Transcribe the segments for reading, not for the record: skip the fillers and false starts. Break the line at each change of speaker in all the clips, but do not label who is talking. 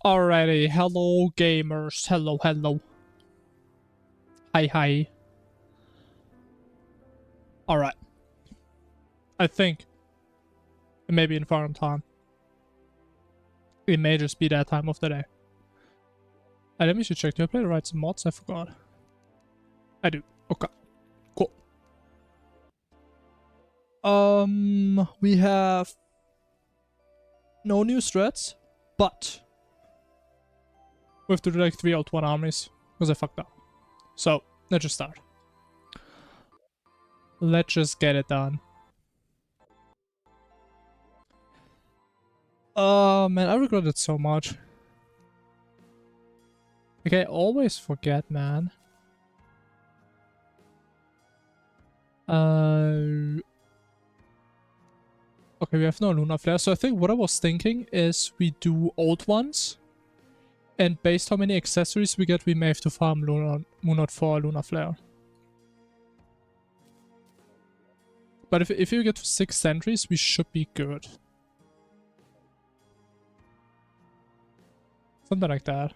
Alrighty, hello gamers, hello. Hi. Alright. I think it may be Infernum time. It may just be that time of the day. Let me check, do I play the right mods? I forgot. I do. Okay. Cool. We have no new threats, but we have to do like 3 out 1 armies because I fucked up. So let's just start. Let's just get it done. Oh man, I regret it so much. Like I always forget, man. Okay, we have no Lunar Flare, so I think what I was thinking is we do old ones. And based how many accessories we get, we may have to farm Moonot for Lunar Flare. But if you get to 6 sentries, we should be good. Something like that.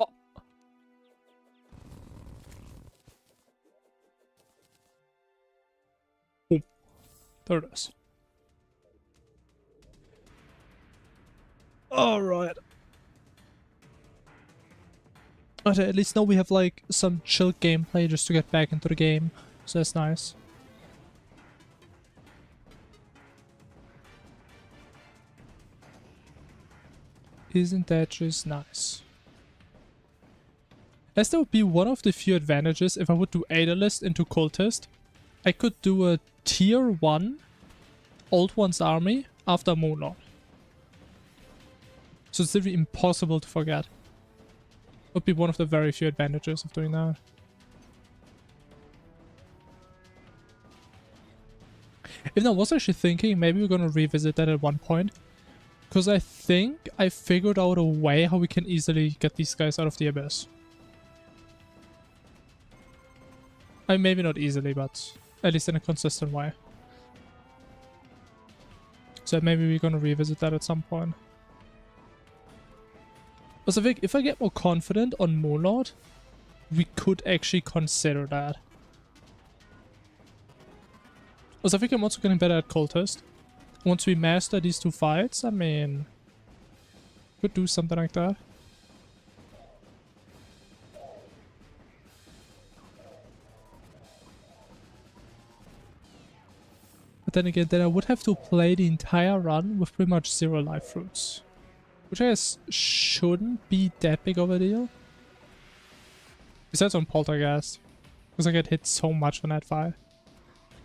Oh. Boom. There it is. Alright. Okay, at least now we have like some chill gameplay just to get back into the game. So that's nice. Isn't that just nice? As that would be one of the few advantages if I would do Aetherlist into Cultist. I could do a tier 1 Old One's army after Moonlord. So it's literally impossible to forget. Would be one of the very few advantages of doing that. Even I was actually thinking maybe we're gonna revisit that at one point. Because I think I figured out a way how we can easily get these guys out of the abyss. I mean, maybe not easily, but at least in a consistent way. So maybe we're gonna revisit that at some point. Also, I think if I get more confident on Moonlord, we could actually consider that. Also, I think I'm also getting better at Cultist. Once we master these 2 fights, I mean, could do something like that. But then again, then I would have to play the entire run with pretty much 0 life fruits. Which I guess shouldn't be that big of a deal. Besides on Poltergeist. Because I get hit so much on that fight.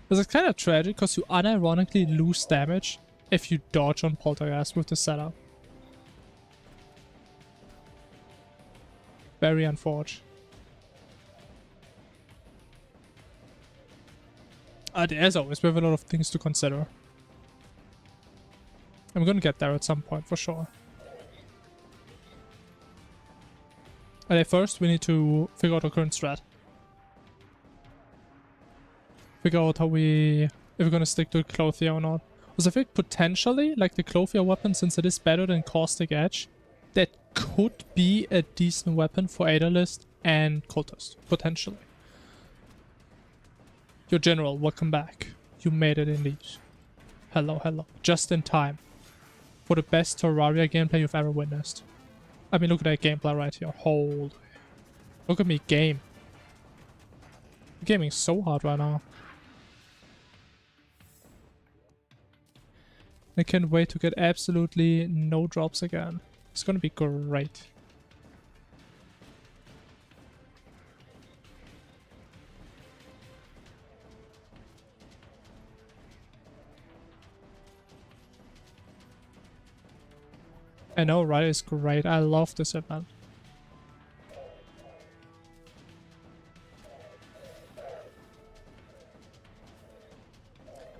It's kind of tragic because you unironically lose damage if you dodge on Poltergeist with the setup. Very unfortunate. As always, we have a lot of things to consider. I'm gonna get there at some point for sure. Okay, first we need to figure out our current strat. Figure out how if we're gonna stick to Clothier or not. Because I think potentially, like the Clothier weapon, since it is better than Caustic Edge, that could be a decent weapon for Aetherlist and Cultist. Potentially. Your General, welcome back. You made it indeed. Hello. Just in time. For the best Terraria gameplay you've ever witnessed. I mean, look at that gameplay right here. Holy. Look at me game. I'm gaming so hard right now. I can't wait to get absolutely no drops again. It's gonna be great. I know, right? It's great. I love this event.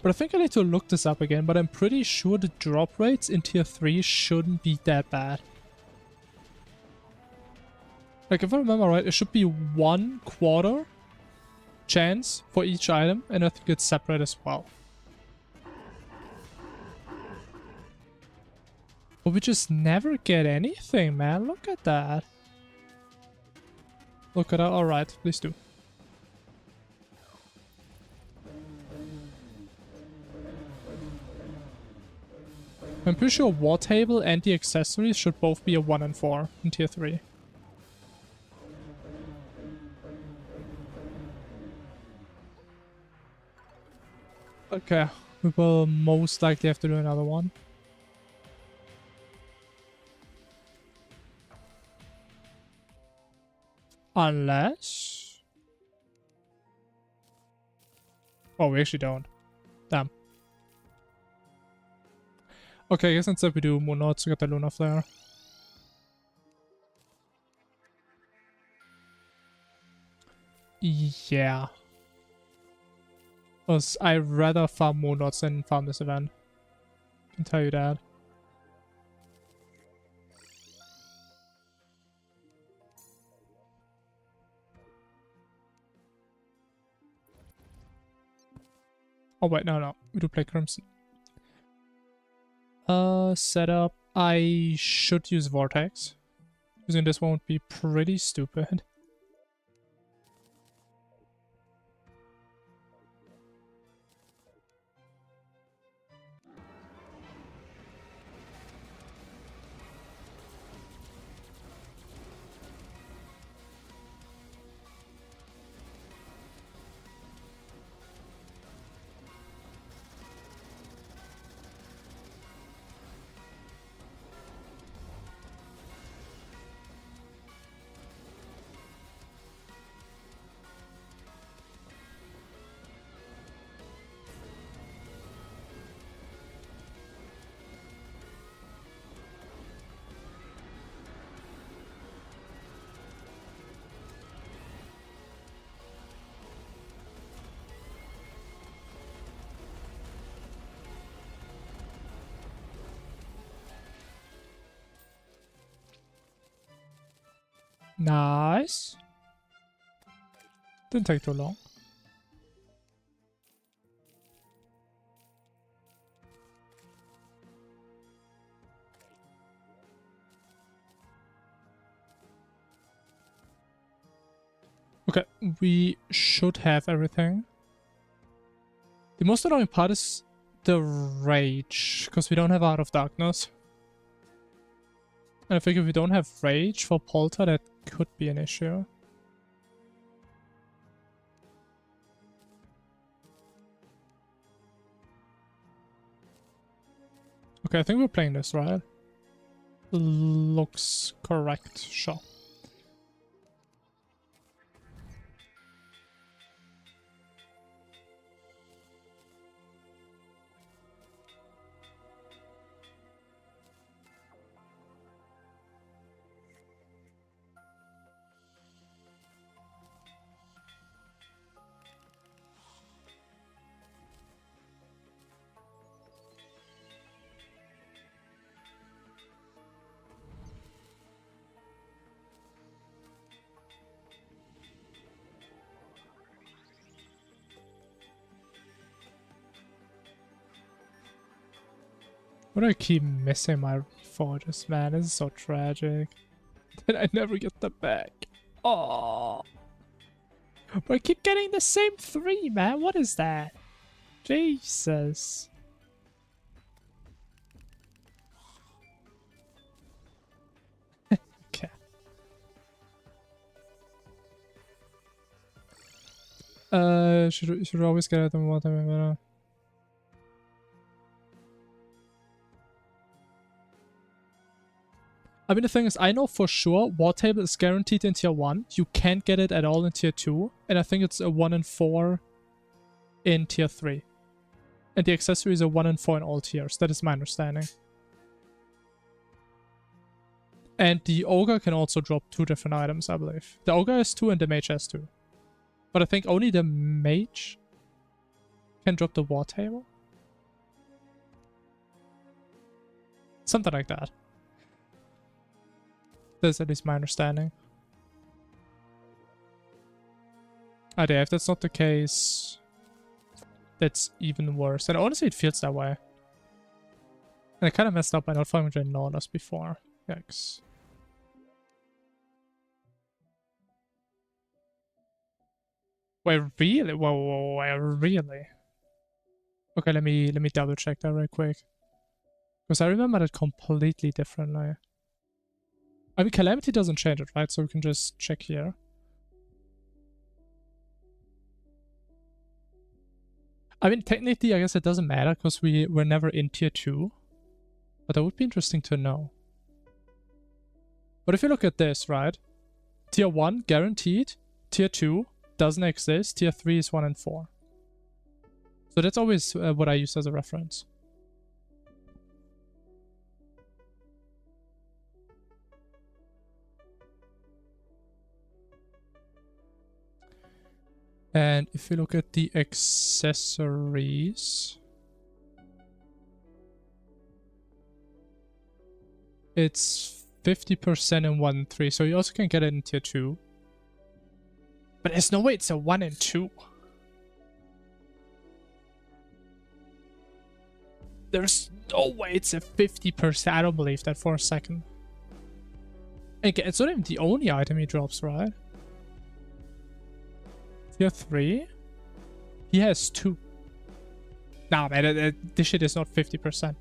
But I think I need to look this up again, but I'm pretty sure the drop rates in tier 3 shouldn't be that bad. Like, if I remember right, it should be 1/4 chance for each item, and I think it's separate as well. But we just never get anything, man. Look at that. Look at that. Alright, please do. I'm pretty sure War Table and the accessories should both be a 1 and 4 in tier 3. Okay, we will most likely have to do another one. Unless... Oh, we actually don't. Damn. Okay, I guess instead we do Moon Lords to get the Lunar Flare. Yeah. Because I'd rather farm Moon Lords than farm this event. I can tell you that. Oh wait, no. We do play Crimson. Setup. I should use Vortex. Using this one would be pretty stupid. Nice. Didn't take too long. Okay, we should have everything. The most annoying part is the rage, because we don't have Out of Darkness. And I think if we don't have rage for Polter, that could be an issue. Okay, I think we're playing this, right? Looks correct, sure. Why do I keep missing my forges, man? This is so tragic. Then I never get them back. Oh, but I keep getting the same 3, man. What is that? Jesus. Okay. Should always get at them one time. I mean, the thing is, I know for sure War Table is guaranteed in tier 1. You can't get it at all in tier 2. And I think it's a 1 and 4 in tier 3. And the accessory is a 1 and 4 in all tiers. That is my understanding. And the Ogre can also drop 2 different items, I believe. The Ogre has 2 and the Mage has 2. But I think only the Mage can drop the War Table. Something like that. That's at least my understanding. If that's not the case, that's even worse. And honestly, it feels that way. And I kind of messed up by not farming Ginordos before. Yikes. Wait, really? Whoa, wait, really? Okay, let me double check that right quick. Because I remember that completely differently. I mean, Calamity doesn't change it, right? So we can just check here. I mean, technically, I guess it doesn't matter because we're never in tier 2. But that would be interesting to know. But if you look at this, right? Tier 1, guaranteed. Tier 2, doesn't exist. Tier 3 is 1 and 4. So that's always what I use as a reference. And if you look at the accessories, it's 50% in 1 and 3. So you also can get it in tier 2. But there's no way it's a 1 and 2. There's no way it's a 50%. I don't believe that for a second. Again, it's not even the only item he drops, right? Tier 3? He has 2. Nah, man, this shit is not 50%.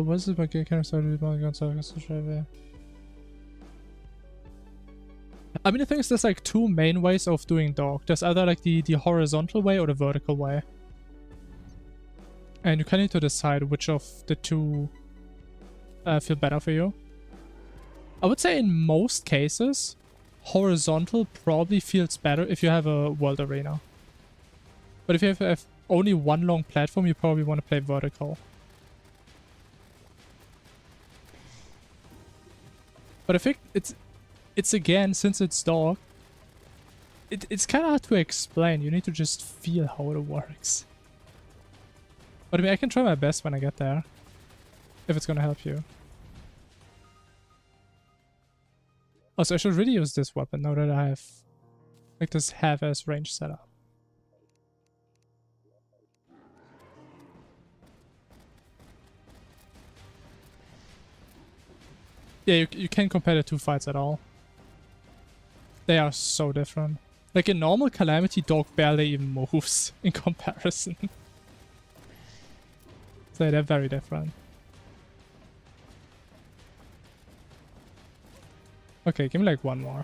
What's the bucket? Can I start with my gun so I can I mean, the thing is, there's like 2 main ways of doing dog. There's either like the horizontal way or the vertical way. And you kind of need to decide which of the 2 feel better for you. I would say in most cases, horizontal probably feels better if you have a world arena. But if you have only one long platform, you probably want to play vertical. But I think it's again, since it's dog, it's kind of hard to explain. You need to just feel how it works. But I mean, I can try my best when I get there, if it's gonna help you. Also, I should really use this weapon now that I have like this half-ass range setup. Yeah, you can't compare the 2 fights at all. They are so different. Like in normal Calamity, dog barely even moves in comparison. So they're very different. Okay, give me like one more.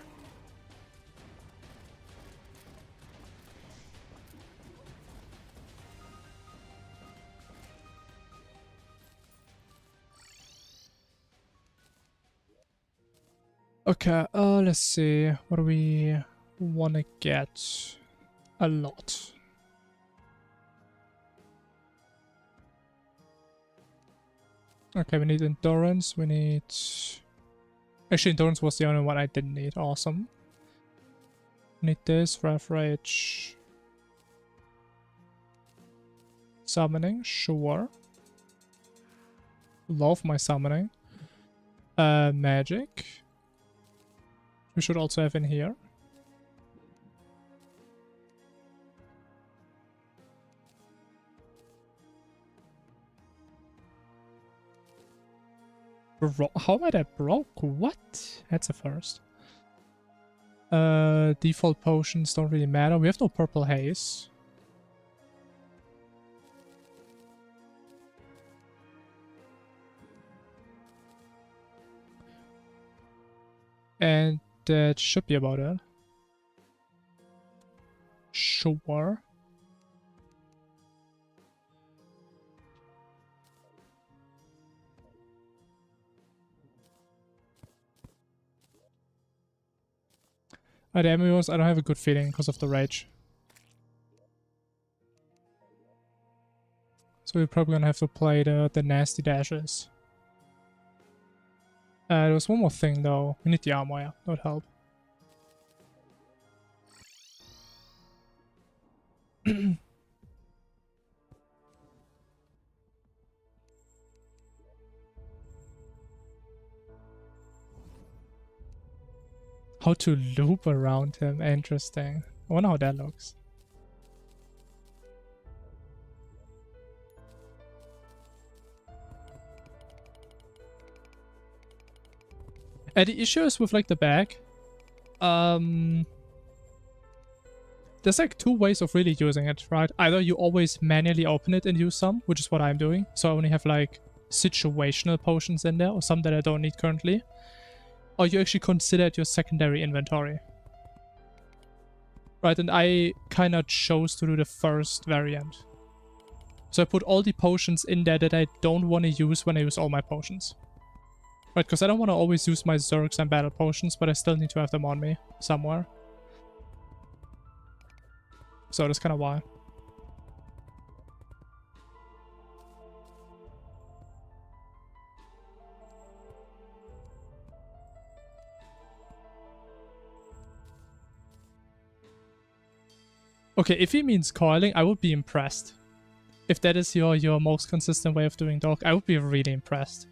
Okay, let's see. What do we want to get? A lot. Okay, we need endurance. We need... Actually, endurance was the only one I didn't need. Awesome. Need this. Rev Rage. Summoning. Sure. Love my summoning. Magic. We should also have in here. How am I that broke? What? That's a first. Default potions don't really matter. We have no purple haze. And that should be about it. Sure. The MMOs, I don't have a good feeling because of the rage. So we're probably gonna have to play the nasty dashes. There was one more thing though. We need the armor, yeah. That would help. How to loop around him. Interesting. I wonder how that looks. The issue is with like the bag. There's like two ways of really using it, right? Either you always manually open it and use some, which is what I'm doing. So I only have like situational potions in there or some that I don't need currently. Or you actually consider it your secondary inventory. Right, and I kind of chose to do the first variant. So I put all the potions in there that I don't want to use when I use all my potions. Right, because I don't want to always use my Zergs and battle potions, but I still need to have them on me somewhere. So that's kind of why. Okay, if he means coiling, I would be impressed. If that is your most consistent way of doing dog, I would be really impressed.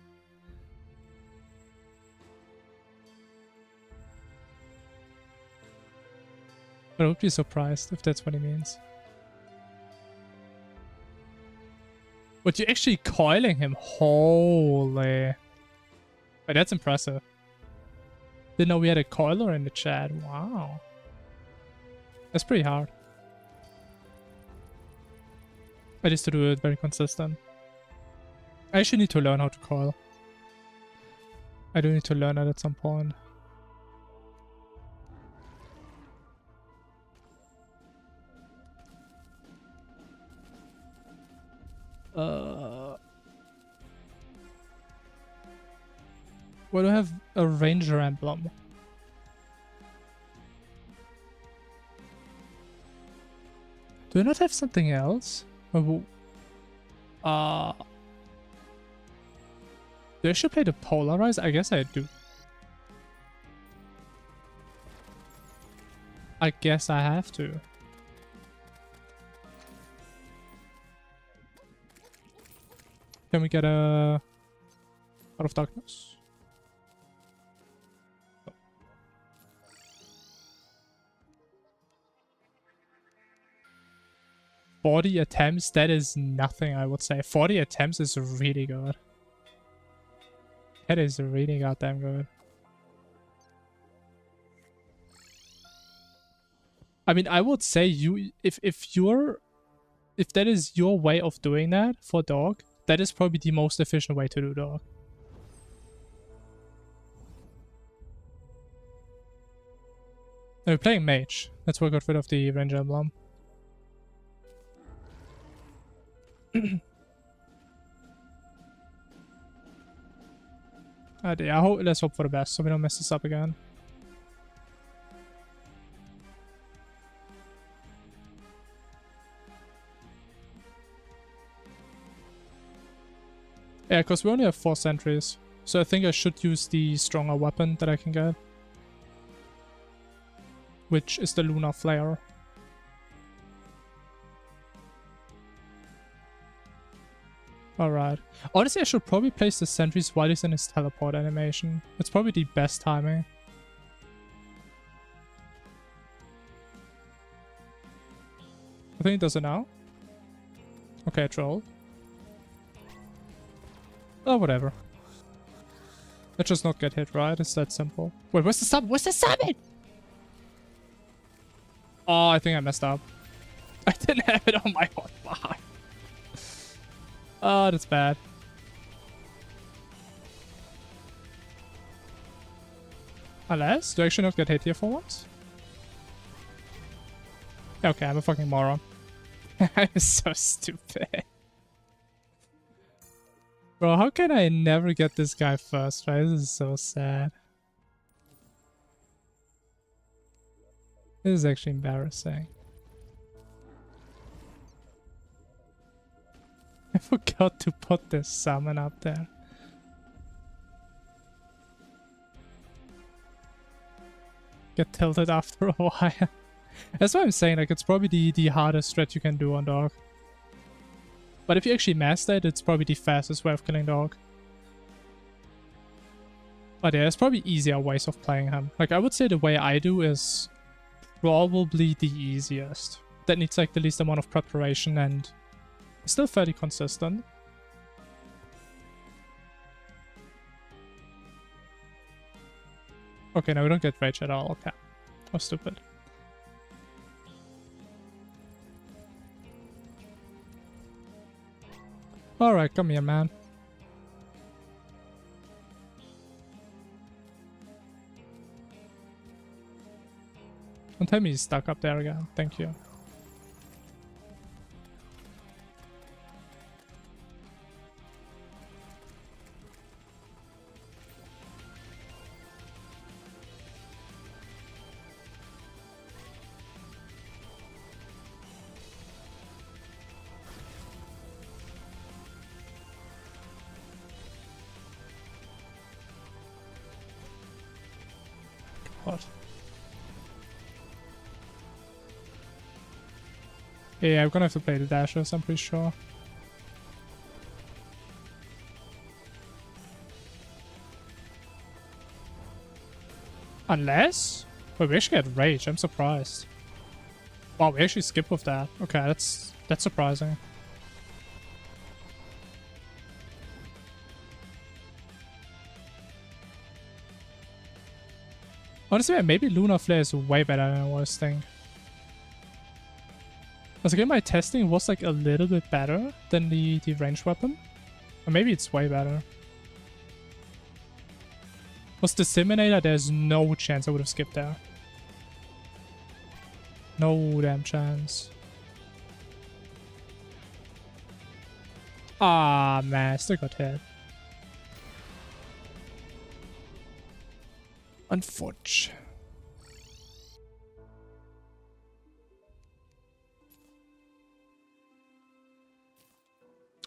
But I would be surprised if that's what he means. But you're actually coiling him? Holy. Wait, that's impressive. Didn't know we had a coiler in the chat. Wow. That's pretty hard. I used to do it very consistent. I actually need to learn how to coil. I do need to learn that at some point. Why do I have a ranger emblem? Do I not have something else? Do I actually play the polarize? I guess I do. I guess I have to. Can we get a Out of Darkness? Oh. 40 attempts? That is nothing, I would say. 40 attempts is really good. That is really goddamn good. I mean, I would say if that is your way of doing that for dog, that is probably the most efficient way to do dog. No, we're playing mage. That's why I got rid of the ranger emblem. Let's hope for the best so we don't mess this up again. Yeah, because we only have 4 sentries. So I think I should use the stronger weapon that I can get. Which is the Lunar Flare. Alright. Honestly, I should probably place the sentries while he's in his teleport animation. It's probably the best timing. I think it does it now. Okay, troll. Oh, whatever. Let's just not get hit, right? It's that simple. Wait, where's the summon? Where's the summon? Oh, I think I messed up. I didn't have it on my hotbar. Oh, that's bad. Unless, do I actually not get hit here for once? Okay, I'm a fucking moron. I'm so stupid. Bro, how can I never get this guy first, right? This is so sad. This is actually embarrassing. I forgot to put this summon up there. Get tilted after a while. That's what I'm saying, like, it's probably the hardest strat you can do on dog. But if you actually master it, it's probably the fastest way of killing dog. But yeah, there's probably easier ways of playing him. Like, I would say the way I do is probably the easiest. That needs like the least amount of preparation and is still fairly consistent. Okay, no, we don't get rage at all. Okay. Oh, stupid. Alright, come here, man. Don't tell me he's stuck up there again. Thank you. What? Yeah, I'm gonna have to play the dashes, I'm pretty sure. Unless? Wait, we actually had rage, I'm surprised. Wow, we actually skipped with that. Okay, that's surprising. Honestly, maybe Lunar Flare is way better than I was thinking. Because again, my testing was like a little bit better than the ranged weapon. Or maybe it's way better. Was Disseminator, there's no chance I would have skipped there. No damn chance. Ah, man, I still got hit. Unfortunate.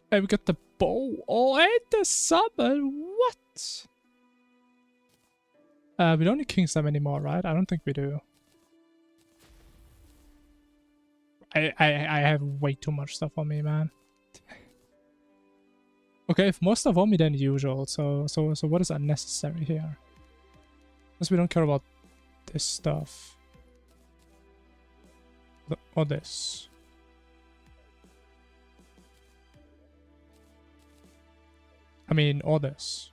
Hey, we got the bow. Oh, and the summon. What? We don't need King Sum anymore, right? I don't think we do. I have way too much stuff on me, man. Okay, if more stuff on me than usual, so what is unnecessary here? Because we don't care about this stuff. Or this. I mean, or this.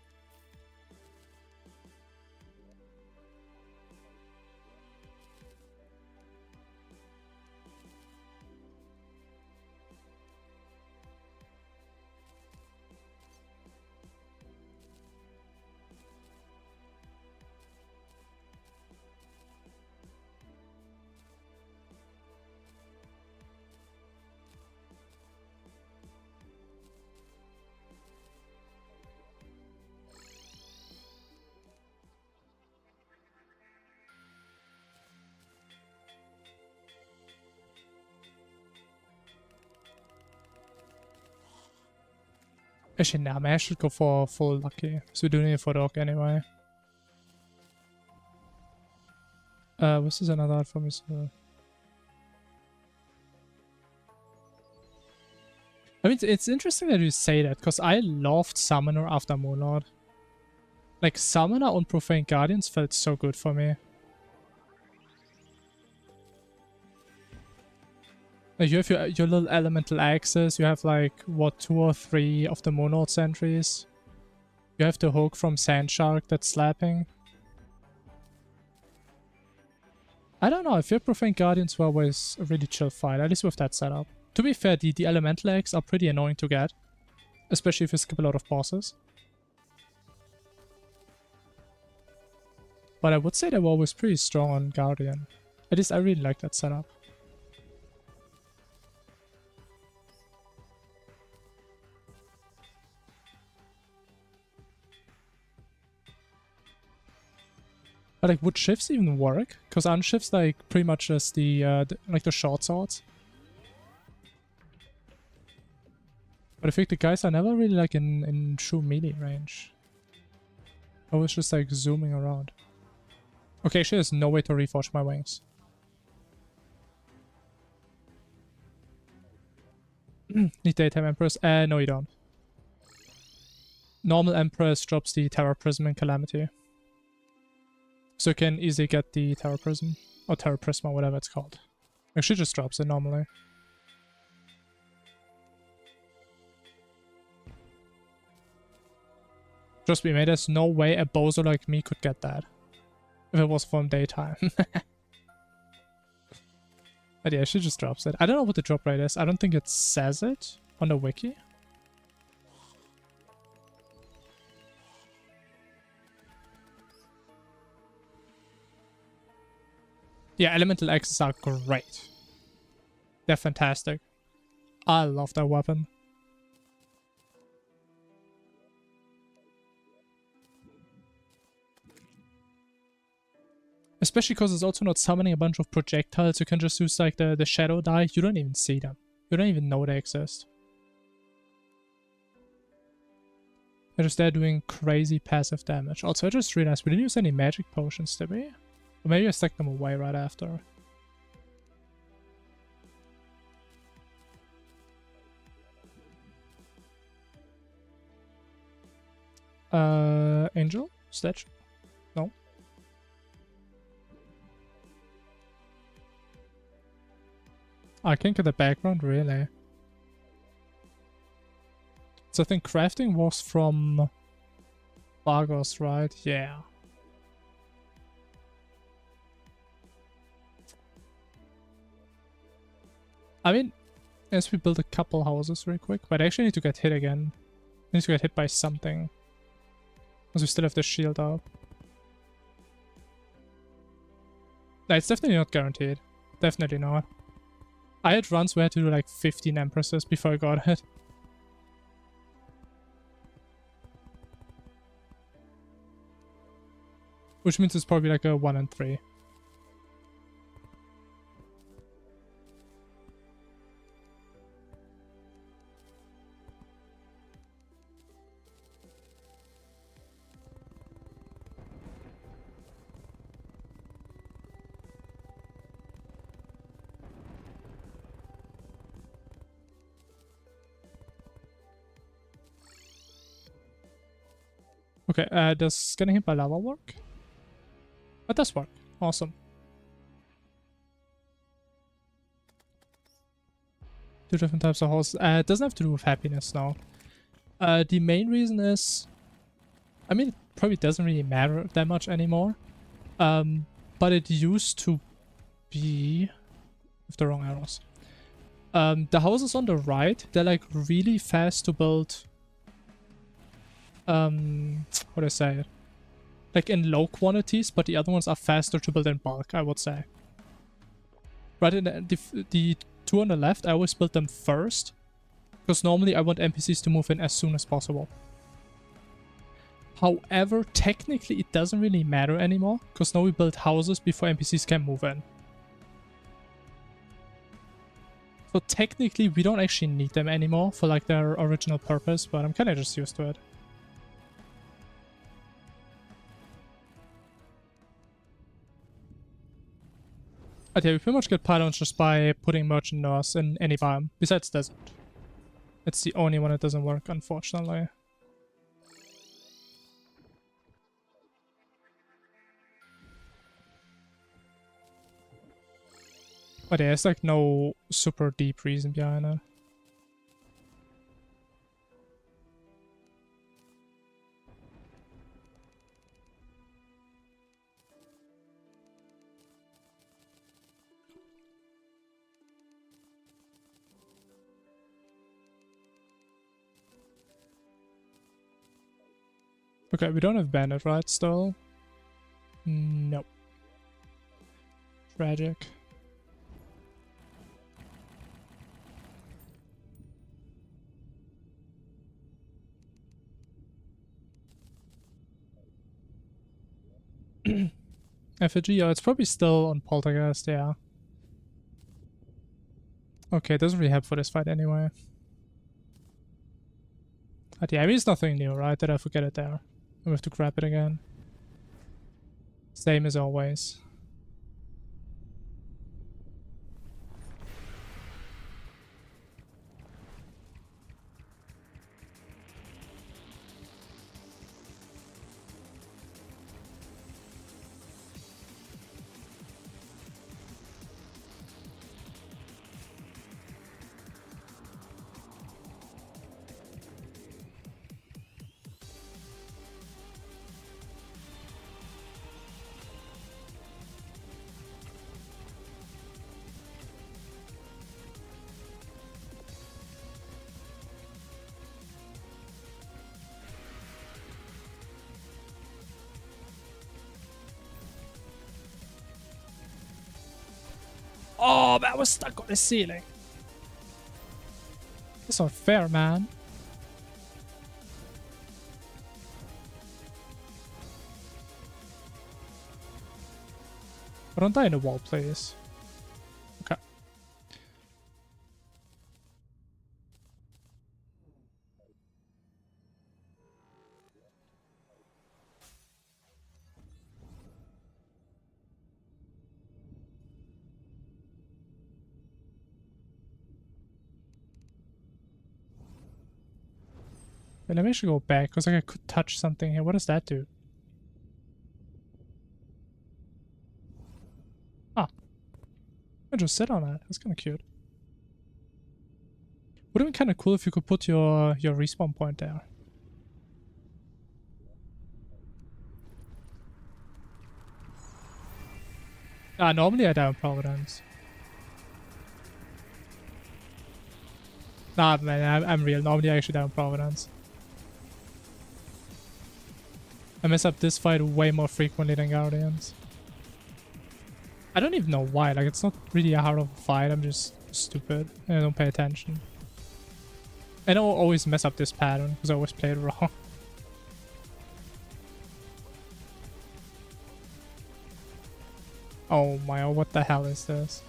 Actually, nah, man, I should go for full lucky. So we're doing it for dog anyway. This is another art for me. So. I mean, it's interesting that you say that, because I loved Summoner after Moonlord. Like, Summoner on Profane Guardians felt so good for me. Like, you have your little elemental axes, you have like, what, 2 or 3 of the Moonlord sentries. You have the hook from Sandshark that's slapping. I don't know, I feel Profane Guardians were always a really chill fight, at least with that setup. To be fair, the elemental eggs are pretty annoying to get. Especially if you skip a lot of bosses. But I would say they were always pretty strong on Guardian. At least I really like that setup. But like, would shifts even work? Because aren't shifts like pretty much just the short swords? But I think the guys are never really like in true melee range. Always just like zooming around. Okay, actually there's no way to reforge my wings. Need Daytime Empress? No you don't. Normal Empress drops the Terror Prism and Calamity. So you can easily get the Terror Prism. Or Terror Prisma, whatever it's called. Actually just drops it normally. Trust me, mate, there's no way a bozo like me could get that. If it was from daytime. But yeah, she just drops it. I don't know what the drop rate is. I don't think it says it on the wiki. Yeah, elemental axes are great. They're fantastic. I love that weapon. Especially because it's also not summoning a bunch of projectiles. You can just use like the shadow die. You don't even see them. You don't even know they exist. They're just there doing crazy passive damage. Also, I just realized we didn't use any magic potions, did we? Or maybe I stacked them away right after. Angel? Statue? No. I can't get the background, really. So I think crafting was from Vargos, right? Yeah. I mean, as we build a couple houses real quick, but I actually need to get hit again. I need to get hit by something. Because we still have the shield up. No, it's definitely not guaranteed. Definitely not. I had runs where I had to do like 15 Empresses before I got it. Which means it's probably like a 1 and 3. Okay, does getting hit by lava work? That does work. Awesome. Two different types of horses. It doesn't have to do with happiness now. The main reason is... I mean, it probably doesn't really matter that much anymore. But it used to be... with the wrong arrows. The houses on the right, they're like really fast to build... how do I say it? Like in low quantities, but the other ones are faster to build in bulk, I would say. Right, in the two on the left, I always build them first, because normally I want NPCs to move in as soon as possible. However, technically it doesn't really matter anymore, because now we build houses before NPCs can move in. So technically we don't actually need them anymore for like their original purpose, but I'm kind of just used to it. But yeah, we pretty much get pylons just by putting merchant nurse in any biome, besides desert. It's the only one that doesn't work, unfortunately. But yeah, it's like no super deep reason behind it. Okay, we don't have bandit, right, still? Nope. Tragic. Effigy, oh, it's probably still on Poltergeist, yeah. Okay, it doesn't really help for this fight anyway. But yeah, I mean, it's nothing new, right? That I forget it there. We have to grab it again. Same as always. Oh, man, I was stuck on the ceiling. That's not fair, man. But don't die in the wall, please. Okay. Wait, let me actually go back, because like I could touch something here. What does that do? Ah. I just sit on it. That's kind of cute. Would have been kind of cool if you could put your respawn point there. Normally I die on Providence. Nah, man, I'm real. Normally I actually die on Providence. I mess up this fight way more frequently than Guardians. I don't even know why. Like, it's not really a hard of a fight. I'm just stupid and I don't pay attention. And I always mess up this pattern because I always play it wrong. Oh my, what the hell is this?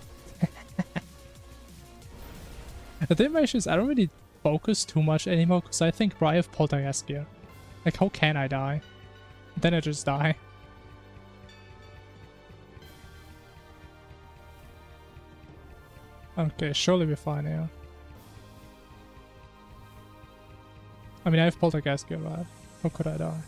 The thing is, I don't really focus too much anymore because I think, bro, I have Poltergeist gear. Like, how can I die? Then I just die. Okay, surely we're fine here. I mean, I have Poltergeist gear, right? How could I die?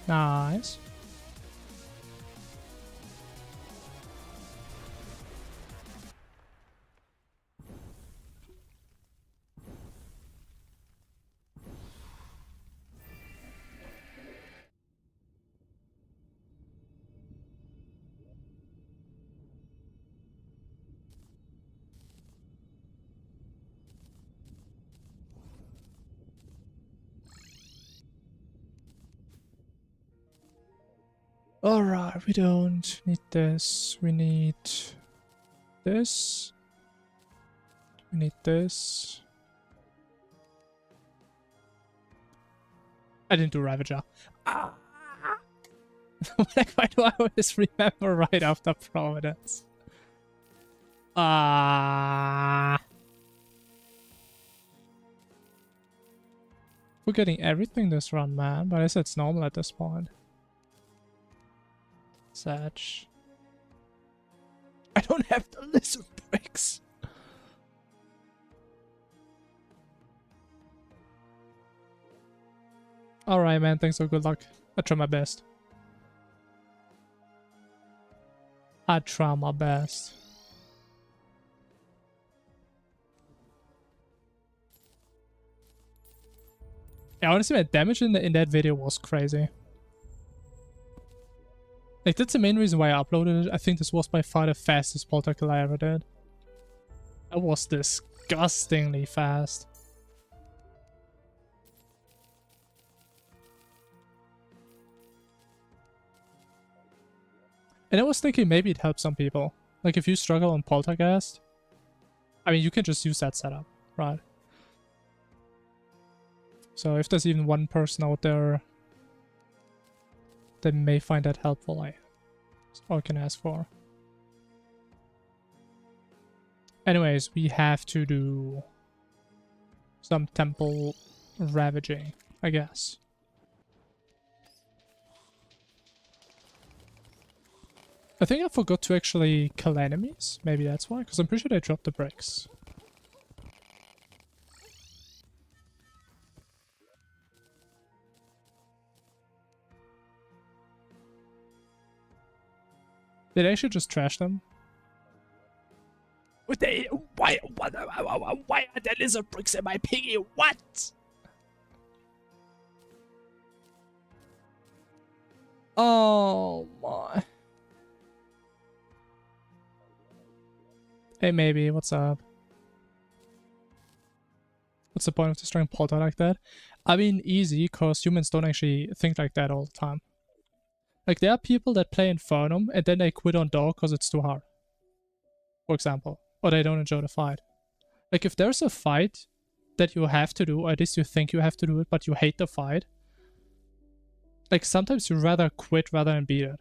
Nice. Alright, we don't need this. We need this. We need this. I didn't do Ravager. Ah! Like, why do I always remember right after Providence? Ah! We're getting everything this run, man. But I guess it's normal at this point. Satch. I don't have the lizard bricks. Alright, man. Thanks for good luck. I try my best. I try my best. Yeah, honestly, my damage in that video was crazy. Like, that's the main reason why I uploaded it. I think this was by far the fastest polterkill I ever did. That was disgustingly fast. And I was thinking maybe it helps some people. Like, if you struggle on Poltergeist, I mean, you can just use that setup, right? So if there's even one person out there that may find that helpful, that's all I can ask for. Anyways, we have to do some temple ravaging, I guess. I think I forgot to actually kill enemies. Maybe that's why, because I'm pretty sure they dropped the bricks. Did I actually just trash them? Why are there lizard bricks in my piggy? What? Oh my. Hey, maybe. What's up? What's the point of destroying Polter like that? I mean, easy, because humans don't actually think like that all the time. Like, there are people that play Infernum and then they quit on Dog because it's too hard. For example. Or they don't enjoy the fight. Like, if there's a fight that you have to do, or at least you think you have to do it, but you hate the fight, like, sometimes you rather quit rather than beat it.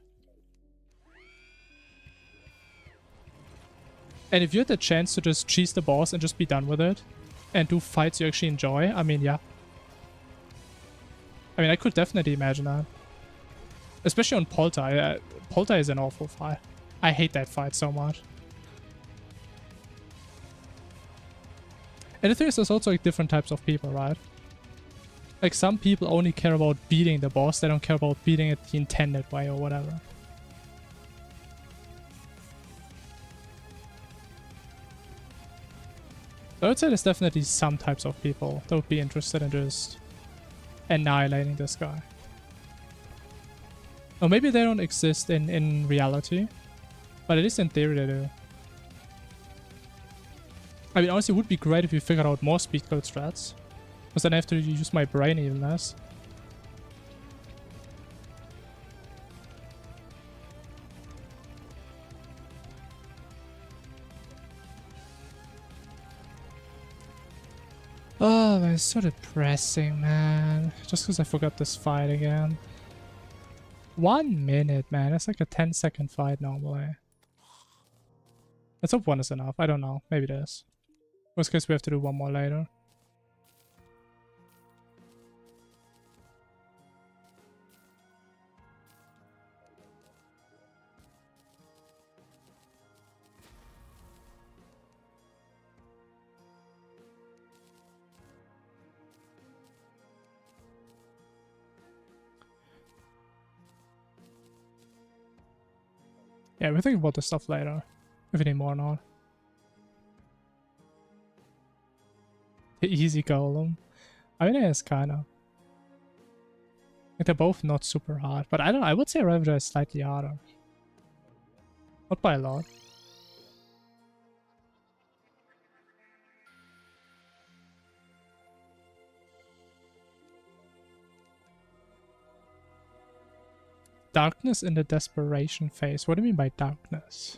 And if you had the chance to just cheese the boss and just be done with it, and do fights you actually enjoy, I mean, yeah. I mean, I could definitely imagine that. Especially on Polter. Polter is an awful fight. I hate that fight so much. And the thing is, there's also like different types of people, right? Like, some people only care about beating the boss, they don't care about beating it the intended way or whatever. So I would say there's definitely some types of people that would be interested in just annihilating this guy. Or maybe they don't exist in reality, but at least in theory they do. I mean, honestly, it would be great if you figured out more speed code strats, because then I have to use my brain even less. Oh, man, it's so depressing, man. Just because I forgot this fight again. 1 minute, man. It's like a 10-second fight normally. Let's hope 1 is enough. I don't know. Maybe it is. Worst case, we have to do 1 more later. Yeah, we'll think about this stuff later. If we need more or not. The easy golem. I mean, it's kinda. Like, they're both not super hard, but I would say Ravager is slightly harder. Not by a lot. Darkness in the desperation phase. What do you mean by darkness?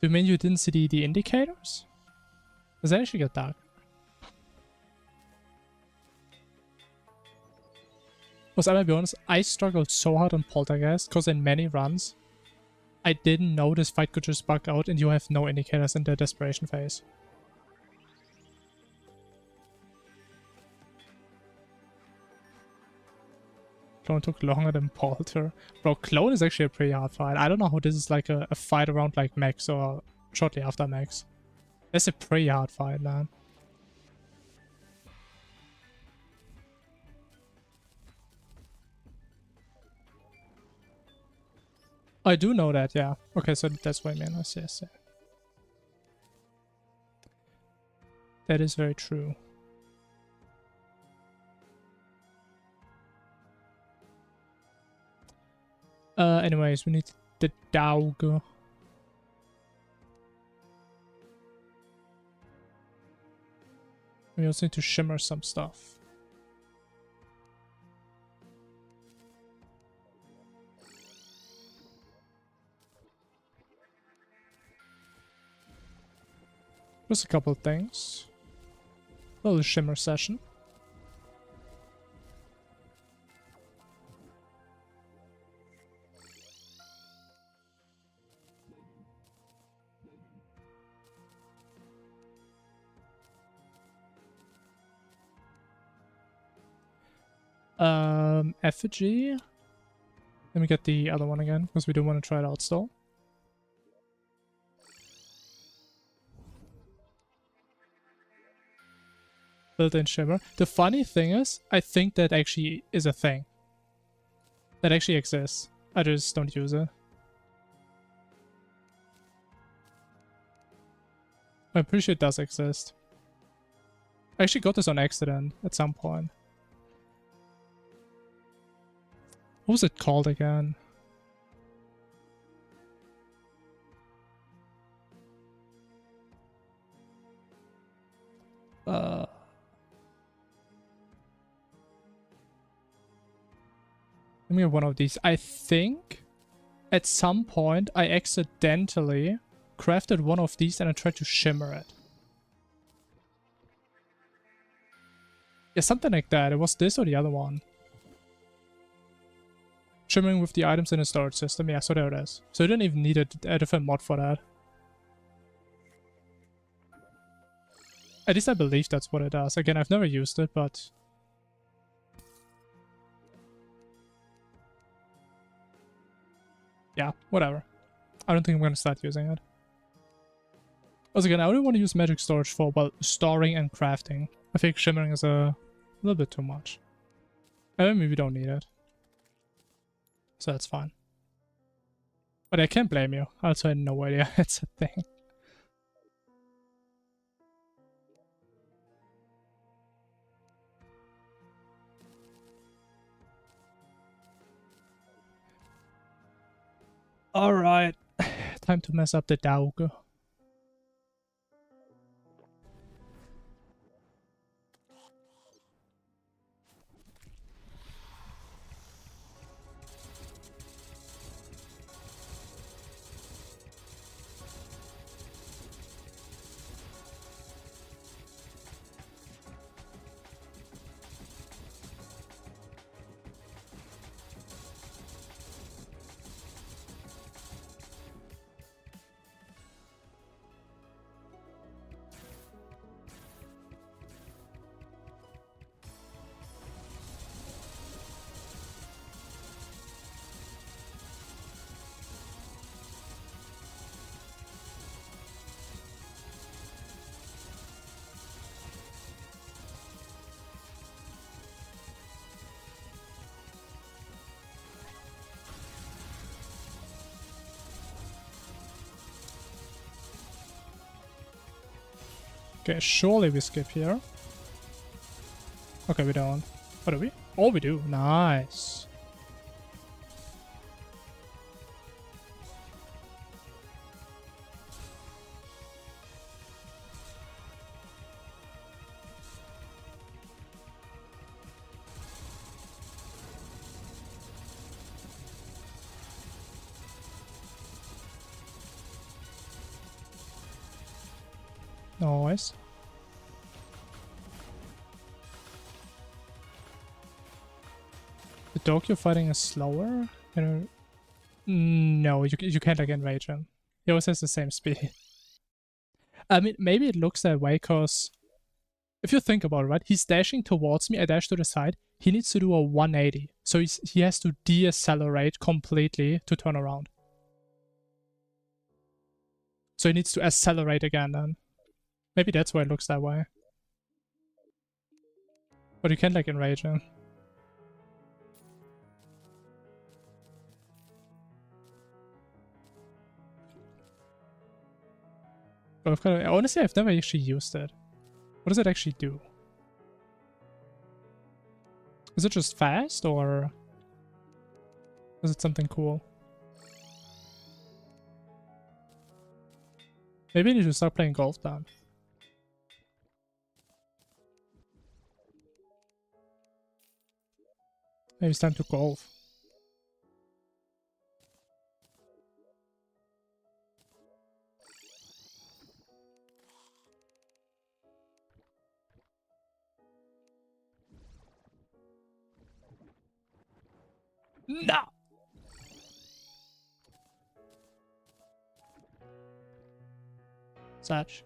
Do you mean you didn't see the indicators? Does that actually get dark? Because I might be honest, I struggled so hard on Poltergeist because in many runs, I didn't know this fight could just bug out and you have no indicators in the desperation phase. Clone took longer than Polter. Bro, Clone is actually a pretty hard fight. I don't know how this is like a fight around like Max or shortly after Max. That's a pretty hard fight, man. I do know that, yeah. Okay, so that's what I mean. I see. That is very true. Anyways, we need the dog. We also need to shimmer some stuff. Just a couple of things. A little shimmer session. Effigy. Let me get the other one again, because we do want to try it out still. Built-in shimmer. The funny thing is, I think that actually is a thing. That actually exists. I just don't use it. I'm pretty sure it does exist. I actually got this on accident at some point. What was it called again? Let me get one of these. I think at some point I accidentally crafted one of these and I tried to shimmer it. Yeah, something like that. It was this or the other one. Shimmering with the items in a storage system. Yeah, so there it is. So you didn't even need a different mod for that. At least I believe that's what it does. Again, I've never used it, but... yeah, whatever. I don't think I'm going to start using it. Also, again, I only want to use magic storage for, well, storing and crafting. I think shimmering is a little bit too much. Maybe we don't need it. So that's fine. But I can't blame you. I also had no idea it's a thing. Alright. Time to mess up the Dauge. Okay, surely we skip here. Okay, we don't. What do we? Oh, we do. Nice. Nice. The dog you're fighting is slower? You know, no, you can't like enrage him. He always has the same speed. I mean, maybe it looks that way because if you think about it, right? He's dashing towards me, I dash to the side. He needs to do a 180. So he has to decelerate completely to turn around. So he needs to accelerate again then. Maybe that's why it looks that way. But you can't like enrage him. But honestly, I've never actually used it. What does it actually do? Is it just fast or is it something cool? Maybe I need to start playing golf then. Maybe it's time to golf. No! Such.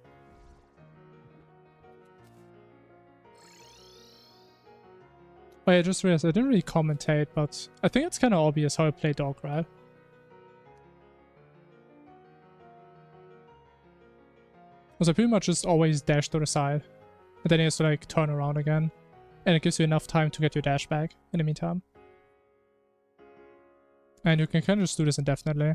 Wait, I just realized I didn't really commentate, but I think it's kind of obvious how I play dog, right? Because I pretty much just always dash to the side. And then he has to like turn around again. And it gives you enough time to get your dash back in the meantime. And you can kind of just do this indefinitely.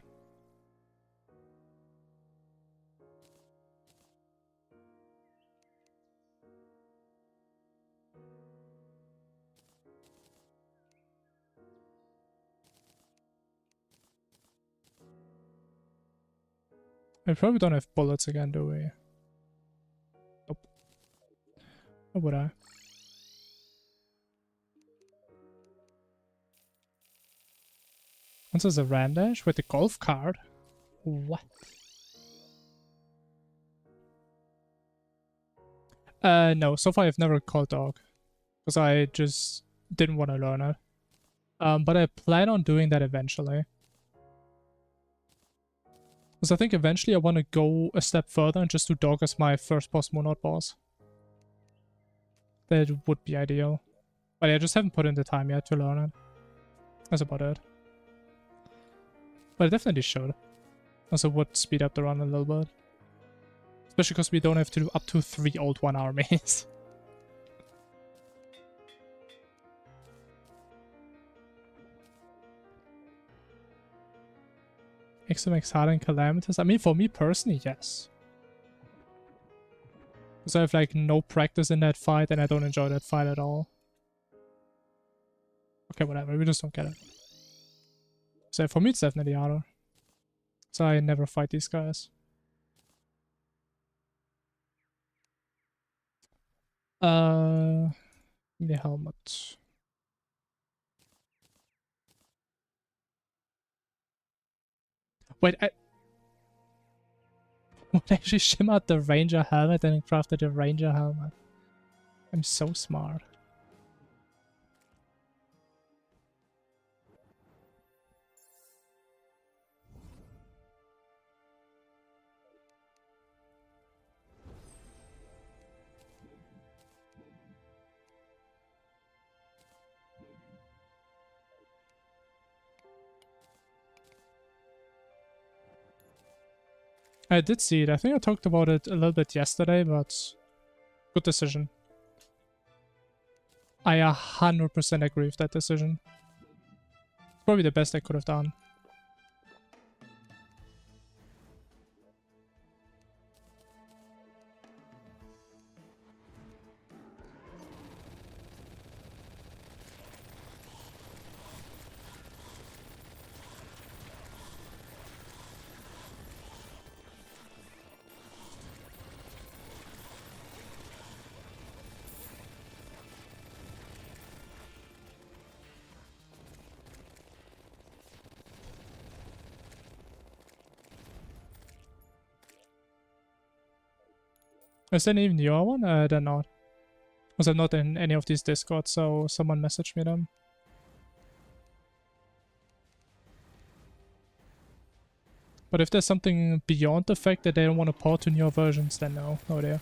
We probably don't have bullets again, do we? Nope. Or would I? Once there's a Randash with the golf card. What? No, so far I've never called dog. Because I just didn't want to learn it. But I plan on doing that eventually. Because I think eventually I want to go a step further and just do dog as my first post-monod boss. That would be ideal. But I just haven't put in the time yet to learn it. That's about it. But I definitely should. Also would speed up the run a little bit. Especially because we don't have to do up to 3 old 1 armies. XMX hard and calamitous? I mean, for me personally, yes. Because I have like no practice in that fight and I don't enjoy that fight at all. Okay, whatever, we just don't get it. So for me it's definitely harder. So I never fight these guys. The helmet. Wait, I would actually shim out the ranger helmet and crafted a ranger helmet. I'm so smart. I did see it. I think I talked about it a little bit yesterday, but good decision. I 100% agree with that decision. It's probably the best I could have done. Is that even your one? They're not. Because I'm not in any of these discords, so someone messaged me them. But if there's something beyond the fact that they don't want to port to newer versions, then no. No idea.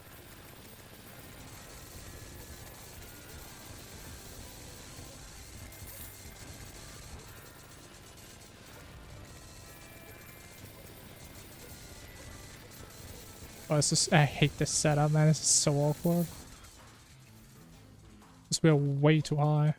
Oh, it's just, I hate this setup, man. This is so awkward. Because we're way too high.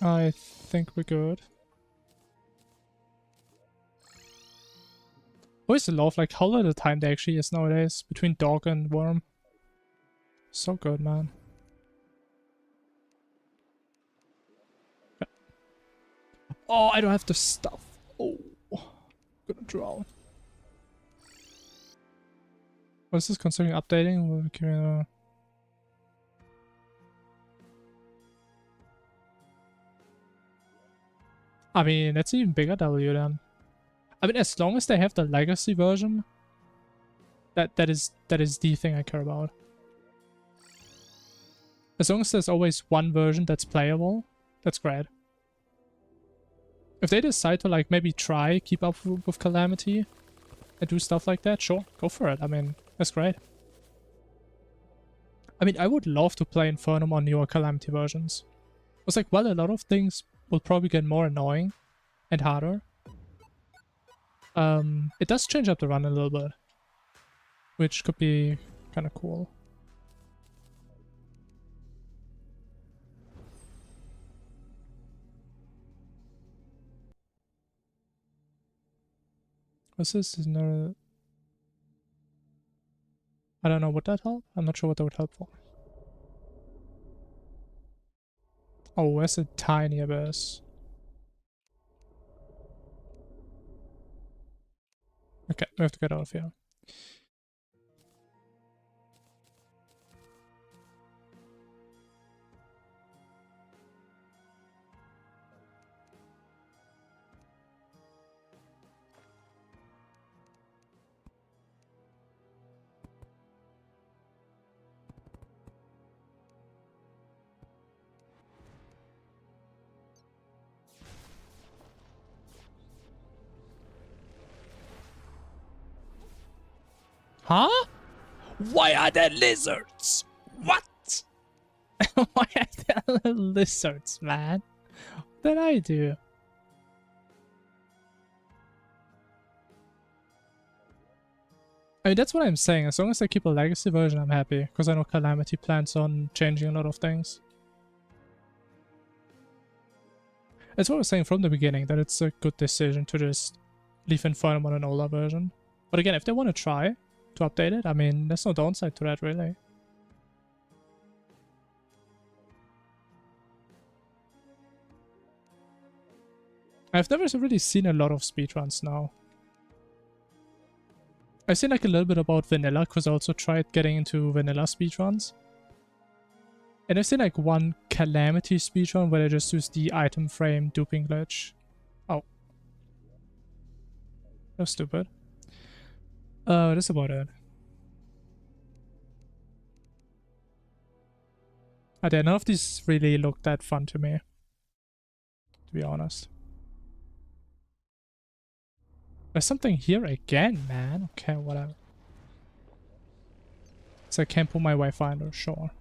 I think we're good. Always love like how little time there actually is nowadays between dog and worm. So good, man. Yeah. Oh, I don't have the stuff. Oh, gonna drown. What is this considering updating? I mean, that's even bigger W then. I mean, as long as they have the legacy version, that is the thing I care about. As long as there's always one version that's playable, that's great. If they decide to like maybe try keep up with Calamity and do stuff like that, sure, go for it. I mean, that's great. I mean, I would love to play Infernum on newer Calamity versions. It's like, well, a lot of things will probably get more annoying and harder. It does change up the run a little bit, which could be kind of cool. What's this? Is no... I don't know, would that help? I'm not sure what that would help for. Oh, where's a tiny abyss? Okay, we have to get out of here. Huh? Why are there lizards? What? Why are there lizards, man? What did I do? I mean, that's what I'm saying. As long as I keep a legacy version, I'm happy. Because I know Calamity plans on changing a lot of things. That's what I was saying from the beginning, that it's a good decision to just leave Infernum on an older version. But again, if they want to try to update it, I mean, there's no downside to that, really. I've never really seen a lot of speedruns now. I've seen like a little bit about vanilla, because I also tried getting into vanilla speedruns. And I've seen like one Calamity speedrun where they just use the item frame duping glitch. Oh. That's stupid. That's about it. None of these really look that fun to me, to be honest. There's something here again, man. Okay, whatever. So I can't put my Wayfinder, sure.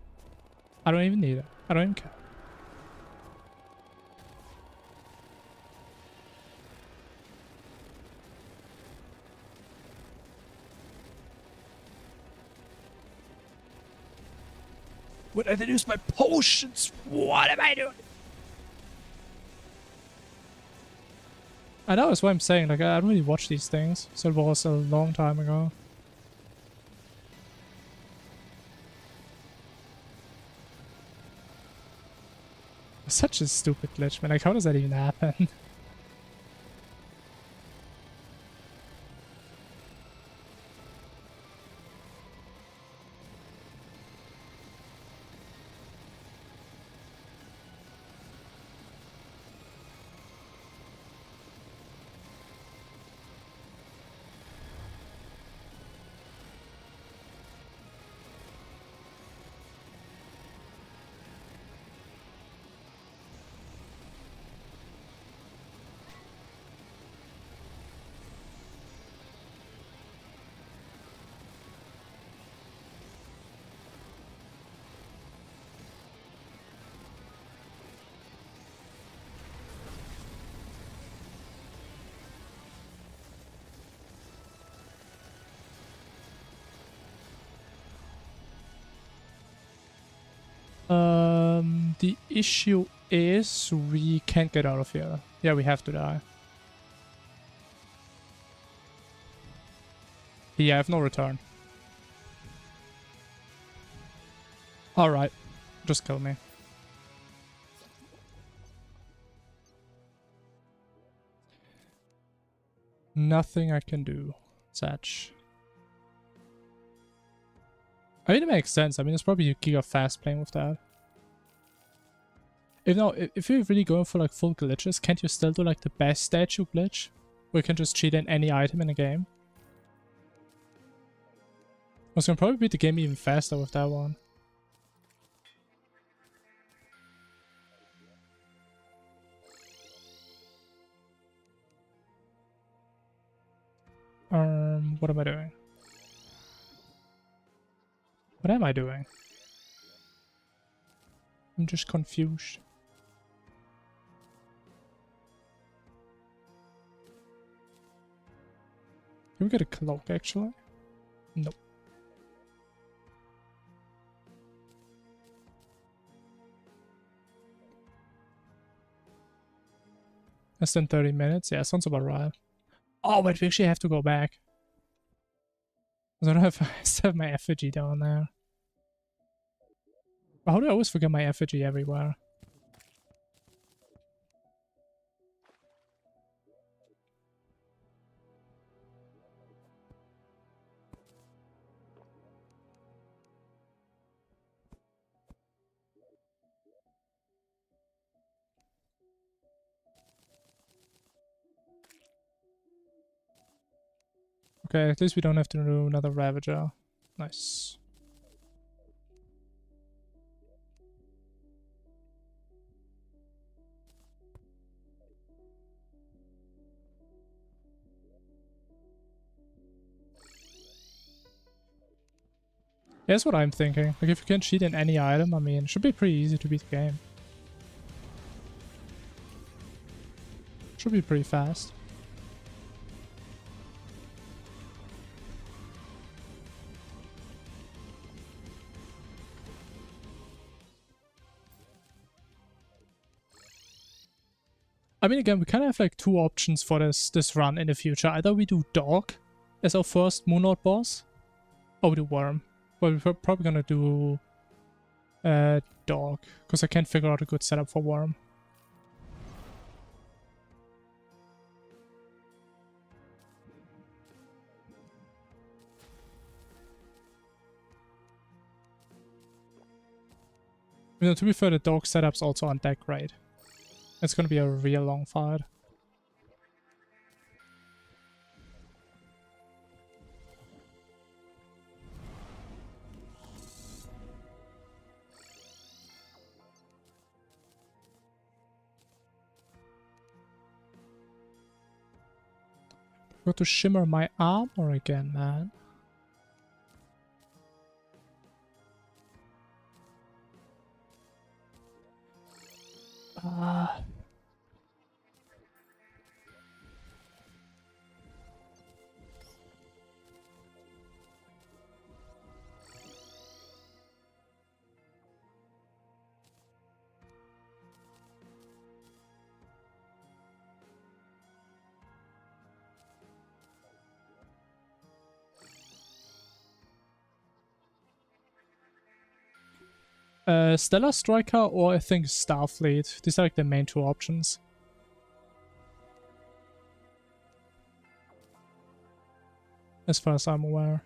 I don't even need it. I don't even care. What, I didn't use my potions? What am I doing? I know, that's why I'm saying, like, I don't really watch these things, so it was a long time ago. Such a stupid glitch, man. Like, how does that even happen? The issue is we can't get out of here. Yeah, we have to die. Yeah, I have no return. Alright. Just kill me. Nothing I can do. Satch. I mean, it makes sense. I mean, it's probably a giga fast playing with that. If you're really going for like full glitches, can't you still do like the best statue glitch? Where you can just cheat in any item in a game? I was gonna probably beat the game even faster with that one. What am I doing? What am I doing? I'm just confused. Can we get a cloak, actually? Nope. Less than 30 minutes? Yeah, sounds about right. Oh, wait, we actually have to go back. I don't know if I still have my effigy down there. How do I always forget my effigy everywhere? Okay, at least we don't have to do another Ravager. Nice. Yeah, that's what I'm thinking. Like, if you can cheat in any item, I mean, it should be pretty easy to beat the game. Should be pretty fast. I mean, again, we kind of have like two options for this run in the future. Either we do Dog as our first Moonlord boss, or we do Worm. Well, we're probably gonna do Dog, because I can't figure out a good setup for Worm. You know, to be fair, the Dog setup's also on deck, right? It's gonna be a real long fight. Got to shimmer my armor again, man. Stellar Striker or I think Starfleet. These are like the main two options. As far as I'm aware.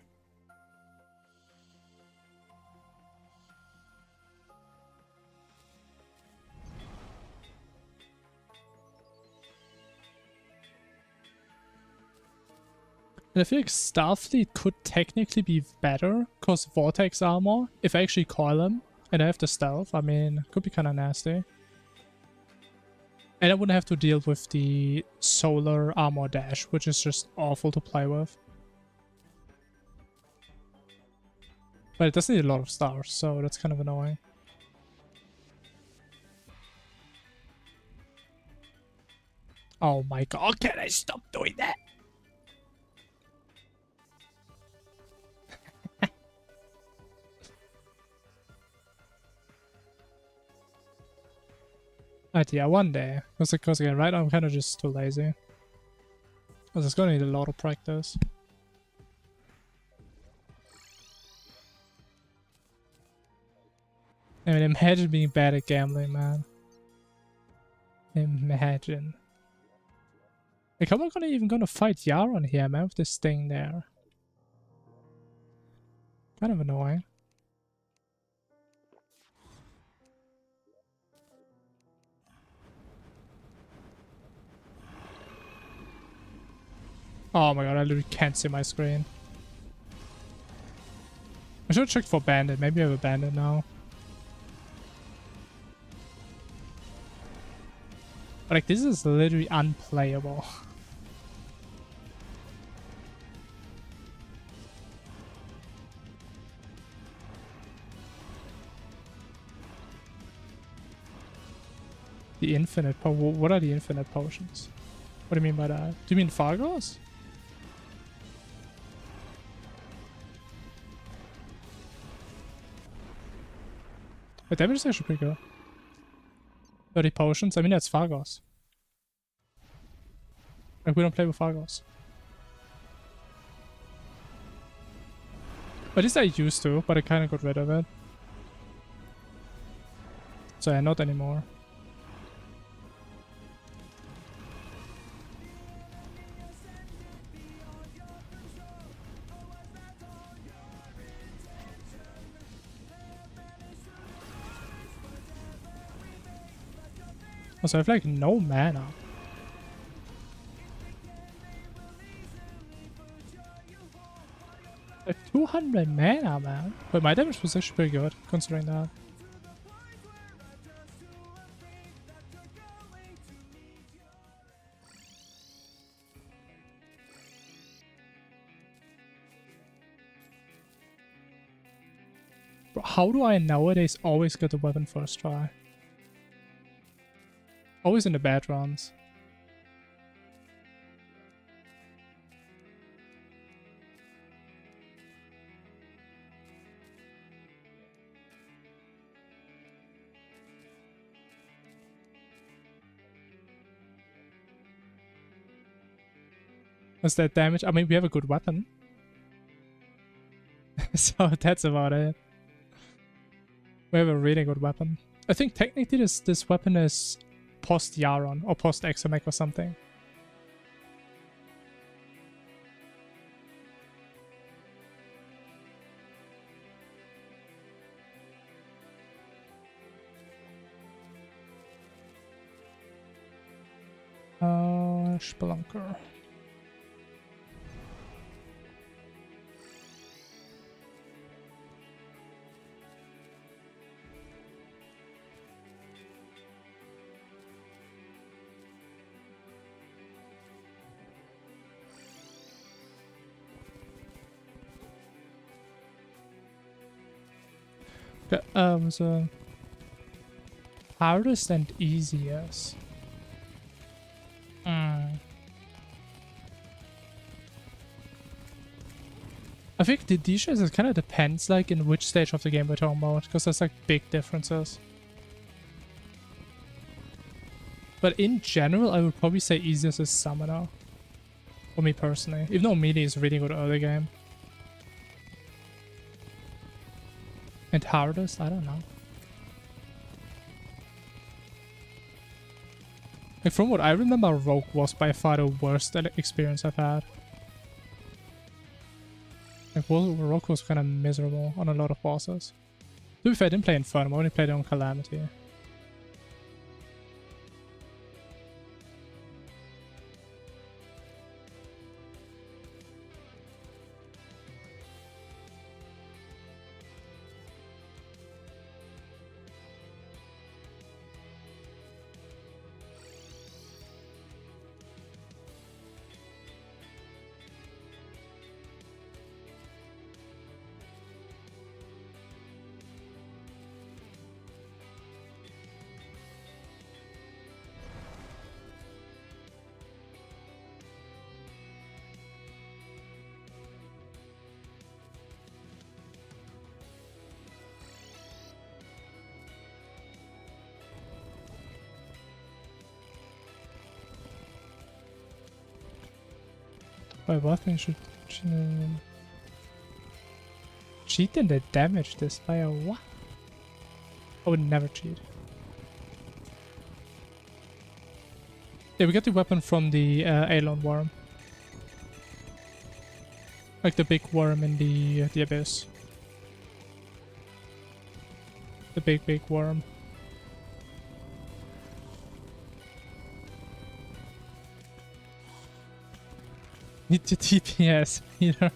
And I feel like Starfleet could technically be better, because Vortex armor, if I actually coil him, and I have the stealth, I mean, could be kind of nasty. And I wouldn't have to deal with the solar armor dash, which is just awful to play with. But it does need a lot of stars, so that's kind of annoying. Oh my god, can I stop doing that? But yeah, one day. Because again, right now I'm kind of just too lazy. Because it's gonna need a lot of practice. I mean, imagine being bad at gambling, man. Imagine. Like, how am I even gonna fight Yaron here, man, with this thing there? Kind of annoying. Oh my god, I literally can't see my screen. I should check for bandit. Maybe I have a bandit now. But like, this is literally unplayable. The infinite what are the infinite potions? What do you mean by that? Do you mean Fargos? The damage is actually pretty good. 30 potions? I mean, that's Fargos. Like, we don't play with Fargos. At least I used to, but I kind of got rid of it. So yeah, not anymore. Also, I have like no mana. Like 200 mana, man. But my damage was actually pretty good, considering that. Bro, how do I nowadays always get the weapon first try? Always in the bad runs. What's that damage? I mean, we have a good weapon. So that's about it. We have a really good weapon. I think technically this weapon is post Yaron or post Exomech or something. Spelunker. Okay, so hardest and easiest. I think these days it kind of depends like in which stage of the game we're talking about, because there's like big differences. But in general, I would probably say easiest is Summoner. For me personally. Even though melee is really good early game. And hardest? I don't know. Like from what I remember, Rogue was by far the worst experience I've had. Like Rogue was kind of miserable on a lot of bosses. To be fair, I didn't play Infernum, I only played it on Calamity. Wait, what? I should cheat in the damage this by a what? I would never cheat. Yeah, we got the weapon from the Alon worm. Like the big worm in the abyss. The big worm. Need to TPS either.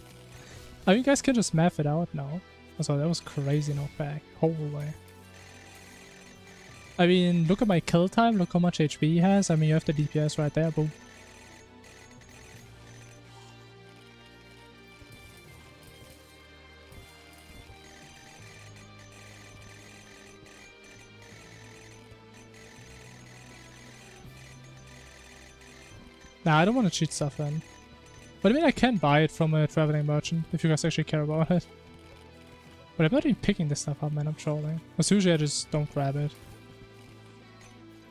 I mean, you guys can just math it out now. Also, that was crazy knockback. Holy. I mean, look at my kill time, look how much HP he has. I mean, you have the DPS right there, boom. Nah, I don't want to cheat stuff in. But I mean, I can buy it from a traveling merchant, if you guys actually care about it. But I'm not even picking this stuff up, man, I'm trolling. Because usually I just don't grab it.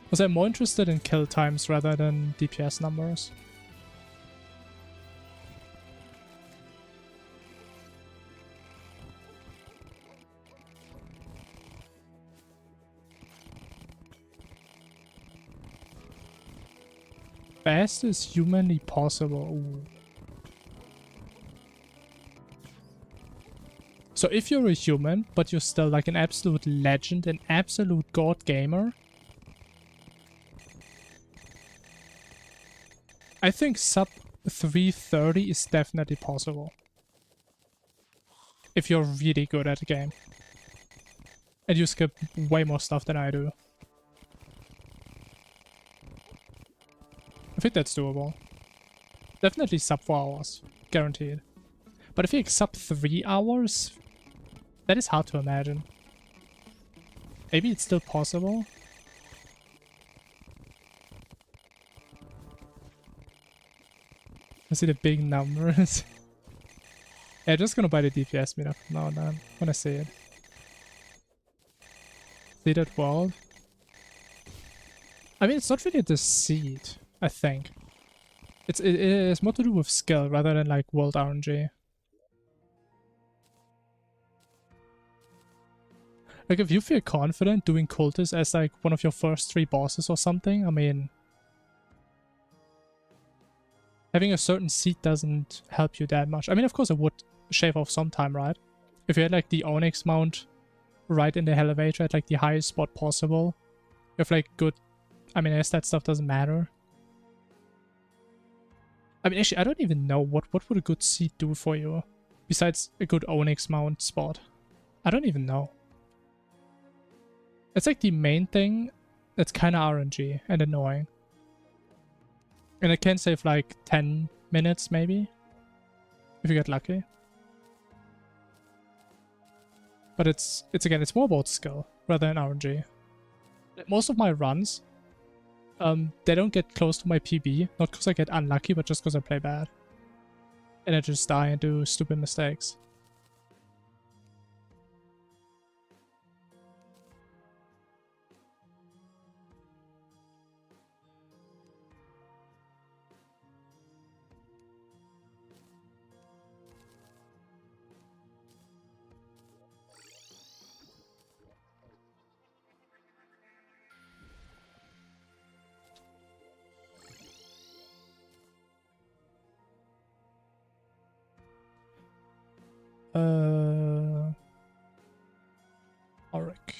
Because I'm more interested in kill times rather than DPS numbers. Best is humanly possible. Ooh. So if you're a human, but you're still like an absolute legend, an absolute god gamer, I think sub 330 is definitely possible. If you're really good at the game. And you skip way more stuff than I do. I think that's doable. Definitely sub 4 hours. Guaranteed. But I think sub 3 hours? That is hard to imagine. Maybe it's still possible? I see the big numbers. Yeah, just gonna buy the DPS meter from now and then. When I see it. See that world? I mean, it's not really the seed, I think. It is more to do with skill rather than like world RNG. Like, if you feel confident doing Cultist as like one of your first 3 bosses or something, I mean, having a certain seed doesn't help you that much. I mean, of course it would shave off some time, right? If you had like the Onyx mount right in the elevator at like the highest spot possible, you have like good... I mean, I guess that stuff doesn't matter. I mean, actually, I don't even know what would a good seed do for you besides a good Onyx mount spot. I don't even know. It's like the main thing that's kind of RNG and annoying. And it can save like 10 minutes maybe, if you get lucky. But it's again, it's more about skill rather than RNG. Most of my runs, they don't get close to my PB, not because I get unlucky, but just because I play bad. And I just die and do stupid mistakes. Auric.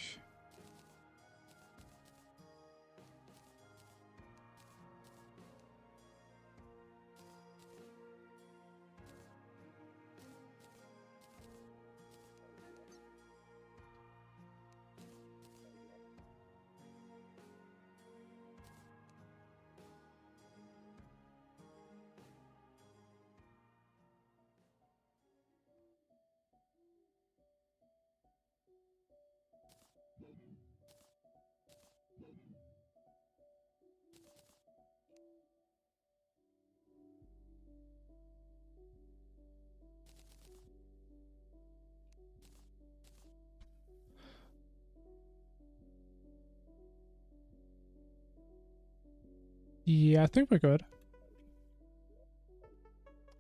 Yeah, I think we're good.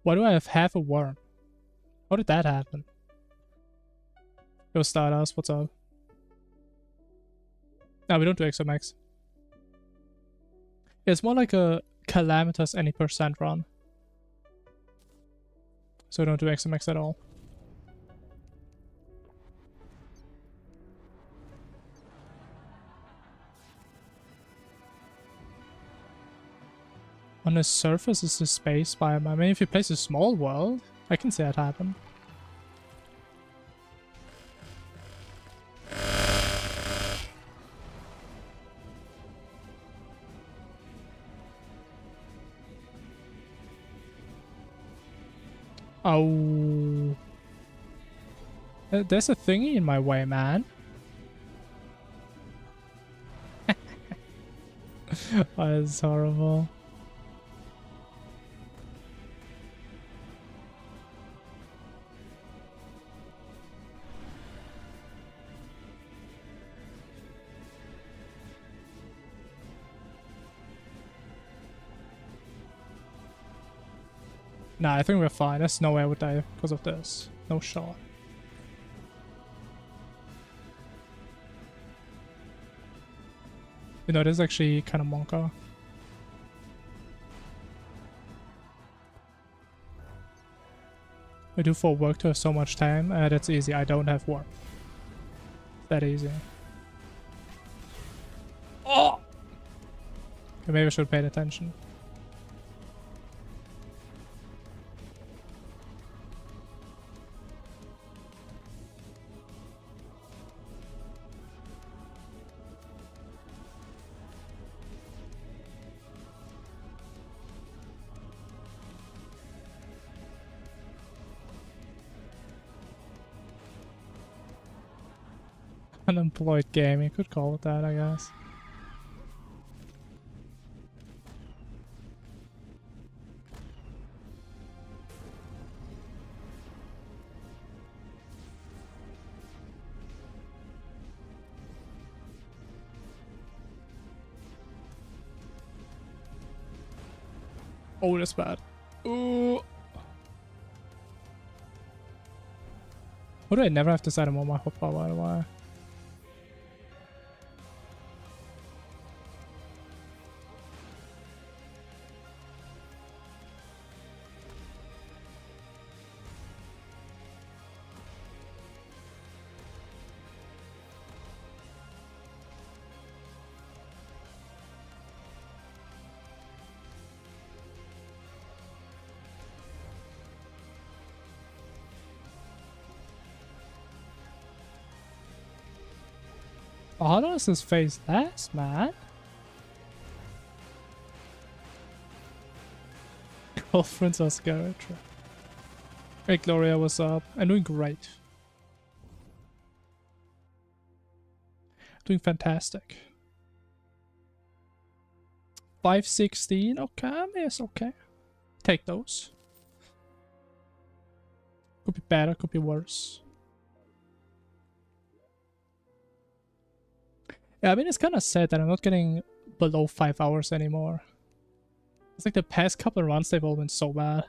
Why do I have half a worm? How did that happen? Yo, Stardust, what's up? No, we don't do XMX. It's more like a calamitous any percent run. So we don't do XMX at all. On the surface is the space biome. I mean, if you place a small world, I can see that happen. Oh. There's a thingy in my way, man. Oh, that's horrible. Nah, I think we're fine. There's no way I would die because of this. No shot. You know, this is actually kind of monka. I do for work to have so much time. That's easy. I don't have work. That easy. Oh! Okay, maybe I should pay attention. Unemployed game, you could call it that, I guess. Oh, that's bad. Ooh. Why do I never have to set him on my hotbar, by the way? How does his face last, man? Girlfriends are scary. Hey Gloria, what's up? I'm doing great. Doing fantastic. 516, okay, yes, okay. Take those. Could be better, could be worse. Yeah, I mean, it's kind of sad that I'm not getting below 5 hours anymore. It's like the past couple of runs, they've all been so bad.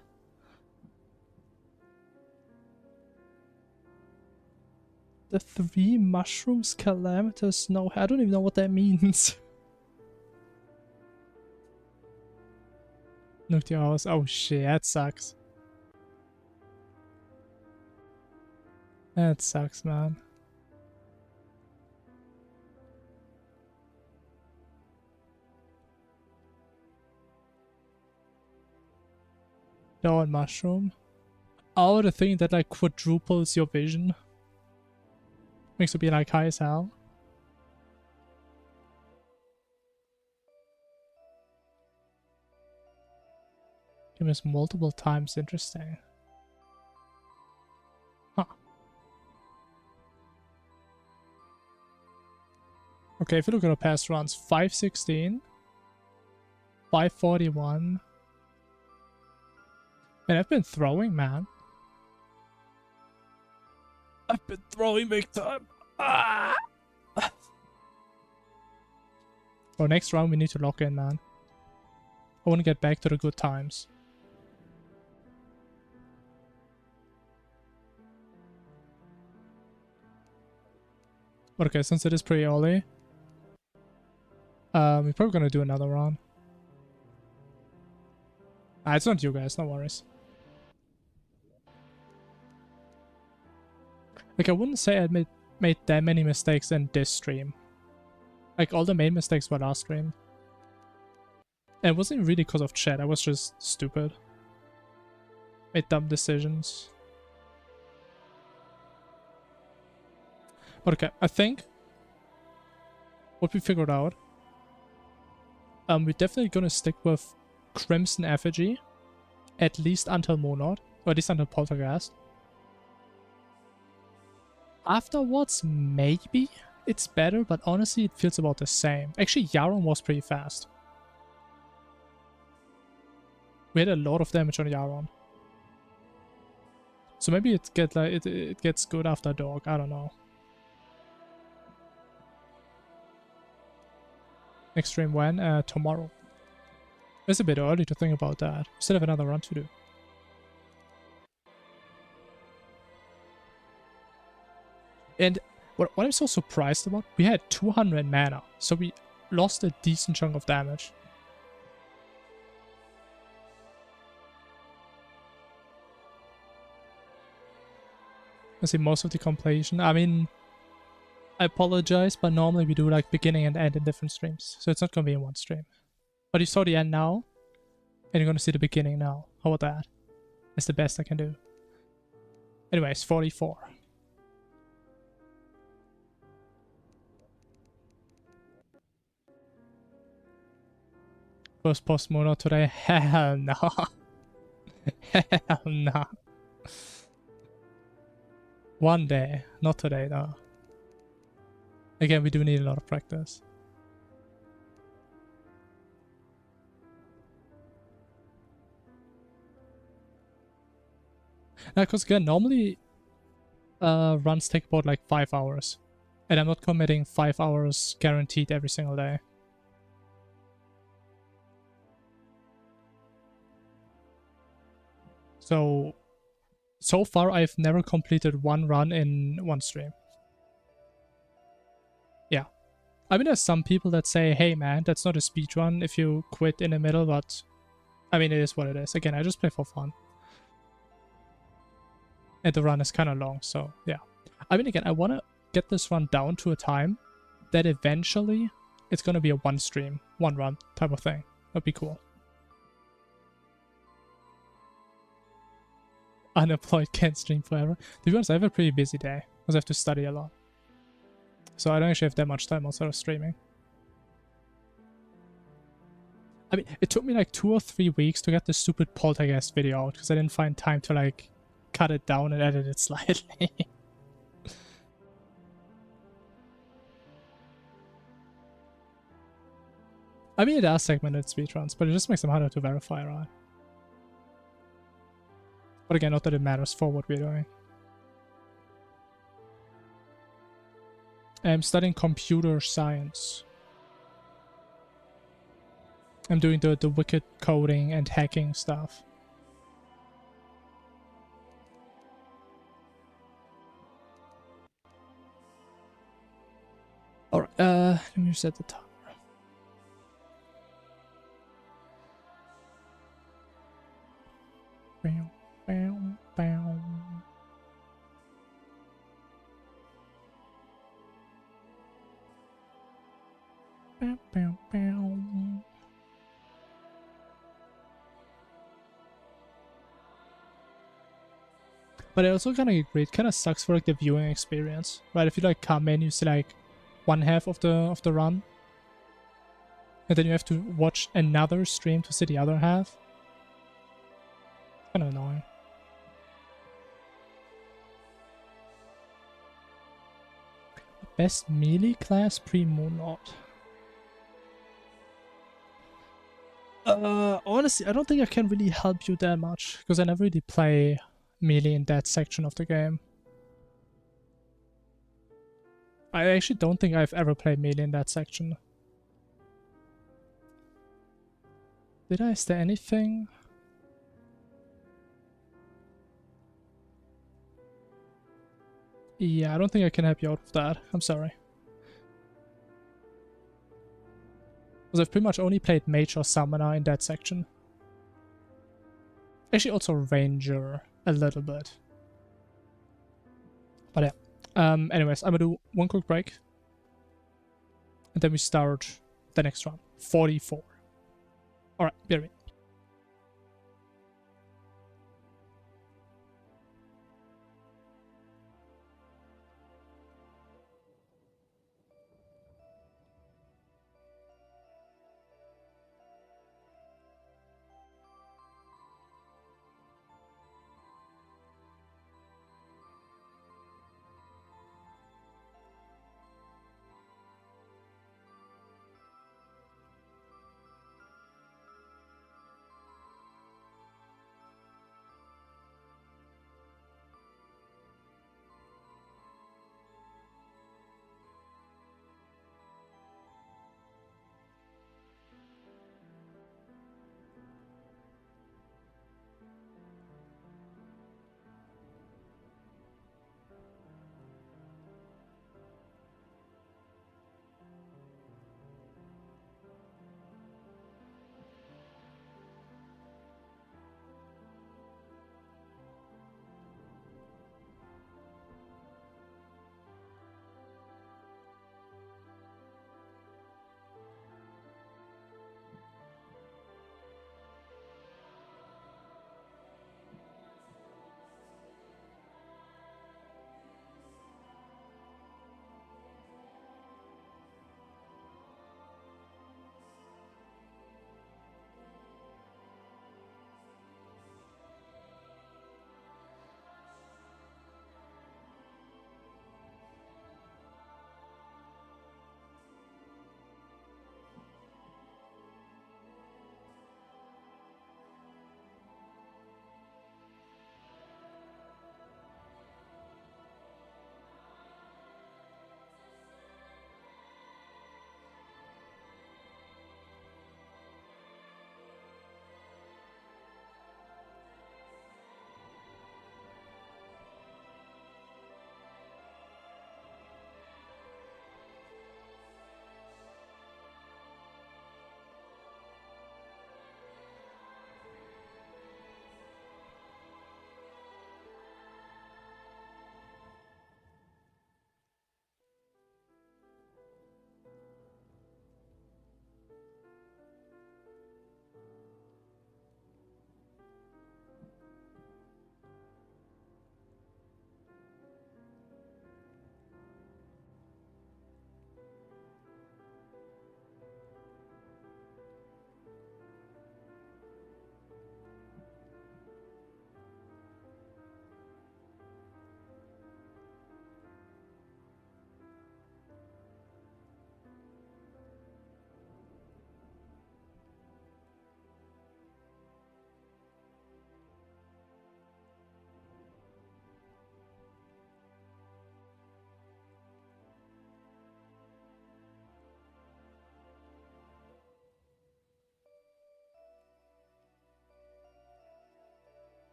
The 3 mushrooms calamitous? No, I don't even know what that means. Nuclear hours. Oh shit, that sucks. That sucks, man. Dawn mushroom. Oh, the thing that like quadruples your vision. Makes it be like high as hell. Give us multiple times, interesting. Huh. Okay, if you look at our past runs, 516, 541. Man, I've been throwing, man. I've been throwing big time. Ah! Oh, next round we need to lock in, man. I want to get back to the good times. But okay, since it is pretty early, we're probably gonna do another run. It's not you guys, no worries. Like, I wouldn't say I made that many mistakes in this stream. Like, all the main mistakes were last stream. And it wasn't really because of chat, I was just stupid. Made dumb decisions. But okay, I think what we figured out, we're definitely gonna stick with Crimson Effigy, at least until Monod, or at least until Poltergeist. Afterwards, maybe it's better, but honestly, it feels about the same. Actually, Yaron was pretty fast. We had a lot of damage on Yaron. So maybe it gets good after Dog, I don't know. Next stream when? Tomorrow. It's a bit early to think about that. We still have another run to do. And what I'm so surprised about, we had 200 mana, so we lost a decent chunk of damage. I see most of the completion. I mean, I apologize, but normally we do like beginning and end in different streams, so it's not gonna be in one stream. But you saw the end now, and you're gonna see the beginning now. How about that? That's the best I can do. Anyways, 44. First post mono today? Hell no. Hell no. One day, not today though. Again, we do need a lot of practice. Now, because again, normally runs take about like 5 hours. And I'm not committing 5 hours guaranteed every single day. So far I've never completed one run in one stream. Yeah. I mean, there's some people that say, hey man, that's not a speedrun if you quit in the middle, but I mean, it is what it is. Again, I just play for fun. And the run is kind of long, so yeah. I mean, again, I want to get this run down to a time that eventually it's going to be a one stream, one run type of thing. That'd be cool. Unemployed, can't stream forever. To be honest, I have a pretty busy day because I have to study a lot. So I don't actually have that much time outside of streaming. I mean, it took me like 2 or 3 weeks to get this stupid Poltergeist video out because I didn't find time to like cut it down and edit it slightly. I mean, it are segmented speedruns, but it just makes them harder to verify, right? But again, not that it matters for what we're doing. I'm studying computer science. I'm doing the wicked coding and hacking stuff. Alright, let me set the timer. Bam, bam, bam. Bam, bam, bam. But I also kind of agree, it kind of sucks for like the viewing experience, right? If you like come in, you see like one half of the run, and then you have to watch another stream to see the other half. Kind of annoying. Best melee class pre-Monod. Honestly, I don't think I can really help you that much, because I never really play melee in that section of the game. I actually don't think I've ever played melee in that section. Did I? Is there anything? Yeah, I don't think I can help you out with that. I'm sorry. Because I've pretty much only played Mage or Summoner in that section. Actually also Ranger a little bit. But yeah. Anyways, I'm gonna do one quick break. And then we start the next round. 44. Alright, be right back.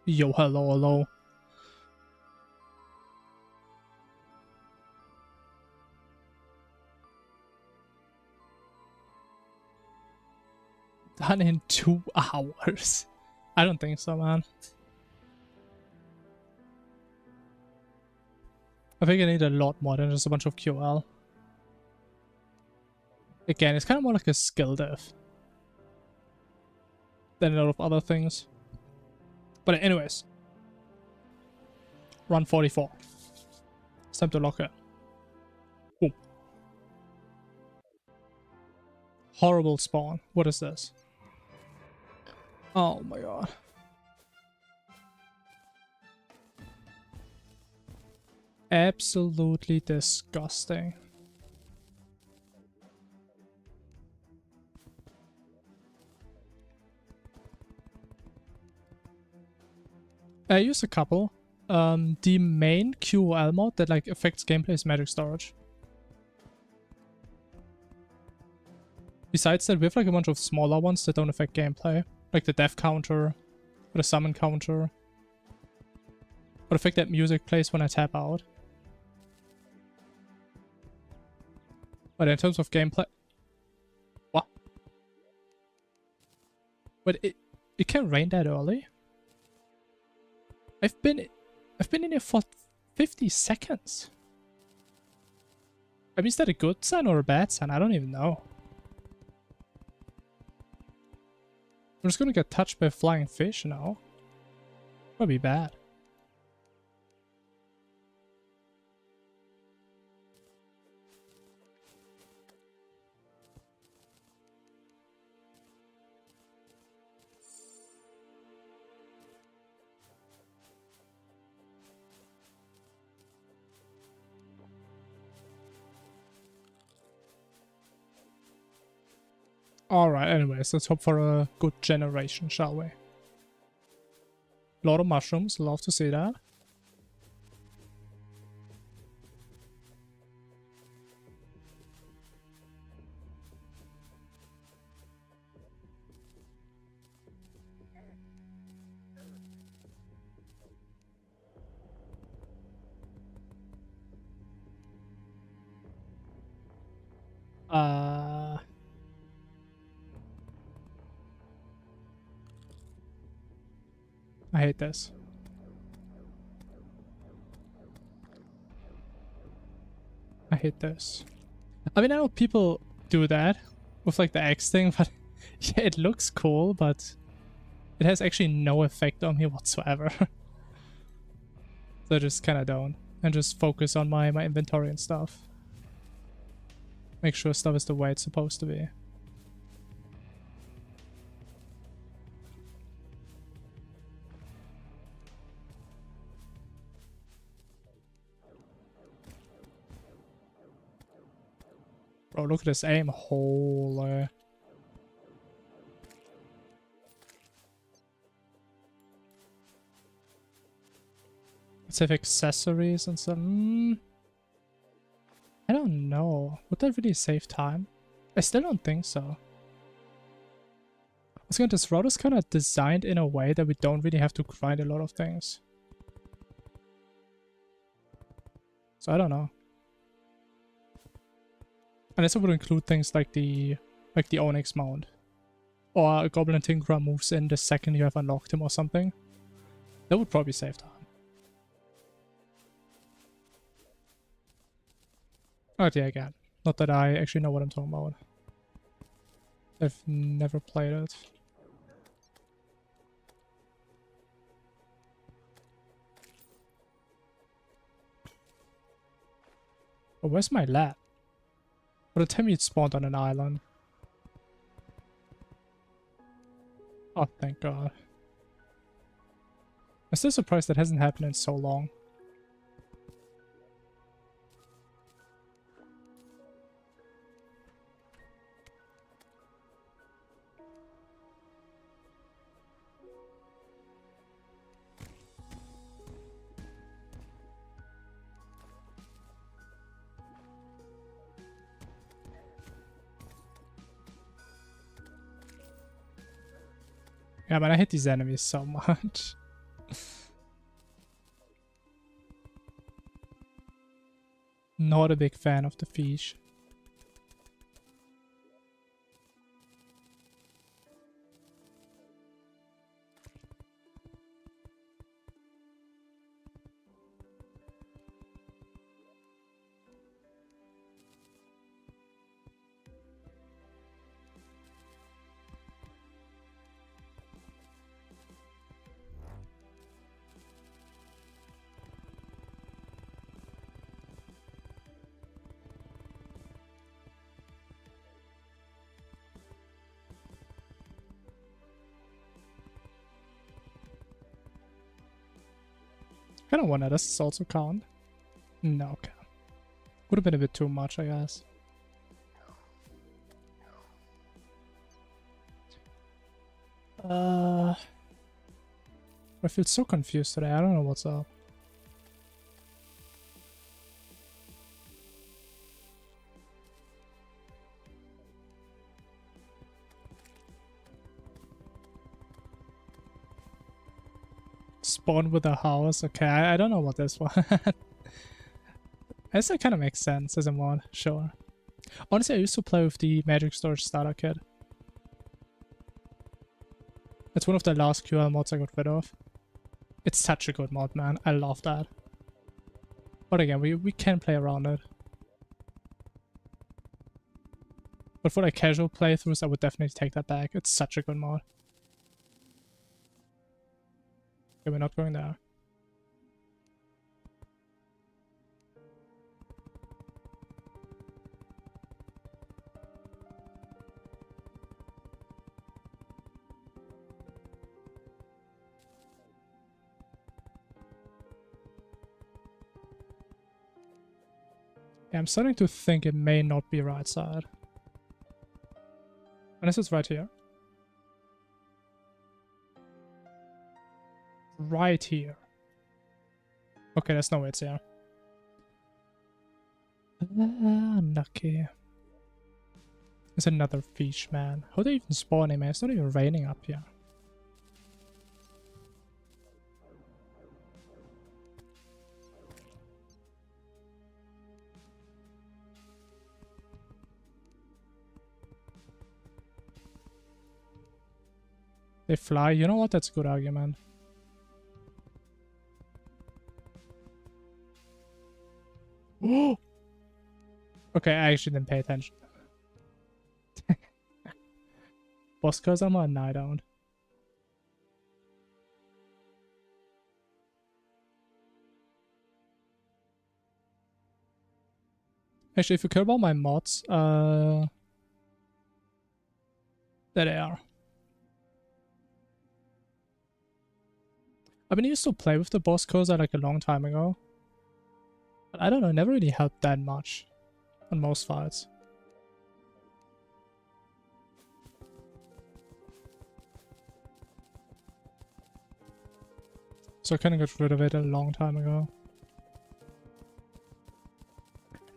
Yo, hello, hello. Done in 2 hours. I don't think so, man. I think I need a lot more than just a bunch of QL. Again, it's kind of more like a skill dev than a lot of other things. But anyways. Run 44. It's time to lock it. Boom. Horrible spawn. What is this? Oh my god. Absolutely disgusting. I use a couple. The main QOL mod that like affects gameplay is magic storage. Besides that, we have like a bunch of smaller ones that don't affect gameplay. Like the death counter, or the summon counter. Or the fact that music plays when I tap out. But in terms of gameplay... What? But it can rain that early? I've been in here for 50 seconds. I mean, is that a good sign or a bad sign? I don't even know. I'm just gonna get touched by a flying fish now. That'd be bad. Alright, anyways, let's hope for a good generation, shall we? Lot of mushrooms, love to see that. I hate this. I hate this. I mean, I know people do that with like the X thing, but yeah, it looks cool, but it has actually no effect on me whatsoever. So I just kind of don't. And just focus on my inventory and stuff. Make sure stuff is the way it's supposed to be. Bro, look at this aim. Holy. Let's have accessories and some... I don't know. Would that really save time? I still don't think so. I was going to this route is kind of designed in a way that we don't really have to grind a lot of things. So I don't know. Unless it would include things like the Onyx mount. Or a Goblin Tinkerer moves in the second you have unlocked him or something. That would probably save time. Oh yeah, again. Not that I actually know what I'm talking about. I've never played it. Oh, where's my lab? By the time it spawned on an island. Oh, thank God. I'm still surprised that hasn't happened in so long. Yeah, man, I hate these enemies so much. Not a big fan of the fish. I don't want to. Does this also count? No, okay. Would have been a bit too much, I guess. I feel so confused today. I don't know what's up. Spawn with a house. Okay, I don't know what this one. I guess that kind of makes sense as a mod, sure. Honestly, I used to play with the Magic Storage Starter Kit. It's one of the last QL mods I got rid of. It's such a good mod, man. I love that. But again, we can play around it. But for like casual playthroughs, I would definitely take that back. It's such a good mod. Okay, we're not going there. Yeah, I'm starting to think it may not be right side. Unless it's right here. Right here. Okay, there's no way it's here. Unlucky. There's another fish, man. How do they even spawn him, man? It's not even raining up here. They fly. You know what? That's a good argument. Oh! Okay, I actually didn't pay attention. Boss cause I'm on? No, I don't. Actually, if you care about my mods, there they are. I mean, I used to play with the boss codes like a long time ago. But I don't know, it never really helped that much on most fights. So I kind of got rid of it a long time ago.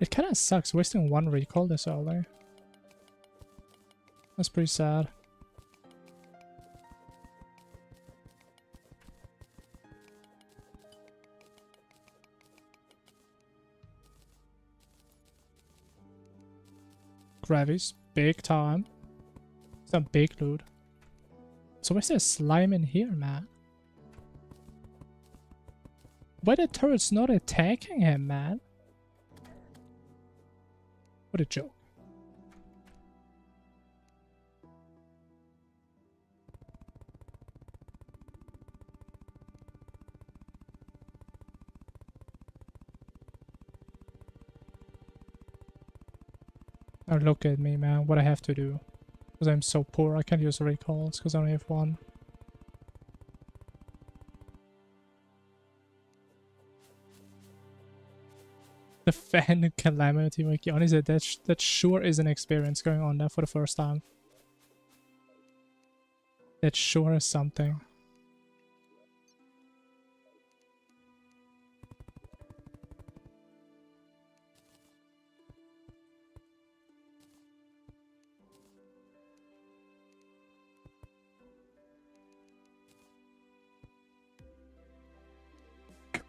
It kind of sucks wasting one recall this early. That's pretty sad. Gravies, big time. Some big loot. So where's there slime in here, man? Why the turret's not attacking him, man? What a joke. Now look at me, man, what I have to do. Because I'm so poor, I can't use recalls because I only have one. The fan Calamity Wiki. Honestly, that sure is an experience going on there for the first time. That sure is something.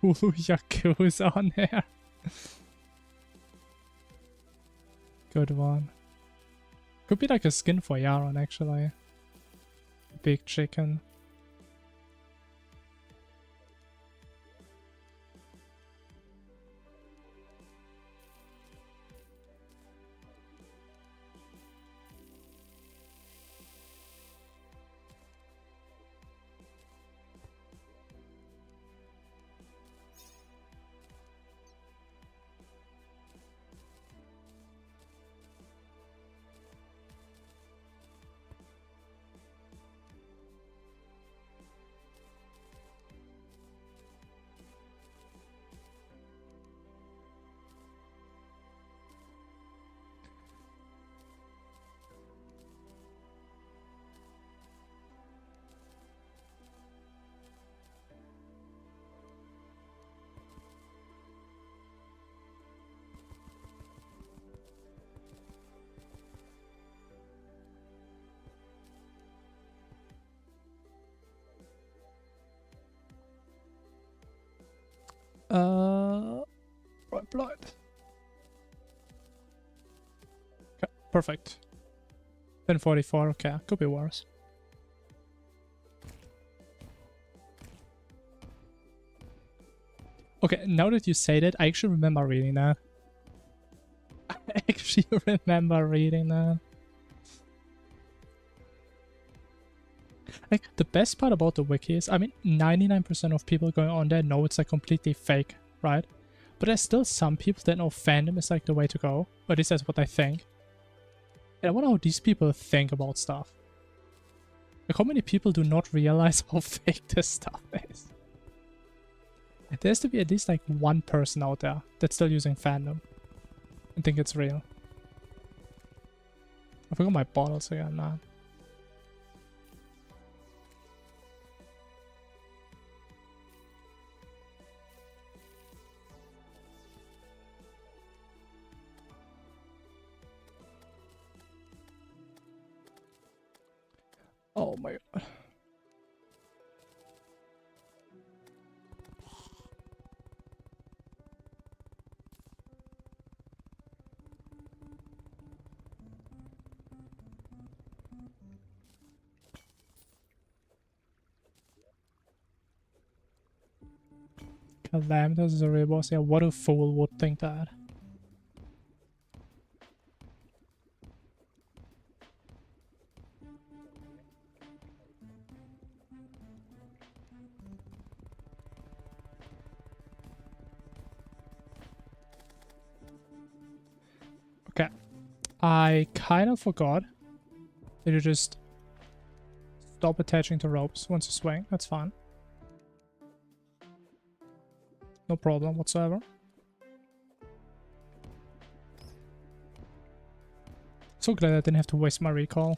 Cool Yakuza on there. Good one. Could be like a skin for Yaron, actually. Big chicken. Right blind. Okay, perfect. 1044, okay, could be worse. Okay, now that you say that, I actually remember reading that. I actually remember reading that. Like, the best part about the wiki is, I mean, 99% of people going on there know it's like completely fake, right? But there's still some people that know fandom is like the way to go. Or at least that's what I think. And I wonder how these people think about stuff. Like, how many people do not realize how fake this stuff is? There has to be at least like one person out there that's still using fandom and think it's real. I forgot my bottles again, man. Oh my god. Calamity is a real boss. Yeah, what a fool would think that. Okay. I kind of forgot that you just stop attaching to ropes once you swing. That's fine. No problem whatsoever. So glad I didn't have to waste my recall.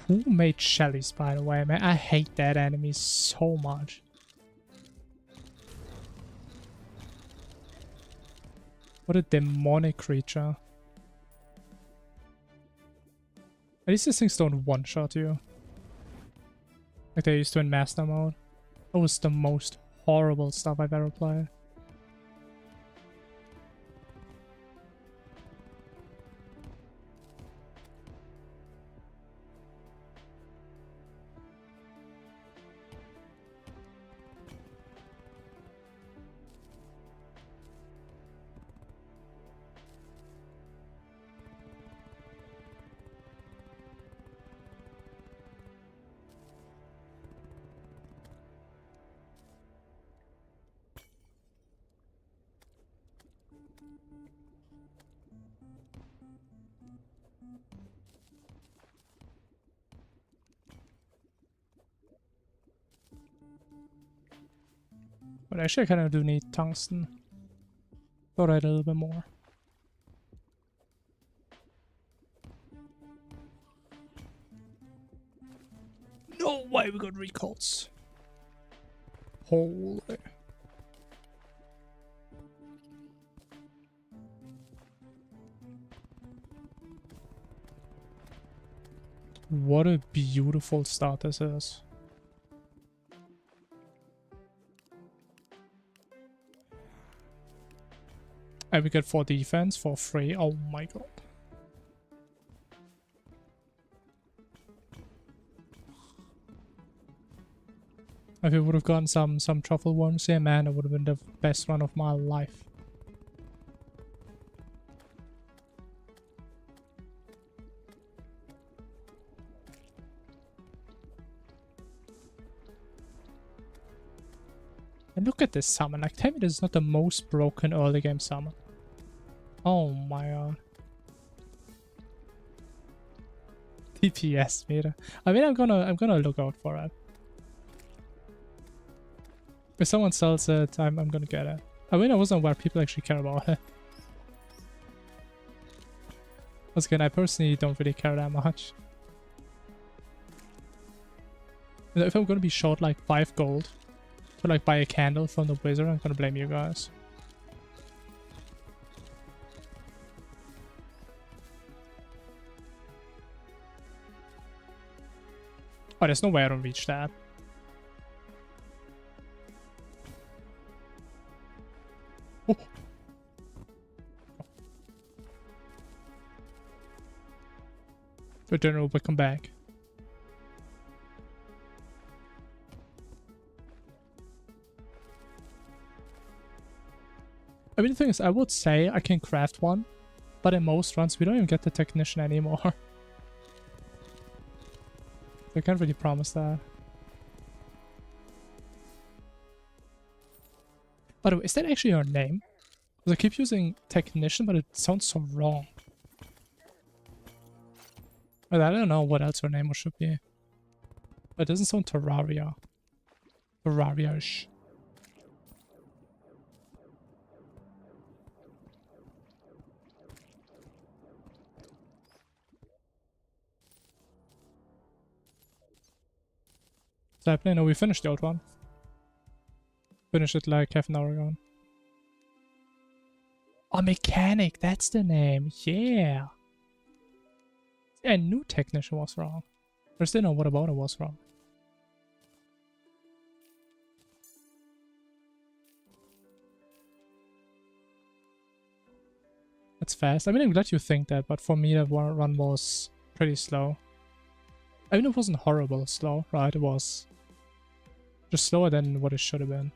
Who made Shelly's, by the way, man? I hate that enemy so much. What a demonic creature. At least these things don't one-shot you. Like they used to in Master Mode. That was the most horrible stuff I've ever played. But actually I kind of do need tungsten. Thought I had a little bit more. No way we got recalls. Holy. What a beautiful start this is. And we get 4 defense for free. Oh my god. If we would have gotten some truffle worms here, man, it would have been the best run of my life. And look at this summon. Like, tell me this is not the most broken early game summon. Oh my god. DPS meter. I mean, I'm gonna look out for it. If someone sells it, I'm gonna get it. I mean, I wasn't aware people actually care about it. Once again, I personally don't really care that much. If I'm gonna be short like 5 gold to like buy a candle from the wizard, I'm gonna blame you guys. Oh, there's no way I don't reach that. Oh. The general will come back. I mean, the thing is, I would say I can craft one, but in most runs, we don't even get the technician anymore. I can't really promise that. By the way, is that actually your name? Because I keep using technician, but it sounds so wrong. I don't know what else your name should be. But it doesn't sound Terraria. Terraria-ish. What's happening? No, we finished the old one. Finished it like half an hour ago. Oh, mechanic, that's the name. Yeah. I knew technician was wrong. I still know what about it was wrong. That's fast. I mean, I'm glad you think that, but for me that run was pretty slow. I mean, it wasn't horrible slow, right? It was just slower than what it should have been.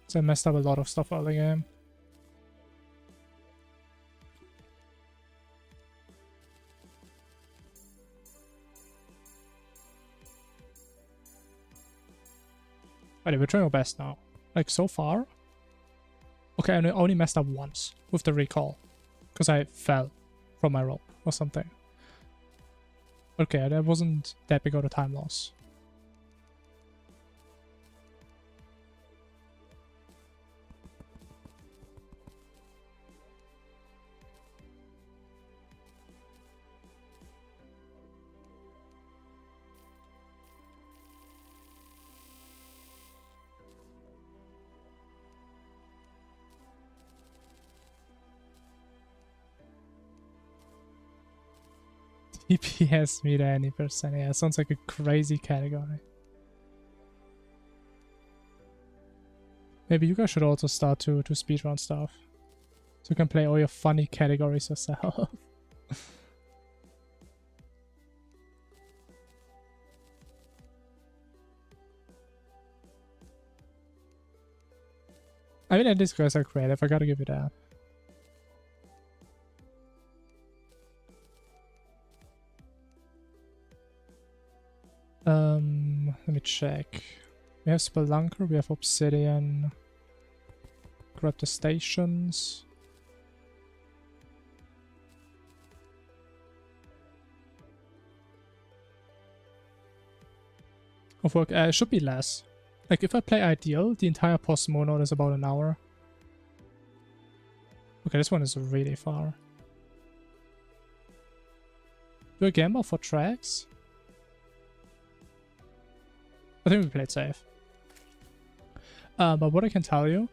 So I messed up a lot of stuff early game. Alright, we're trying our best now. Like, so far. Okay, I only messed up once with the recall. Because I fell from my rope or something. Okay, that wasn't that big of a time loss. DPS me to any percent. Yeah, sounds like a crazy category. Maybe you guys should also start to speedrun stuff. So you can play all your funny categories yourself. I mean, these guys are creative, I gotta give you that. Let me check. We have Spelunker, we have Obsidian. Grab the stations. Of work, it should be less. Like, if I play Ideal, the entire post-monode is about an hour. Okay, this one is really far. Do I gamble for tracks? I think we played safe. But what I can tell you,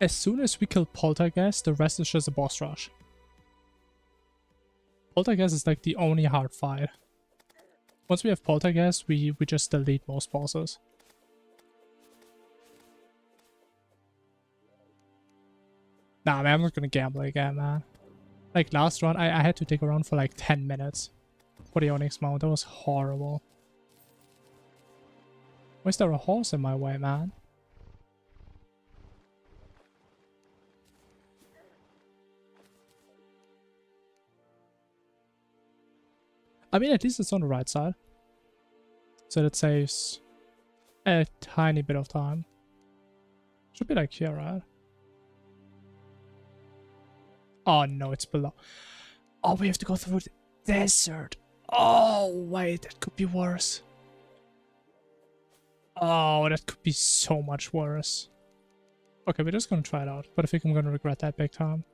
as soon as we kill Poltergeist, the rest is just a boss rush. Poltergeist is like the only hard fight. Once we have Poltergeist, we just delete most bosses. Nah, man, I'm not gonna gamble again, man. Like last run, I had to dig around for like 10 minutes for the Onyx Mount. That was horrible. Why is there a horse in my way, man? I mean, at least it's on the right side. So that saves a tiny bit of time. Should be like here, right? Oh no, it's below. Oh, we have to go through the desert. Oh, wait, that could be worse. Oh, that could be so much worse. Okay, we're just gonna try it out, but I think I'm gonna regret that big time.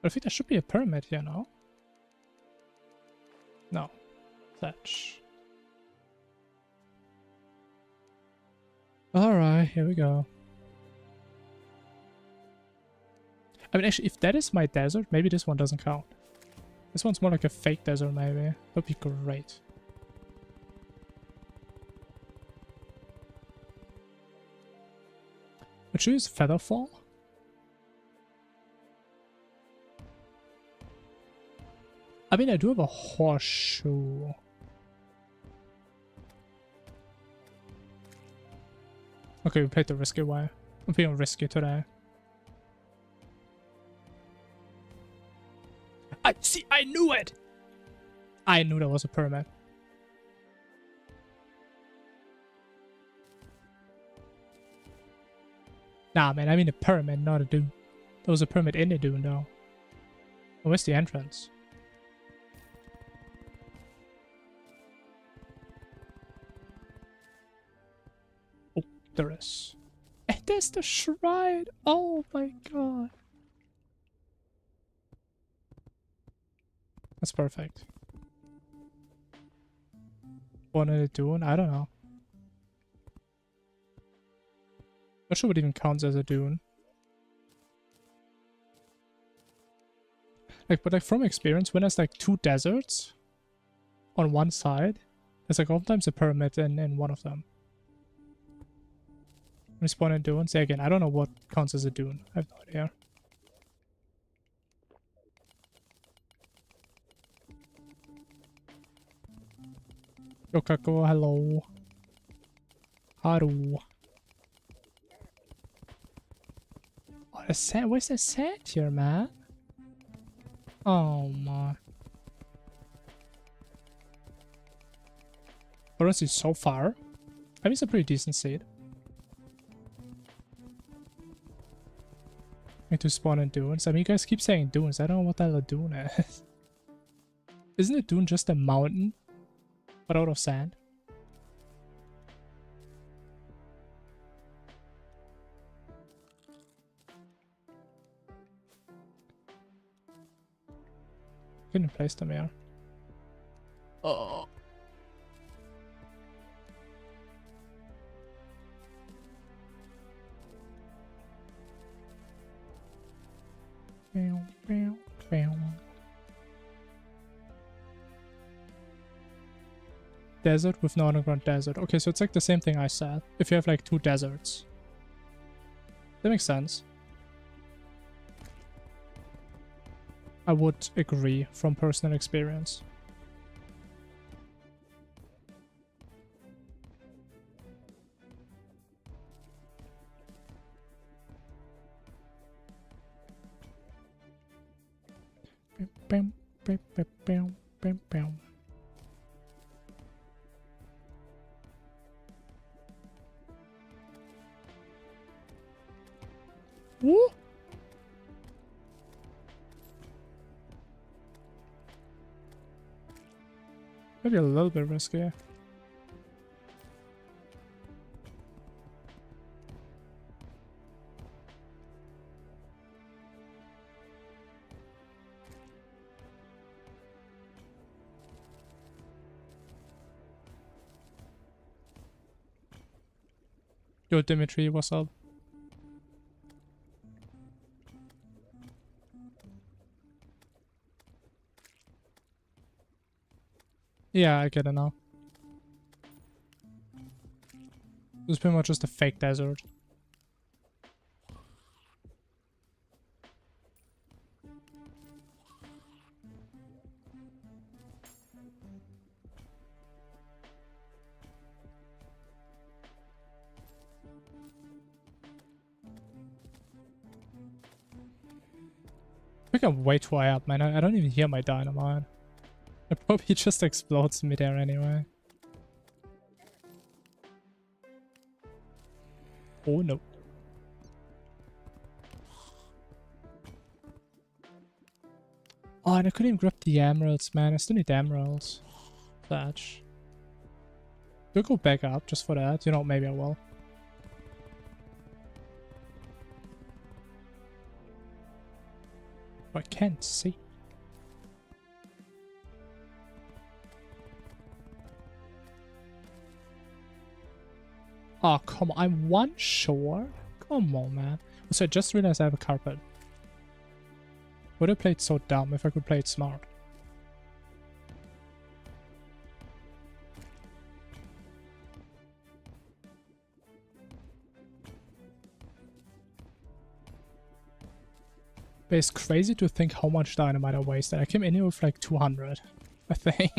But I think there should be a pyramid here, no? No. Thatch. Alright, here we go. I mean, actually, if that is my desert, maybe this one doesn't count. This one's more like a fake desert, maybe. That'd be great. But should we use Featherfall? I mean, I do have a horseshoe. Okay, we played the risky way. I'm feeling risky today. I knew it! I knew there was a pyramid. Nah, man, I mean a pyramid, not a dune. There was a pyramid in the dune, though. Where's the entrance? Oh, there is. And there's the shrine! Oh my god. That's perfect. What are they doing? I don't know. Not sure what even counts as a dune. Like, but like from experience, when there's like two deserts on one side, there's like oftentimes a pyramid in one of them. When you spawn in dunes, say again, I don't know what counts as a dune. I have no idea. Yokako, hello. Haru. Oh, the sand. Where's the sand here, man? Oh my. Honestly, so far, I mean, it's a pretty decent seed. Need to spawn in dunes. I mean, you guys keep saying dunes. I don't know what the hell a dune is. Isn't a dune just a mountain, but out of sand? Couldn't place them here. Oh. Desert with no underground desert. Okay, so it's like the same thing I said. If you have like two deserts. That makes sense. I would agree from personal experience. Woo! Maybe a little bit risky. Yo, Dimitri, what's up? Yeah, I get it now. It's pretty much just a fake desert. I think I'm way too high up, man. I don't even hear my dynamite. It probably just explodes midair anyway. Oh no. Oh, and I couldn't even grab the emeralds, man. I still need emeralds. Thatch. Do I go back up just for that? You know, maybe I will. I can't see. Oh, come on. I'm one short? Come on, man. Also, I just realized I have a carpet. Would I play it so dumb if I could play it smart? But it's crazy to think how much dynamite I wasted. I came in here with like 200, I think.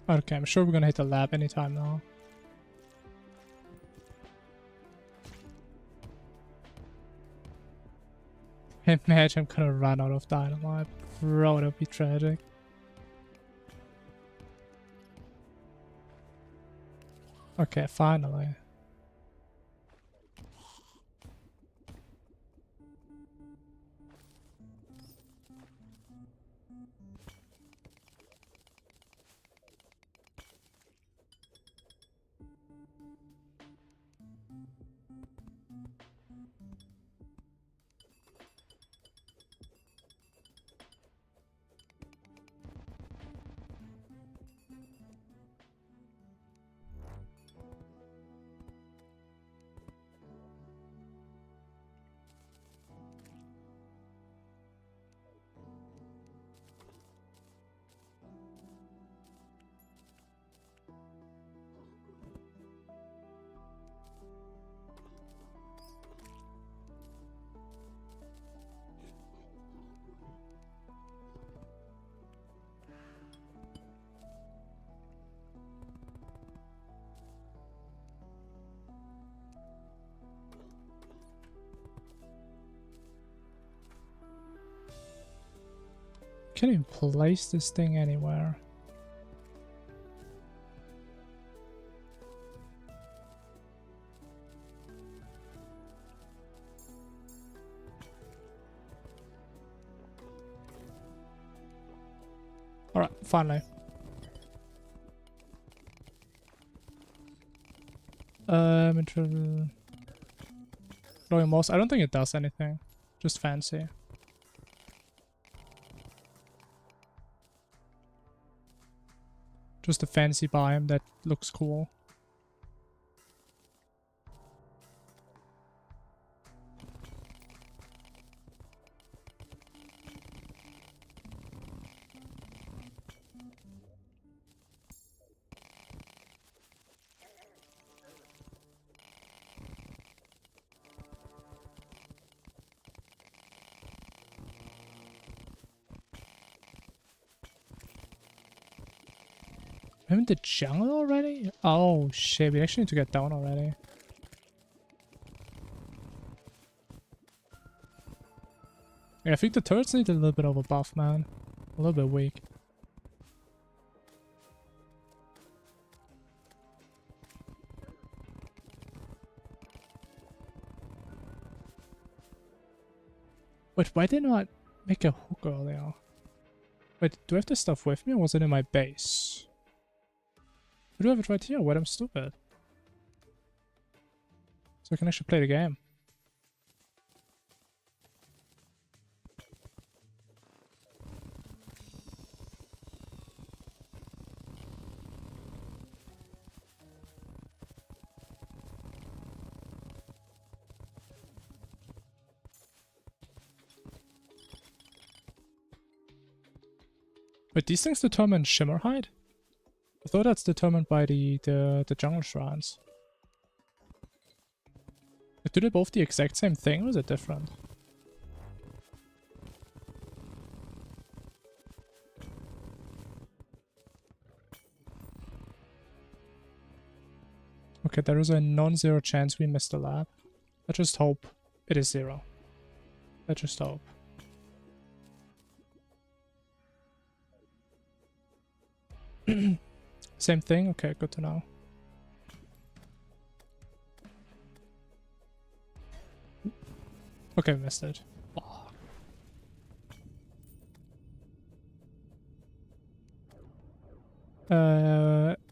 Okay, I'm sure we're gonna hit the lab anytime now. Imagine I'm gonna run out of dynamite. Bro, that'd be tragic. Okay, finally. Can't even place this thing anywhere. Alright, finally. Glowing moss. I don't think it does anything. Just fancy. Just a fancy biome that looks cool. I'm in the jungle already? Oh shit, we actually need to get down already. Yeah, I think the turrets need a little bit of a buff, man. A little bit weak. Wait, why didn't I make a hook earlier? Wait, do I have this stuff with me or was it in my base? I do have it right here. Wait, I'm stupid. So I can actually play the game. Wait, these things determine shimmer height? I thought that's determined by the jungle shrines. But do they both the exact same thing or is it different? Okay, there is a non-zero chance we missed the lab. I just hope it is 0. I just hope. Same thing? Okay, good to know. Okay, missed it. Fuck.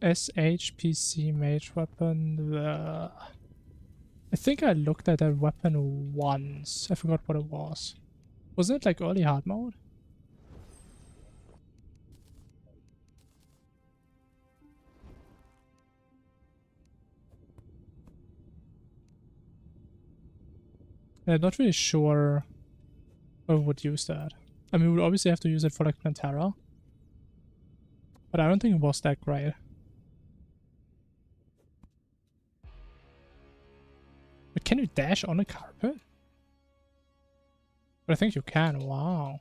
SHPC mage weapon. I think I looked at that weapon once. I forgot what it was. Wasn't it like early hard mode? I'm not really sure how we would use that. I mean, we would obviously have to use it for like Plantera. But I don't think it was that great. But can you dash on a carpet? But I think you can. Wow.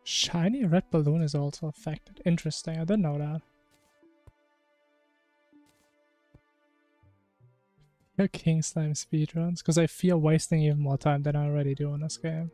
Shiny red balloon is also affected. Interesting, I didn't know that. Fear King Slime speedruns, because I fear wasting even more time than I already do on this game.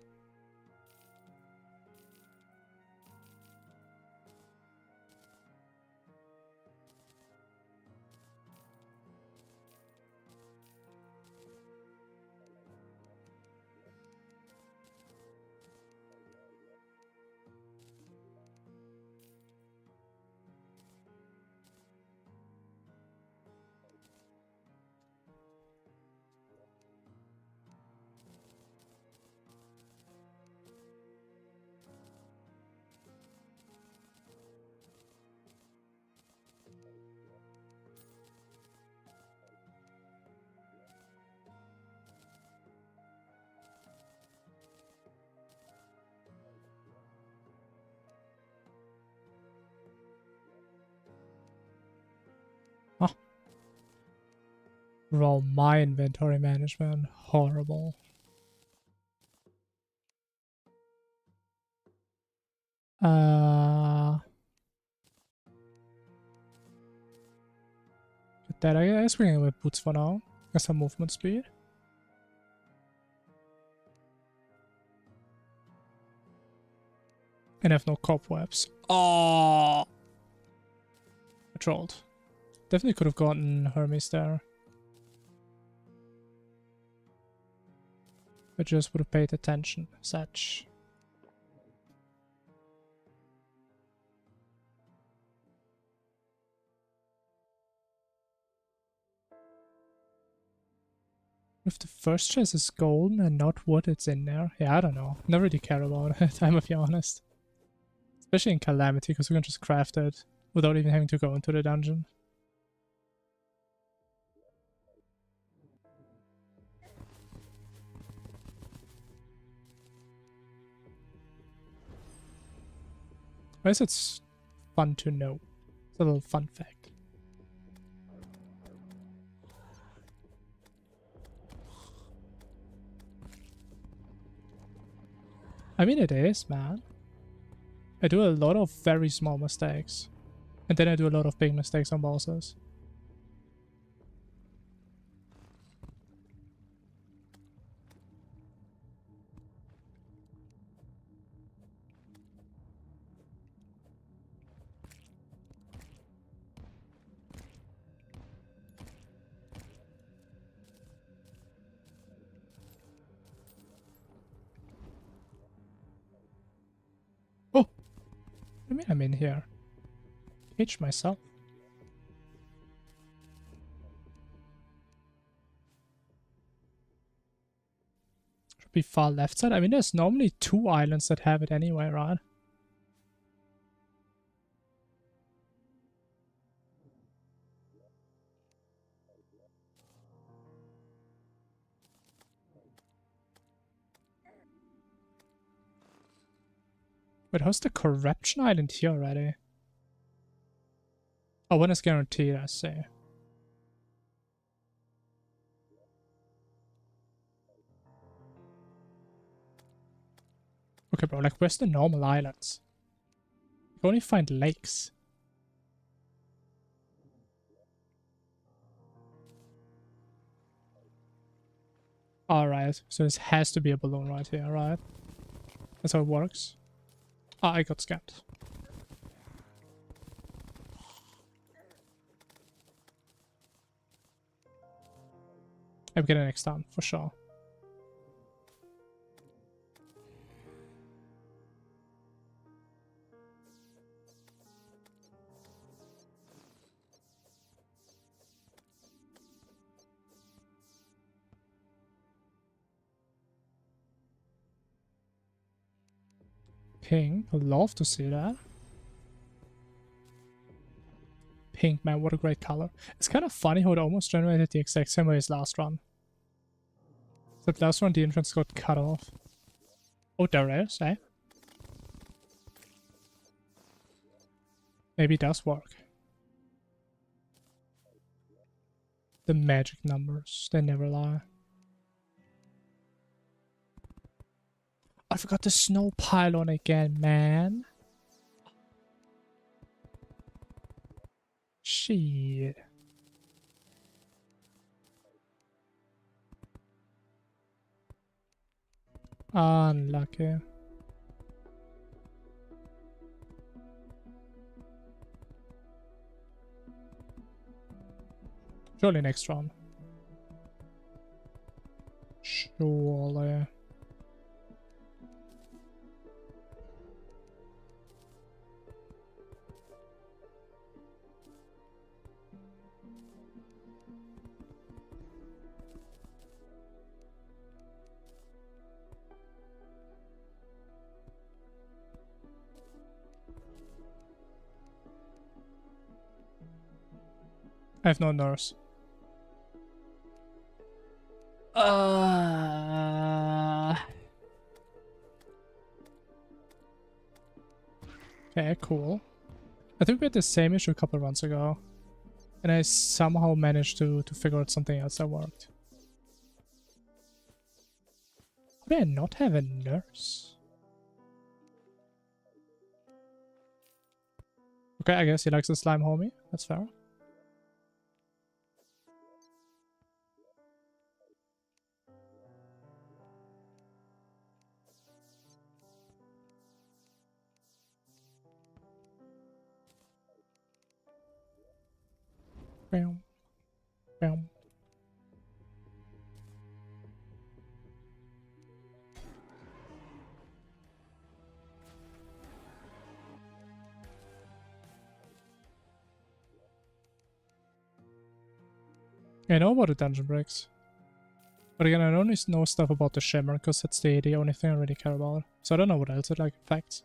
Oh. Roll my inventory management. Horrible. With that, I guess we're gonna go with boots for now. Got some movement speed. And have no cobwebs. Oh, I trolled. Definitely could have gotten Hermes there. I just would have paid attention. Such. If the first chest is golden and not wood, it's in there. Yeah, I don't know. Never really care about it, I'm gonna be honest. Especially in Calamity, because we can just craft it without even having to go into the dungeon. I guess it's fun to know. It's a little fun fact. I mean, it is, man. I do a lot of very small mistakes. And then I do a lot of big mistakes on bosses. Oh! I mean, I'm in here. Cage myself. be far left side? I mean, there's normally 2 islands that have it anyway, right? Wait, how's the corruption island here already? Oh, one is guaranteed, I see. Okay, bro, like, where's the normal islands? You can only find lakes. Alright, so this has to be a balloon right here, right? That's how it works. Ah, I got scammed. I'm getting next time, for sure. Pink, I'd love to see that. Pink, man, what a great color. It's kind of funny how it almost generated the exact same way as last run. Except last run the entrance got cut off. Oh, there is, eh? Maybe it does work. The magic numbers, they never lie. I forgot the snow pylon again, man. Shit. Unlucky. Surely next round. Surely. I have no nurse. Okay, cool. I think we had the same issue a couple runs ago. And I somehow managed to figure out something else that worked. How did I not have a nurse? Okay, I guess he likes the slime homie. That's fair. Bam. Bam. I know about the dungeon breaks. But again, I only know stuff about the shimmer, because that's the only thing I really care about. So I don't know what else it like affects.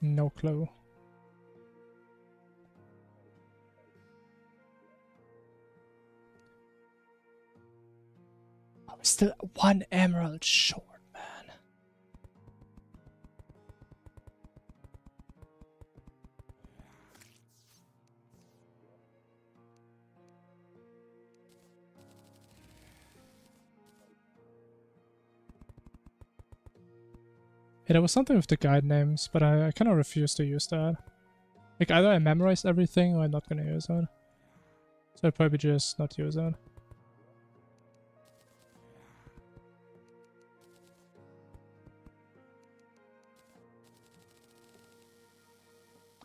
No clue. Oh, we're still 1 emerald short, man. Yeah, there was something with the guide names, but I kind of refuse to use that. Like, either I memorize everything or I'm not gonna use it. So I'll probably just not use it.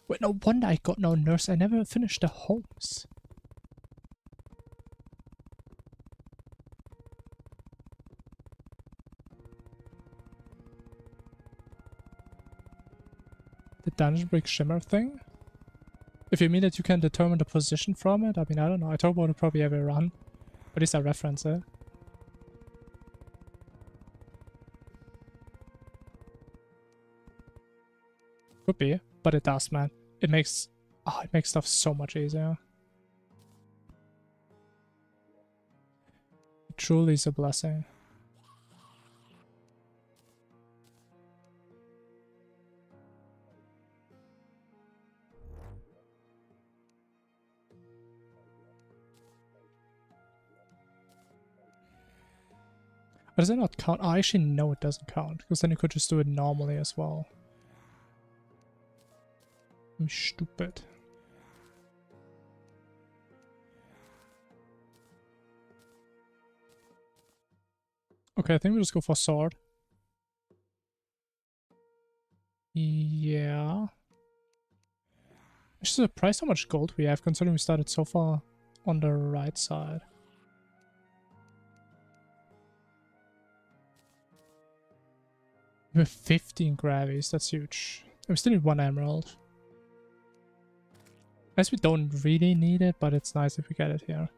Wait, no wonder I got no nurse. I never finished the homes. The dungeon break shimmer thing? If you mean that you can determine the position from it, I mean, I don't know. I talk about it probably every run. At least I reference it. Could be, but it does, man. It makes stuff so much easier. It truly is a blessing. But does it not count? Oh, actually, no, it doesn't count. Because then you could just do it normally as well. I'm stupid. Okay, I think we'll just go for sword. Yeah. I'm just surprised how much gold we have, considering we started so far on the right side. We have 15 gravies, that's huge. And we still need 1 emerald. I guess we don't really need it, but it's nice if we get it here.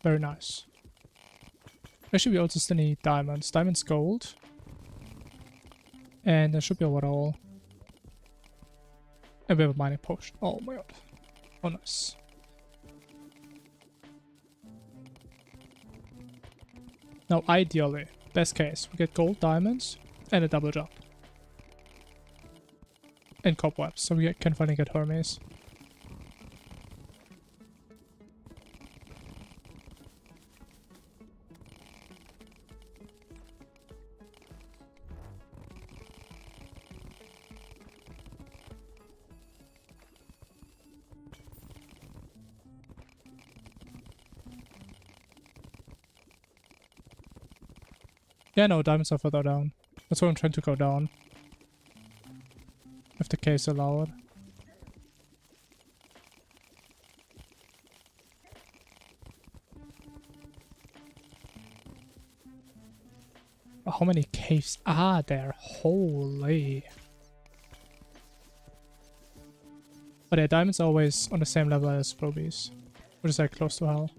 Very nice. Actually, we also still need diamonds. Diamonds, gold. And there should be a water hole. And we have a mining potion. Oh my god. Oh, nice. Now, ideally, best case, we get gold, diamonds, and a double jump. And cobwebs, so we can finally get Hermes. Yeah, no, diamonds are further down. That's why I'm trying to go down. If the case allowed. How many caves are there? Holy. But yeah, diamonds are always on the same level as rubies. Which is like close to hell.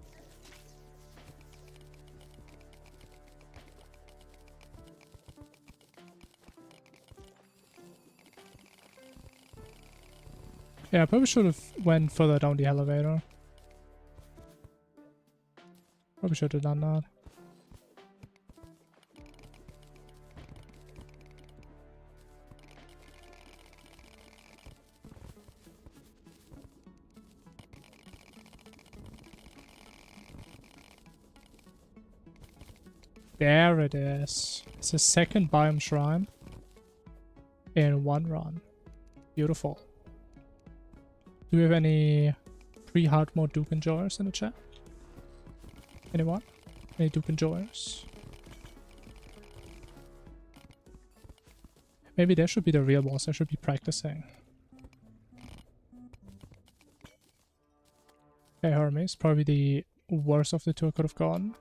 Yeah, I probably should have went further down the elevator. Probably should have done that. There it is. It's a second biome shrine in one run. Beautiful. Do we have any pre-hard mode Duke enjoyers in the chat? Anyone? Any Duke enjoyers? Maybe there should be the real boss. I should be practicing. Okay, Hermes. Probably the worst of the two I could have gone.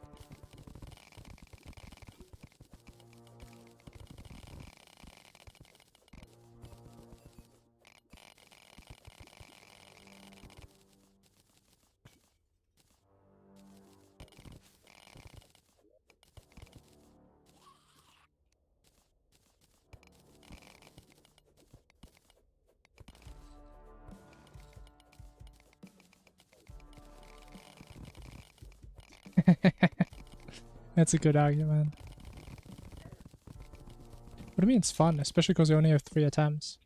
That's a good argument. What do you mean it's fun? Especially because you only have 3 attempts.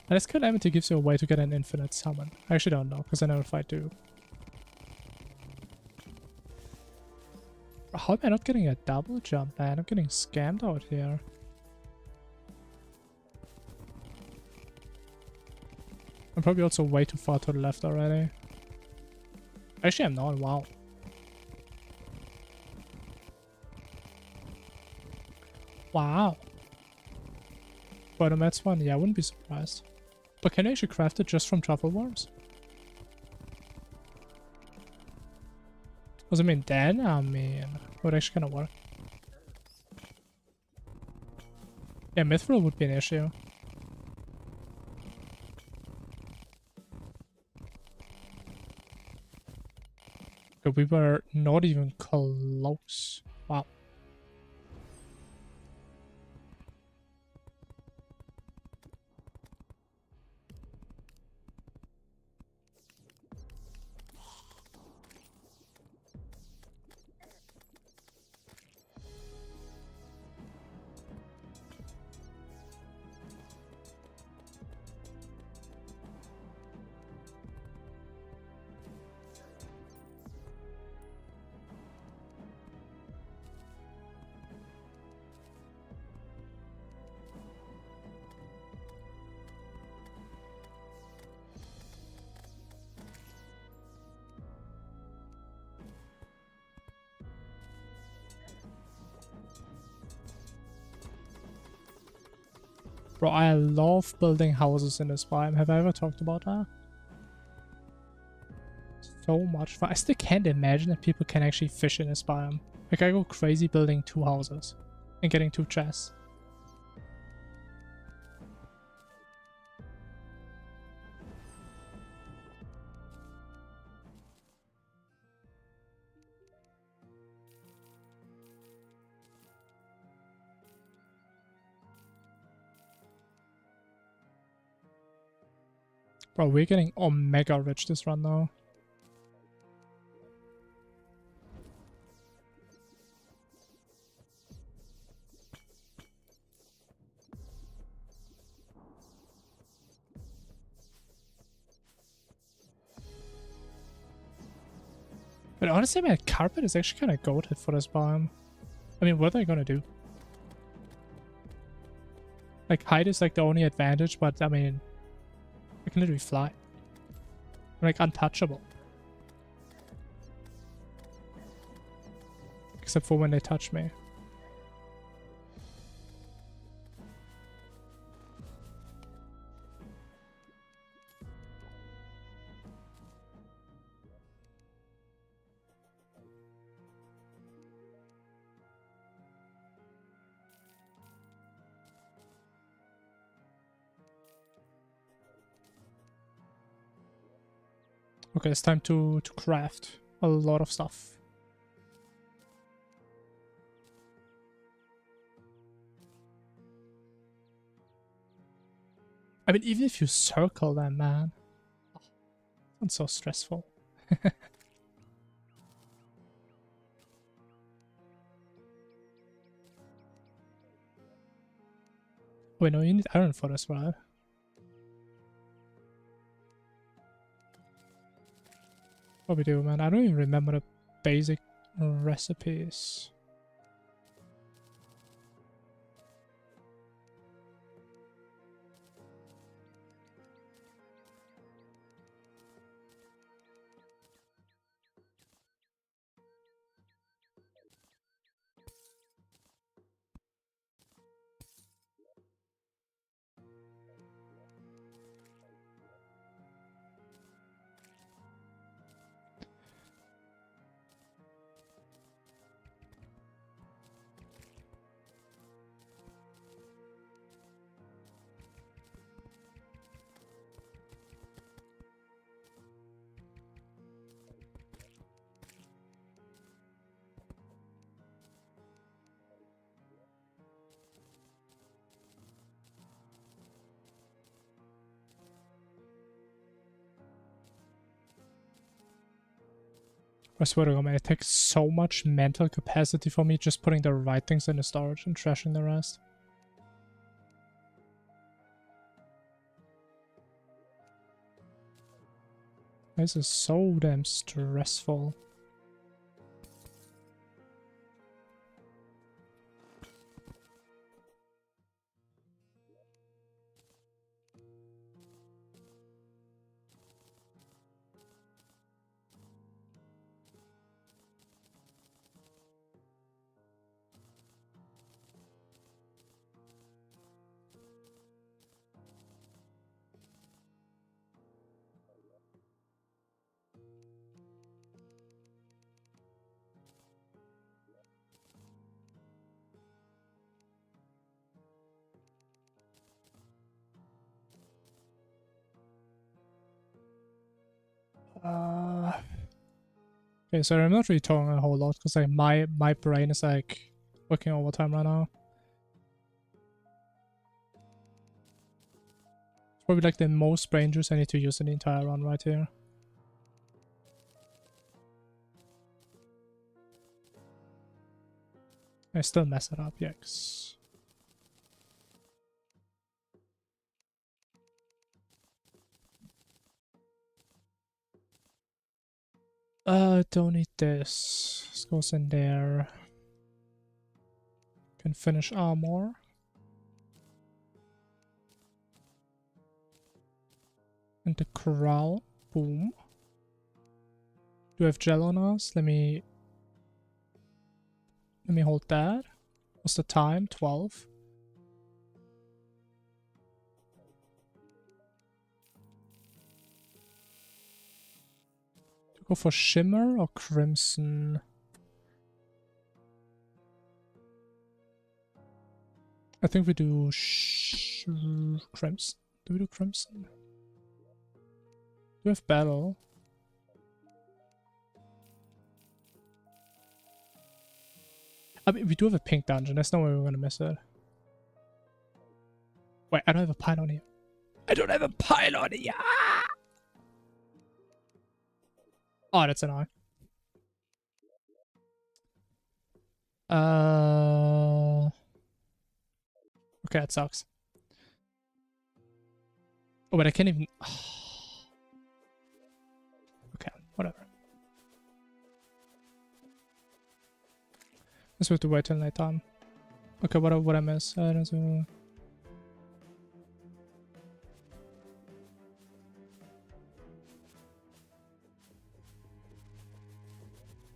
And this Calamity gives you a way to get an infinite summon. I actually don't know, because I never fight Duke. How am I not getting a double jump, man? I'm getting scammed out here. I'm probably also way too far to the left already. Actually, I'm not. Wow. Wow. Photomet's one? Yeah, I wouldn't be surprised. But can you actually craft it just from truffle worms? Was I mean then? I mean, it would actually kind of work. Yeah, Mithril would be an issue. But we were not even close. Wow. Bro, I love building houses in this biome. Have I ever talked about that? So much fun. I still can't imagine that people can actually fish in this biome. Like, I go crazy building 2 houses and getting 2 chests. Bro, we're getting omega rich this run now. But honestly, my carpet is actually kind of goated for this biome. I mean, what are they gonna do? Like, height is like the only advantage, but I mean, I can literally fly. I'm like untouchable. Except for when they touch me. Okay, it's time to craft a lot of stuff. I mean, even if you circle them, man. Oh, it's so stressful. Wait, no, you need iron for this, right? What we do, man? I don't even remember the basic recipes. I swear to God, man, it takes so much mental capacity for me just putting the right things in the storage and trashing the rest. This is so damn stressful. Okay, so I'm not really talking a whole lot because like my brain is like working overtime right now. It's probably like the most brain juice I need to use in the entire run right here. I still mess it up, yikes. Don't need this. This goes in there. Can finish armor. And the corral. Boom. Do we have gel on us? Let me hold that. What's the time? 12. To go for shimmer or crimson? I think we do crimson. Do we do crimson? Do we have battle? I mean, we do have a pink dungeon. There's no way we're gonna miss it. Wait, I don't have a pylon here. I don't have a pylon here! Oh, that's an eye. Okay, that sucks. Oh, but I can't even... Okay, whatever. Let's have to wait till night time. Okay, what I miss? I don't know.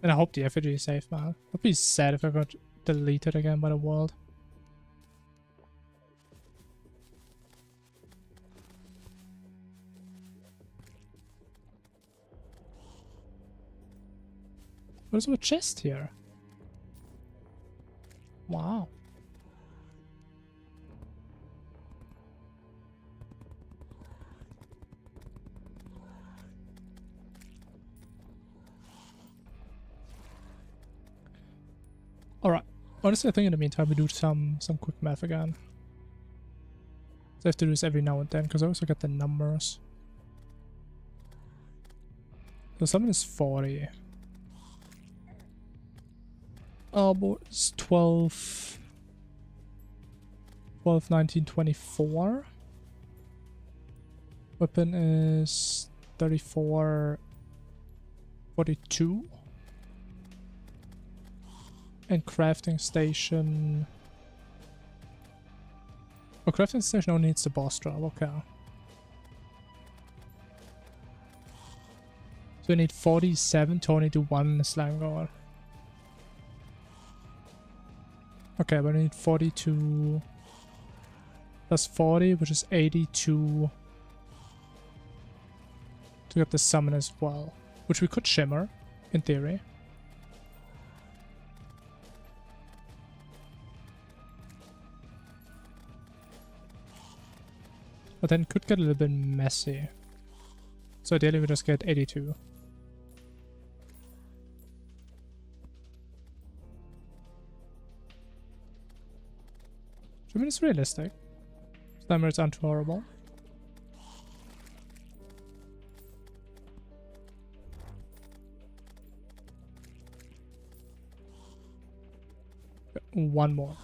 And I hope the effigy is safe, man. I'd be sad if I got deleted again by the world. What is with a chest here? Wow. Alright. Honestly, I think in the meantime we do some quick math again. So I have to do this every now and then because I also get the numbers. So summon is 40. But it's 12, 19, 24. Weapon is 34, 42. And crafting station... Oh, crafting station only needs the boss drop, okay. So we need 47 to only do one slime guard. Okay, but I need 42 plus 40, which is 82 to get the summon as well, which we could shimmer, in theory. But then could get a little bit messy. So ideally we just get 82. I mean, it's realistic. Stammer aren't too horrible. One more.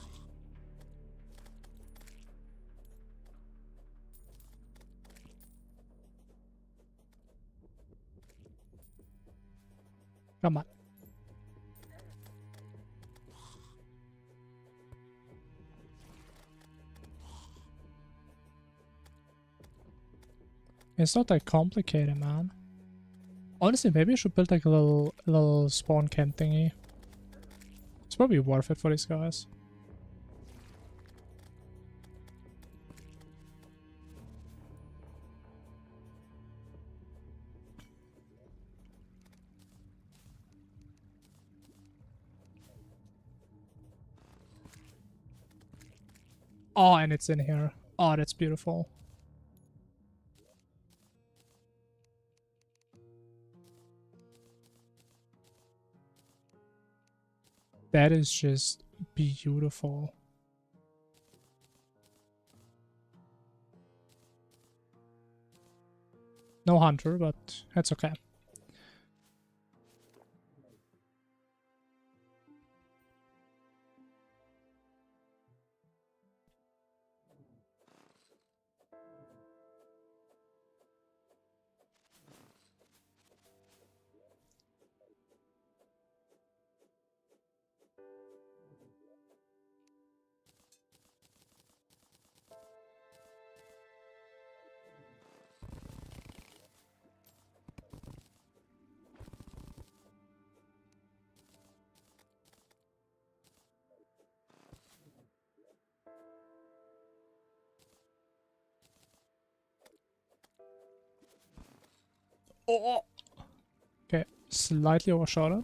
Come on. It's not that complicated, man. Honestly, maybe I should build like a little spawn camp thingy. It's probably worth it for these guys. Oh, and it's in here. Oh, that's beautiful. That is just beautiful. No hunter, but that's okay. Oh. Okay, slightly overshot it.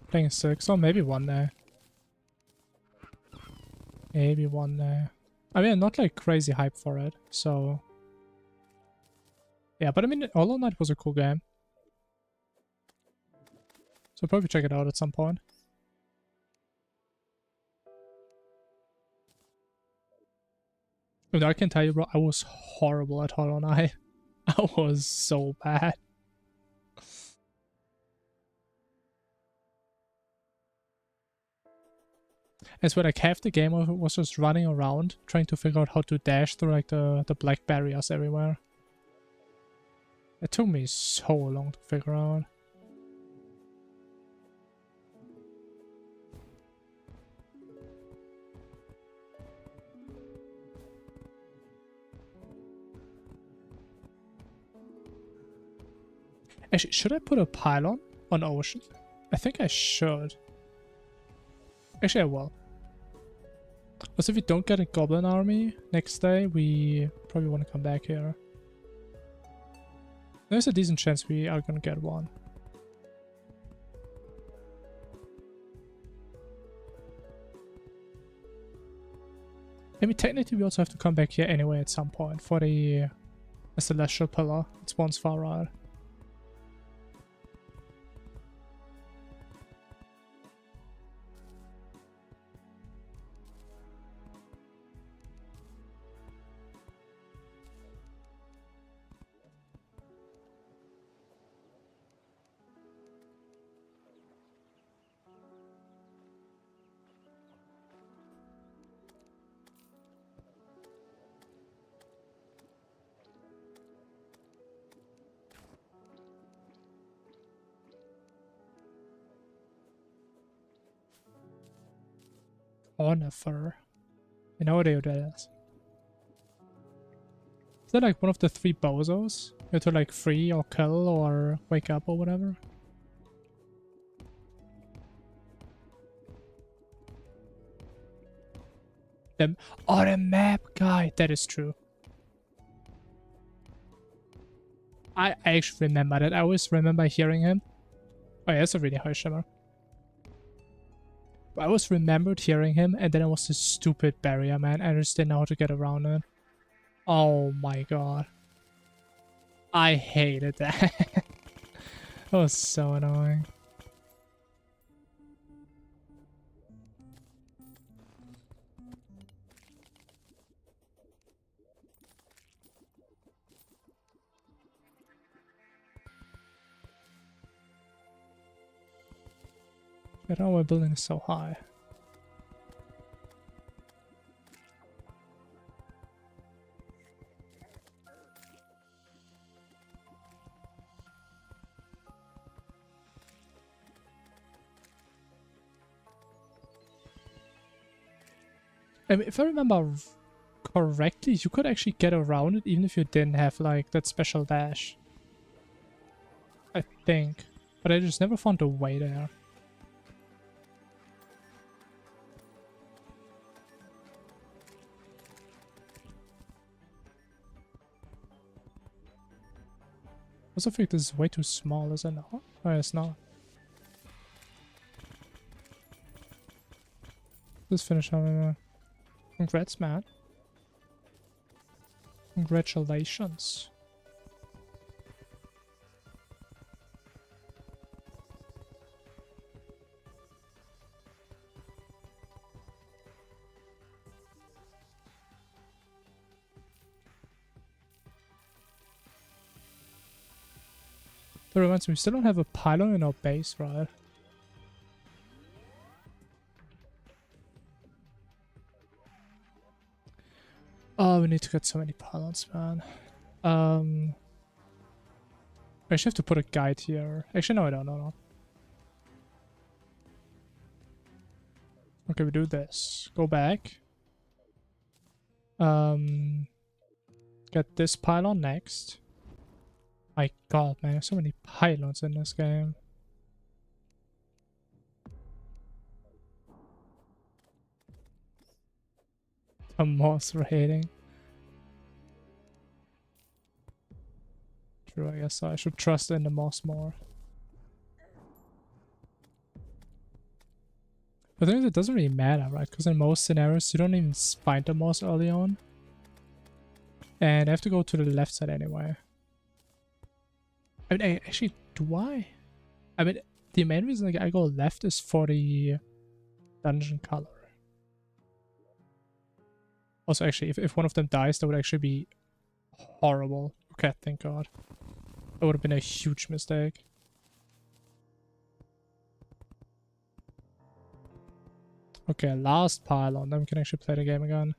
Playing 6, or maybe 1 there. Maybe 1 there. I mean, I'm not like crazy hype for it, so... Yeah, but I mean, Hollow Knight was a cool game. So probably check it out at some point. I mean, I can tell you, bro, I was horrible at Hollow Knight. I was so bad. And so like half the game I was just running around trying to figure out how to dash through like the black barriers everywhere. It took me so long to figure out. Actually, should I put a pylon on Ocean? I think I should. Actually, I will. Also, if we don't get a goblin army next day, we probably want to come back here. There's a decent chance we are gonna get one. I mean, technically we also have to come back here anyway at some point for the Celestial Pillar. It's once far out. Conifer. You know what that is? Is that like one of the 3 bozos? You have to like free or kill or wake up or whatever? Oh, the map guy! That is true. I actually remember that. I always remember hearing him. Oh yeah, that's a really high shimmer. I always remembered hearing him, and then it was this stupid barrier, man. I just didn't know how to get around it. Oh my god. I hated that. That was so annoying. I don't know why building is so high. I mean, if I remember correctly, you could actually get around it even if you didn't have like that special dash. I think. But I just never found a way there. I also think this is way too small, is it not? Oh, it's not. Let's finish on congrats, man. Congratulations. That reminds me, we still don't have a pylon in our base, right? Oh, we need to get so many pylons, man. I actually have to put a guide here. Actually, no, I don't. No. Okay, we do this. Go back. Get this pylon next. My god, man, there's so many pylons in this game. A moss rating. True, I guess so. I should trust in the moss more. But the thing is, it doesn't really matter, right? Because in most scenarios, you don't even find the moss early on. And I have to go to the left side anyway. I mean, actually, do I? I mean, the main reason I go left is for the dungeon color. Also, actually, if one of them dies, that would actually be horrible. Okay, thank god. That would have been a huge mistake. Okay, last pylon, then we can actually play the game again.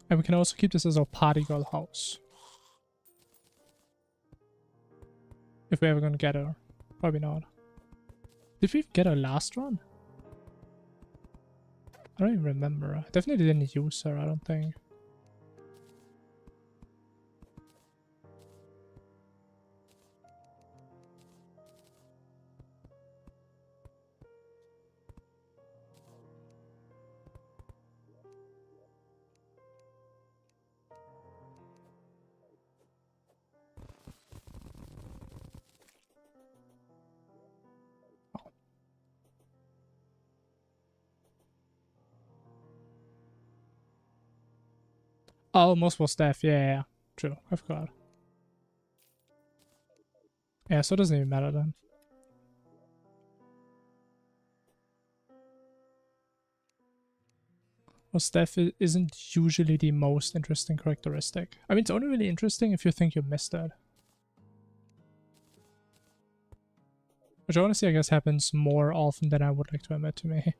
And we can also keep this as our party girl house. If we're ever gonna get her. Probably not. Did we get her last run? I don't even remember. I definitely didn't use her, I don't think. Oh, multiple staff. Yeah. True. I forgot. Yeah, so it doesn't even matter then. Well, staff isn't usually the most interesting characteristic. I mean, it's only really interesting if you think you missed it. Which honestly, I guess, happens more often than I would like to admit to me.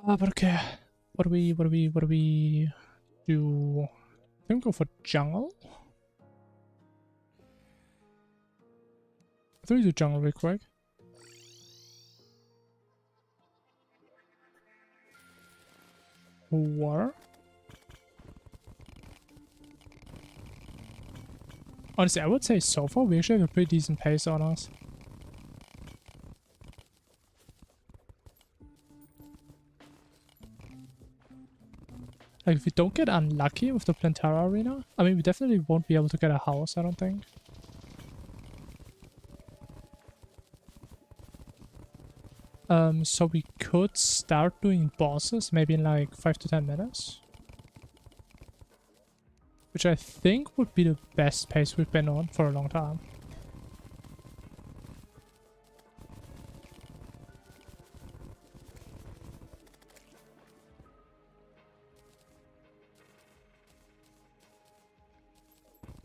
But okay. What do we do? I think we go for jungle. I think we do jungle real quick. War. Honestly, I would say so far we actually have a pretty decent pace on us. Like, if we don't get unlucky with the Plantera Arena, I mean, we definitely won't be able to get a house, I don't think. So we could start doing bosses maybe in like 5 to 10 minutes. Which I think would be the best pace we've been on for a long time.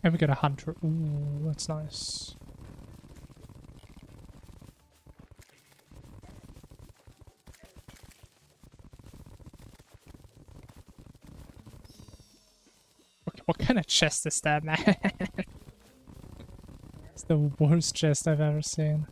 And we get a hunter. Ooh, that's nice. What kind of chest is that, man? It's the worst chest I've ever seen.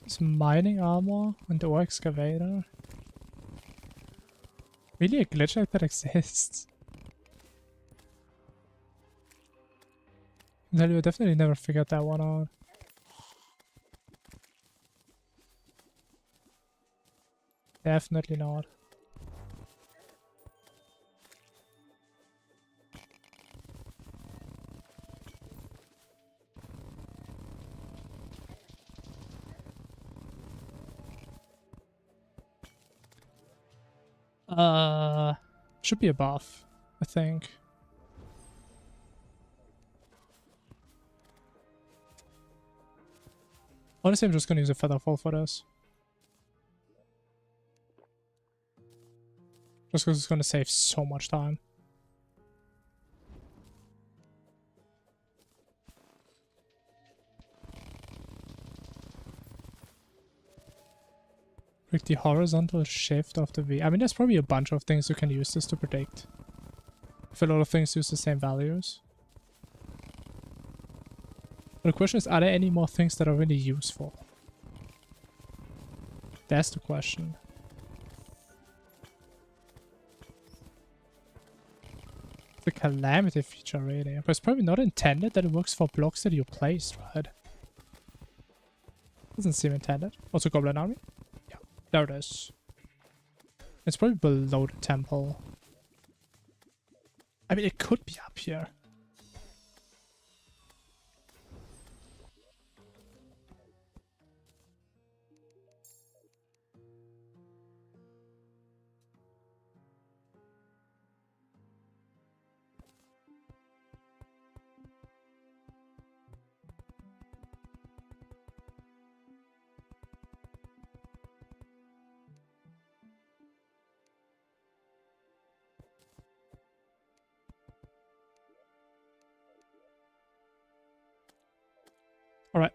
Some mining armor and ore excavator. Really a glitch like that exists? I tell you, I definitely never figured that one out. Definitely not. Should be above, I think. Honestly, I'm just gonna use a featherfall for this. Just because it's gonna save so much time. Like the horizontal shift of the V. I mean, there's probably a bunch of things you can use this to predict. If a lot of things use the same values. But the question is, are there any more things that are really useful? That's the question. The Calamity feature really. But it's probably not intended that it works for blocks that you placed, right? Doesn't seem intended. Also Goblin Army? Yeah, there it is. It's probably below the temple. I mean, it could be up here. Alright.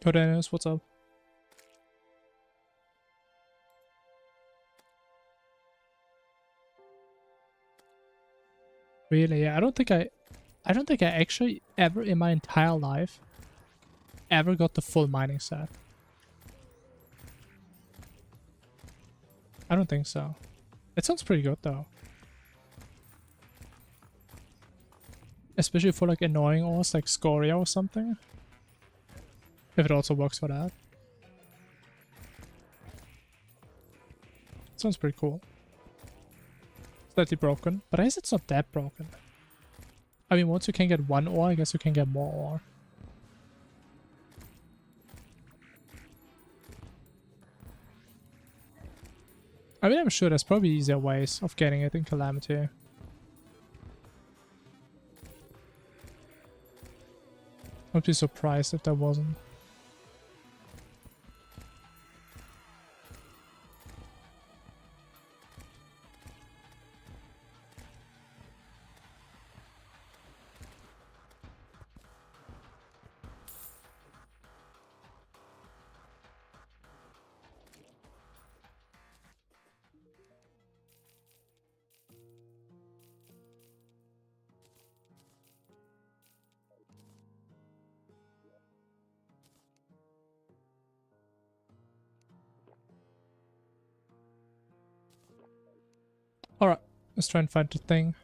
Go Dennis, what's up? Really? Yeah, I don't think I actually ever in my entire life ever got the full mining set. I don't think so. It sounds pretty good though. Especially for like annoying ores like Scoria or something. If it also works for that. Sounds pretty cool. Slightly broken, but I guess it's not that broken. I mean, once you can get one ore, I guess you can get more ore. I mean, I'm sure there's probably easier ways of getting it in Calamity. I'd be surprised if there wasn't. Alright, let's try and find the thing.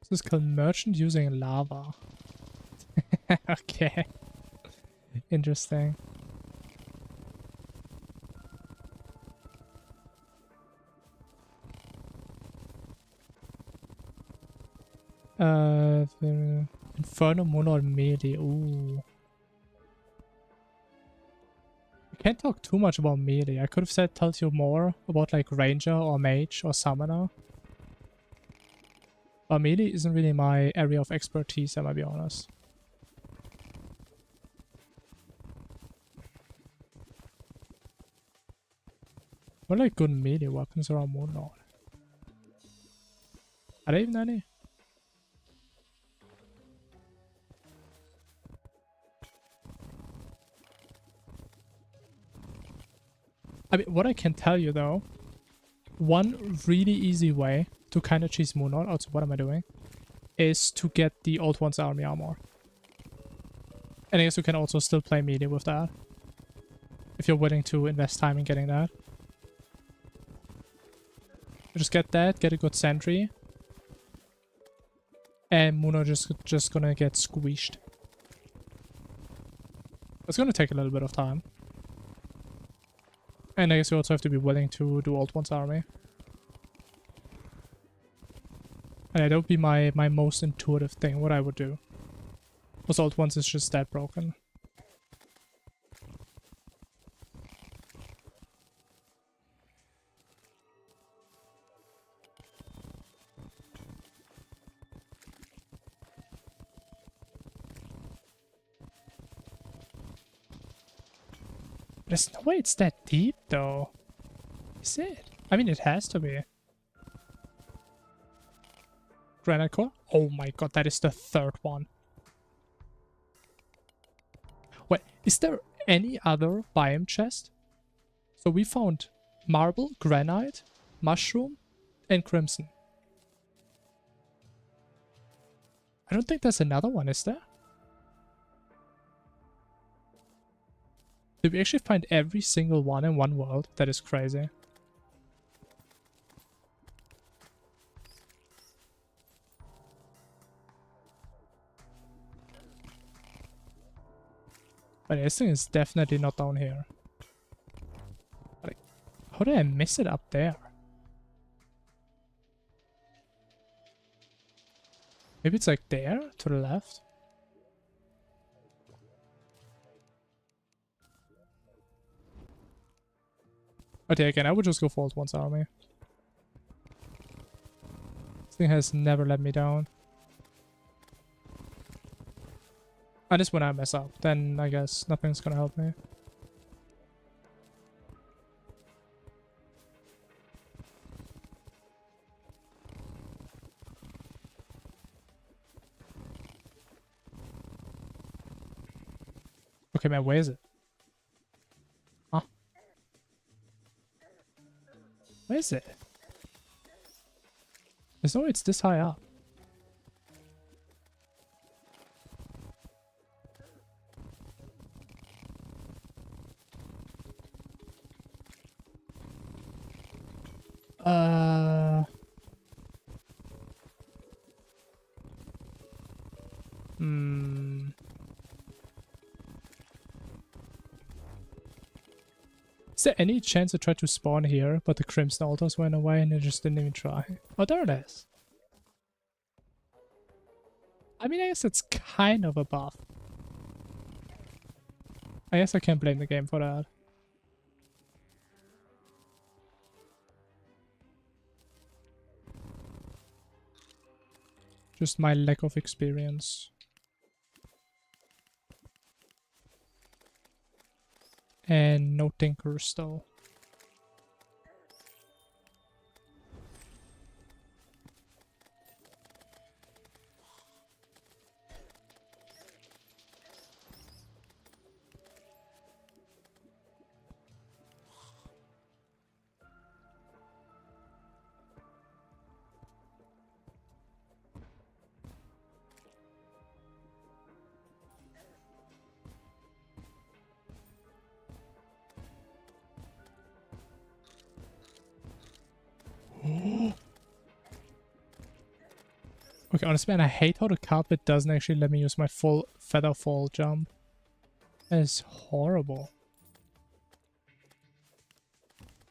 This is called Merchant Using Lava. Okay. Interesting. The Infernum Mono melee. Ooh. I can't talk too much about melee. I could have told you more about like Ranger or Mage or Summoner. But melee isn't really my area of expertise, I might be honest. What are like good melee weapons around Moon Lord? Are there even any? I mean, what I can tell you though, one really easy way to kind of cheese Moon Lord, also what am I doing, is to get the Old One's army armor. And I guess you can also still play melee with that, if you're willing to invest time in getting that. You just get that, get a good sentry, and Moon Lord just gonna get squeezed. It's gonna take a little bit of time. And I guess you also have to be willing to do Old One's army. And that would be my most intuitive thing, what I would do. Because Old Ones is just that broken. There's no way it's that deep though. Is it? I mean, it has to be. Granite core? Oh my god, that is the third one. Wait, is there any other biome chest? So we found marble, granite, mushroom, and crimson. I don't think there's another one, is there? Did we actually find every single one in one world? That is crazy. But this thing is definitely not down here. Like, how did I miss it up there? Maybe it's like there, to the left? Okay, again, I would just go for Old One's army. This thing has never let me down. And just when I mess up, then I guess nothing's gonna help me. Okay, man, where is it? Huh? Where is it? There's no way it's this high up. Is there any chance I tried to spawn here, but the Crimson Altars went away and I just didn't even try? Oh, there it is. I mean, I guess it's kind of a buff. I guess I can't blame the game for that. Just my lack of experience. And no tinkers though. Okay, honestly, man, I hate how the carpet doesn't actually let me use my full feather fall jump. That is horrible.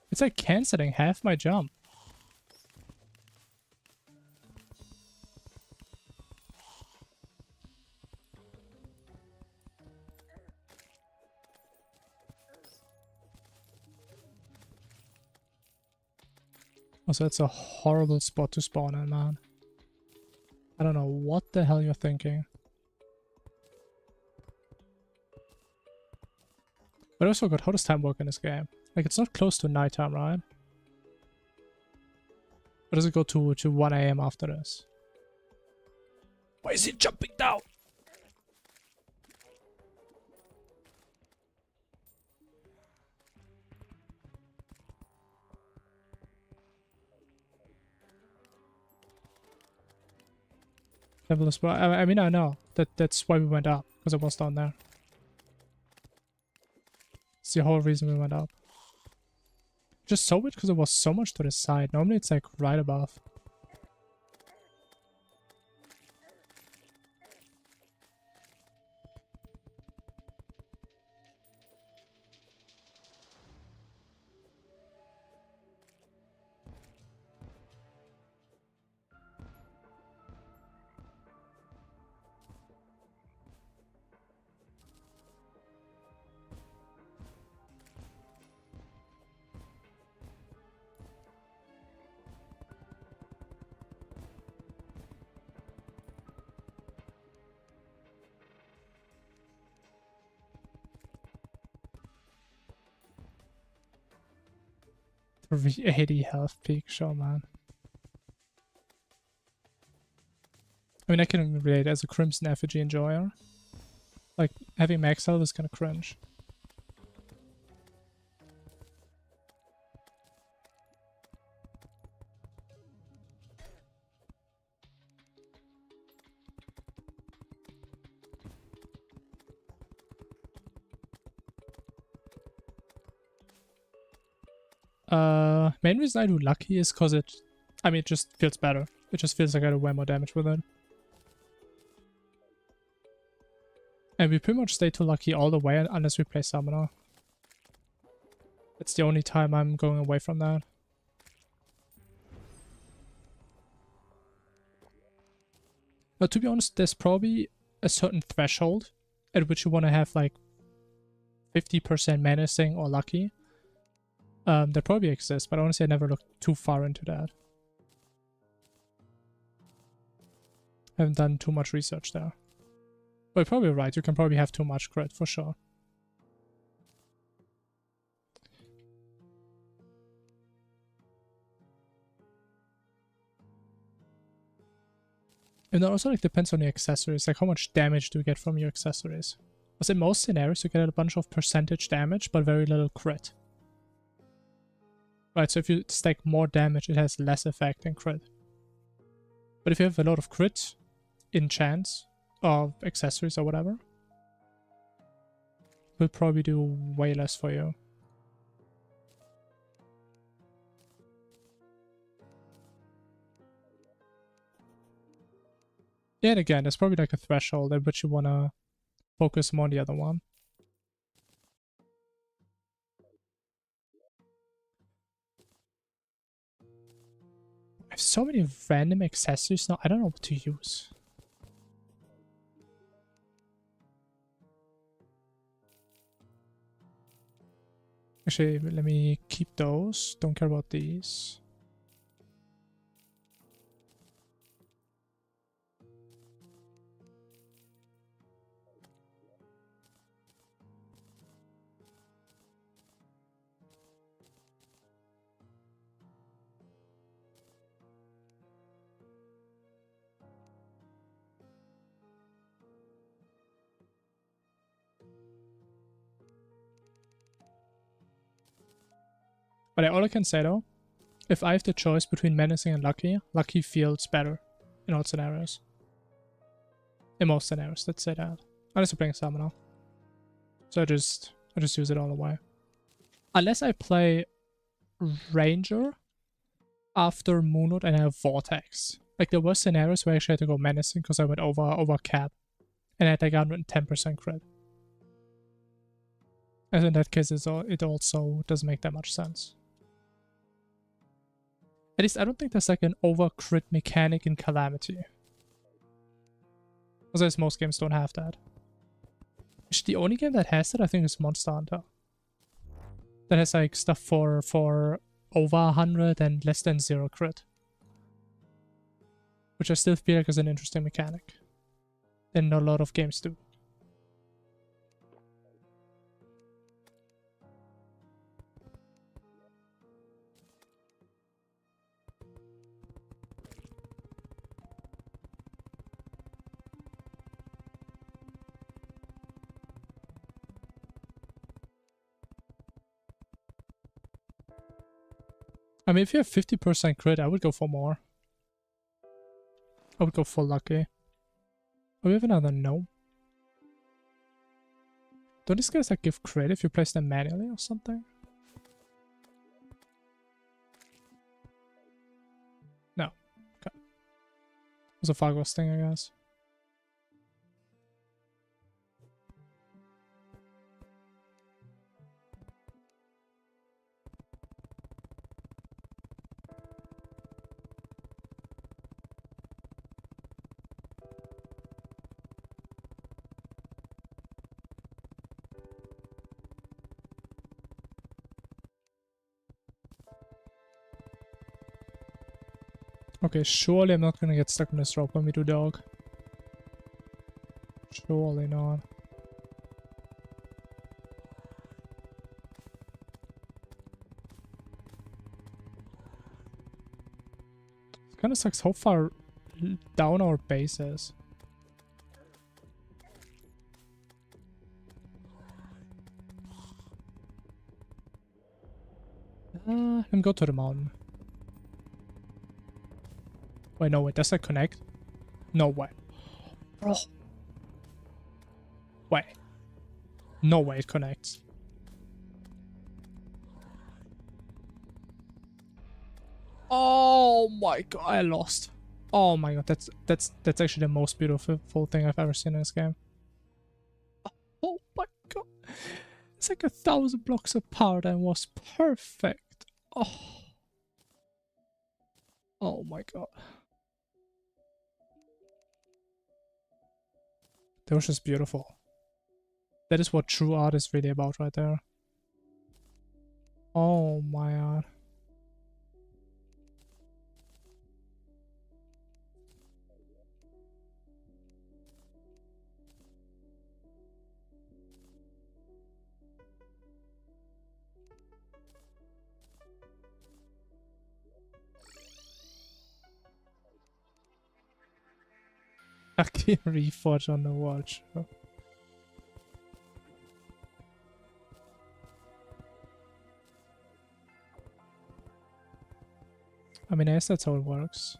It's like cancelling half my jump. Also, it's a horrible spot to spawn in, man. I don't know what the hell you're thinking. But I also forgot, how does time work in this game? Like, it's not close to nighttime, right? Or does it go to 1 AM after this? Why is he jumping down? I mean, I know. That's why we went up. Because it was down there. It's the whole reason we went up. Just so weird because it was so much to the side. Normally it's like right above. The 80 health peak, sure, man. I mean, I can relate as a Crimson Effigy enjoyer. Like, having max health is kind of cringe. Main reason I do Lucky is because it just feels better. It just feels like I do way more damage with it. And we pretty much stay to Lucky all the way unless we play Summoner. It's the only time I'm going away from that. But to be honest, there's probably a certain threshold at which you want to have like 50% menacing or lucky. That probably exists, but honestly I never looked too far into that. I haven't done too much research there. But you're probably right, you can probably have too much crit for sure. And that also like depends on the accessories, like how much damage do you get from your accessories. Because in most scenarios you get a bunch of percentage damage but very little crit. Right, so if you stack more damage it has less effect than crit. But if you have a lot of crit in chance or accessories or whatever, it will probably do way less for you. Yeah, and again, there's probably like a threshold at which you want to focus more on the other one. I have so many random accessories now, I don't know what to use. Actually, let me keep those, don't care about these. But all I can say though, if I have the choice between menacing and lucky, lucky feels better in all scenarios. In most scenarios, let's say that. Unless I'm playing Summoner. So I just use it all the way. Unless I play Ranger after Moonwood and I have Vortex. Like there were scenarios where I actually had to go menacing because I went over cap. And I had like 110% crit. And in that case it also doesn't make that much sense. At least I don't think there's like an over crit mechanic in Calamity. Because most games don't have that. Actually, the only game that has that I think is Monster Hunter. That has like stuff for over 100 and less than 0 crit. which I still feel like is an interesting mechanic. And not a lot of games do. I mean, if you have 50% crit, I would go for more. I would go for lucky. Oh, we have another gnome. Don't these guys like give crit if you place them manually or something? No. Okay. It was a Fargos thing, I guess. Okay, surely I'm not gonna get stuck on this rope when we do dog. Surely not. It kinda sucks how far down our base is. Let me go to the mountain. Wait, no, wait, does that connect? No way. Bro. Wait. No way it connects. Oh my god, I lost. Oh my god, that's actually the most beautiful thing I've ever seen in this game. Oh my god. It's like 1,000 blocks apart and was perfect. Oh. Oh my god. That was just beautiful. That is what true art is really about right there. Oh my god. I can reforge on the watch. I mean, I guess that's how it works.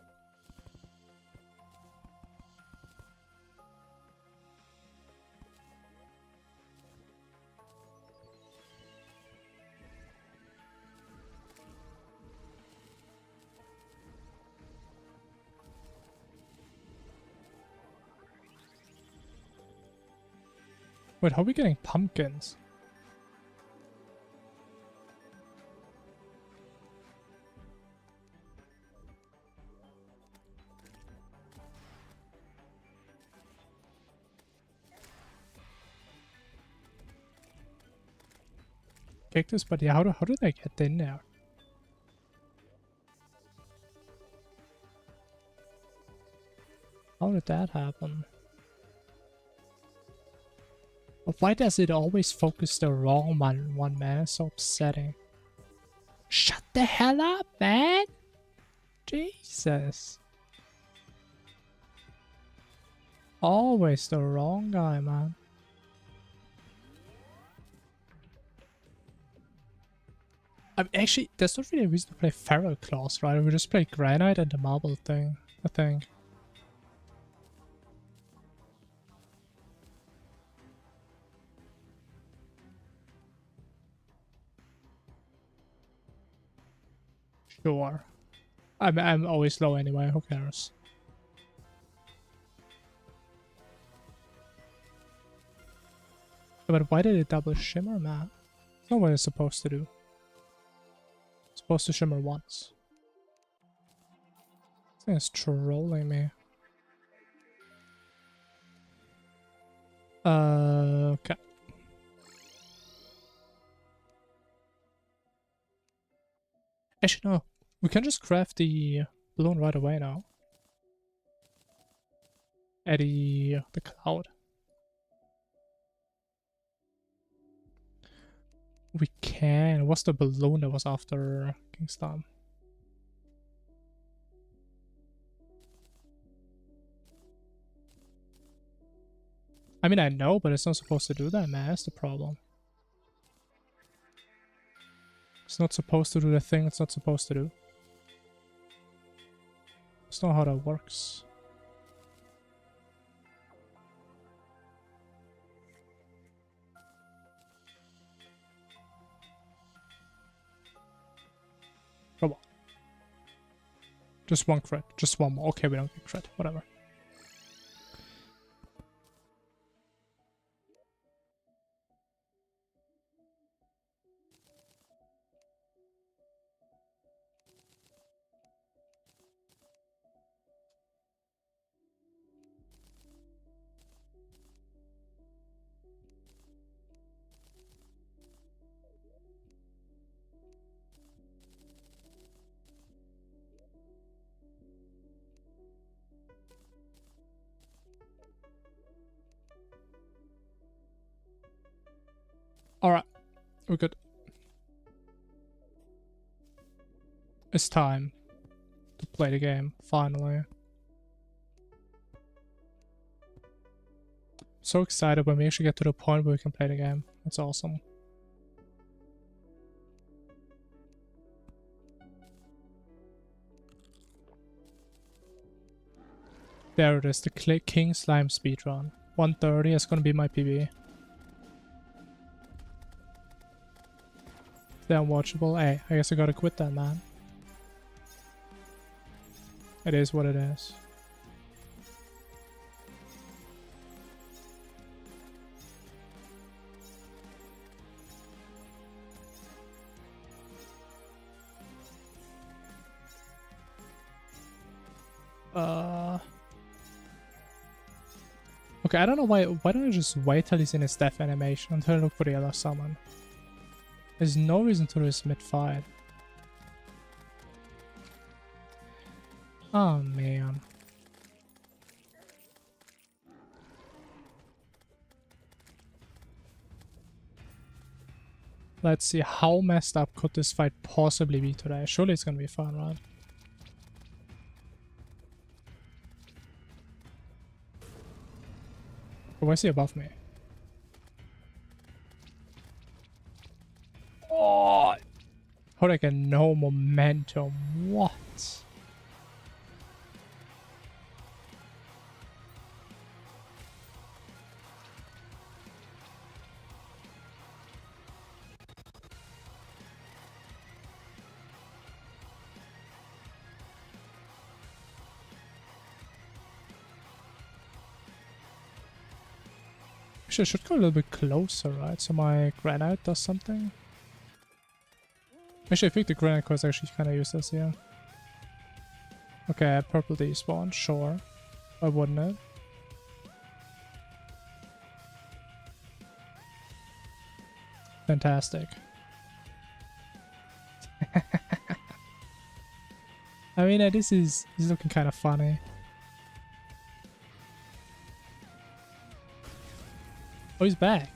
Wait, how are we getting pumpkins? Cactus, but yeah, how do they get in there? How did that happen? But why does it always focus the wrong one, man? It's so upsetting. Shut the hell up, man! Jesus. Always the wrong guy, man. Actually, there's not really a reason to play Feral Claws, right? We just play Granite and the Marble thing, I think. Sure. I'm always low anyway, who cares? But why did it double shimmer, man? That's not what it's supposed to do. It's supposed to shimmer once. This thing is trolling me. Okay. Actually, no. We can just craft the balloon right away now. Eddie the Cloud. We can. What's the balloon that was after Kingston? I mean, I know, but it's not supposed to do that, man. That's the problem. It's not supposed to do the thing it's not supposed to do. That's not how that works. Come on. Just one crit. Just one more. Okay, we don't get crit. Whatever. Alright. We're good. It's time to play the game, finally. So excited when we actually get to the point where we can play the game. That's awesome. There it is, the King Slime speedrun. 130 is gonna be my PB. They're unwatchable. Hey, I guess I gotta quit that, man. It is what it is. Okay, I don't know why don't I just wait till he's in his death animation until I look for the other summon? There's no reason to do this mid-fight. Oh man. Let's see, how messed up could this fight possibly be today? Surely it's gonna be fun, right? Oh, why is he above me? Oh! How did I get no momentum? What? Actually, I should go a little bit closer, right? So my granite does something. Actually, I think the granite core is actually kind of useless here. Okay, purple despawn, sure. Why wouldn't it? Fantastic. I mean, this is looking kind of funny. Oh, he's back.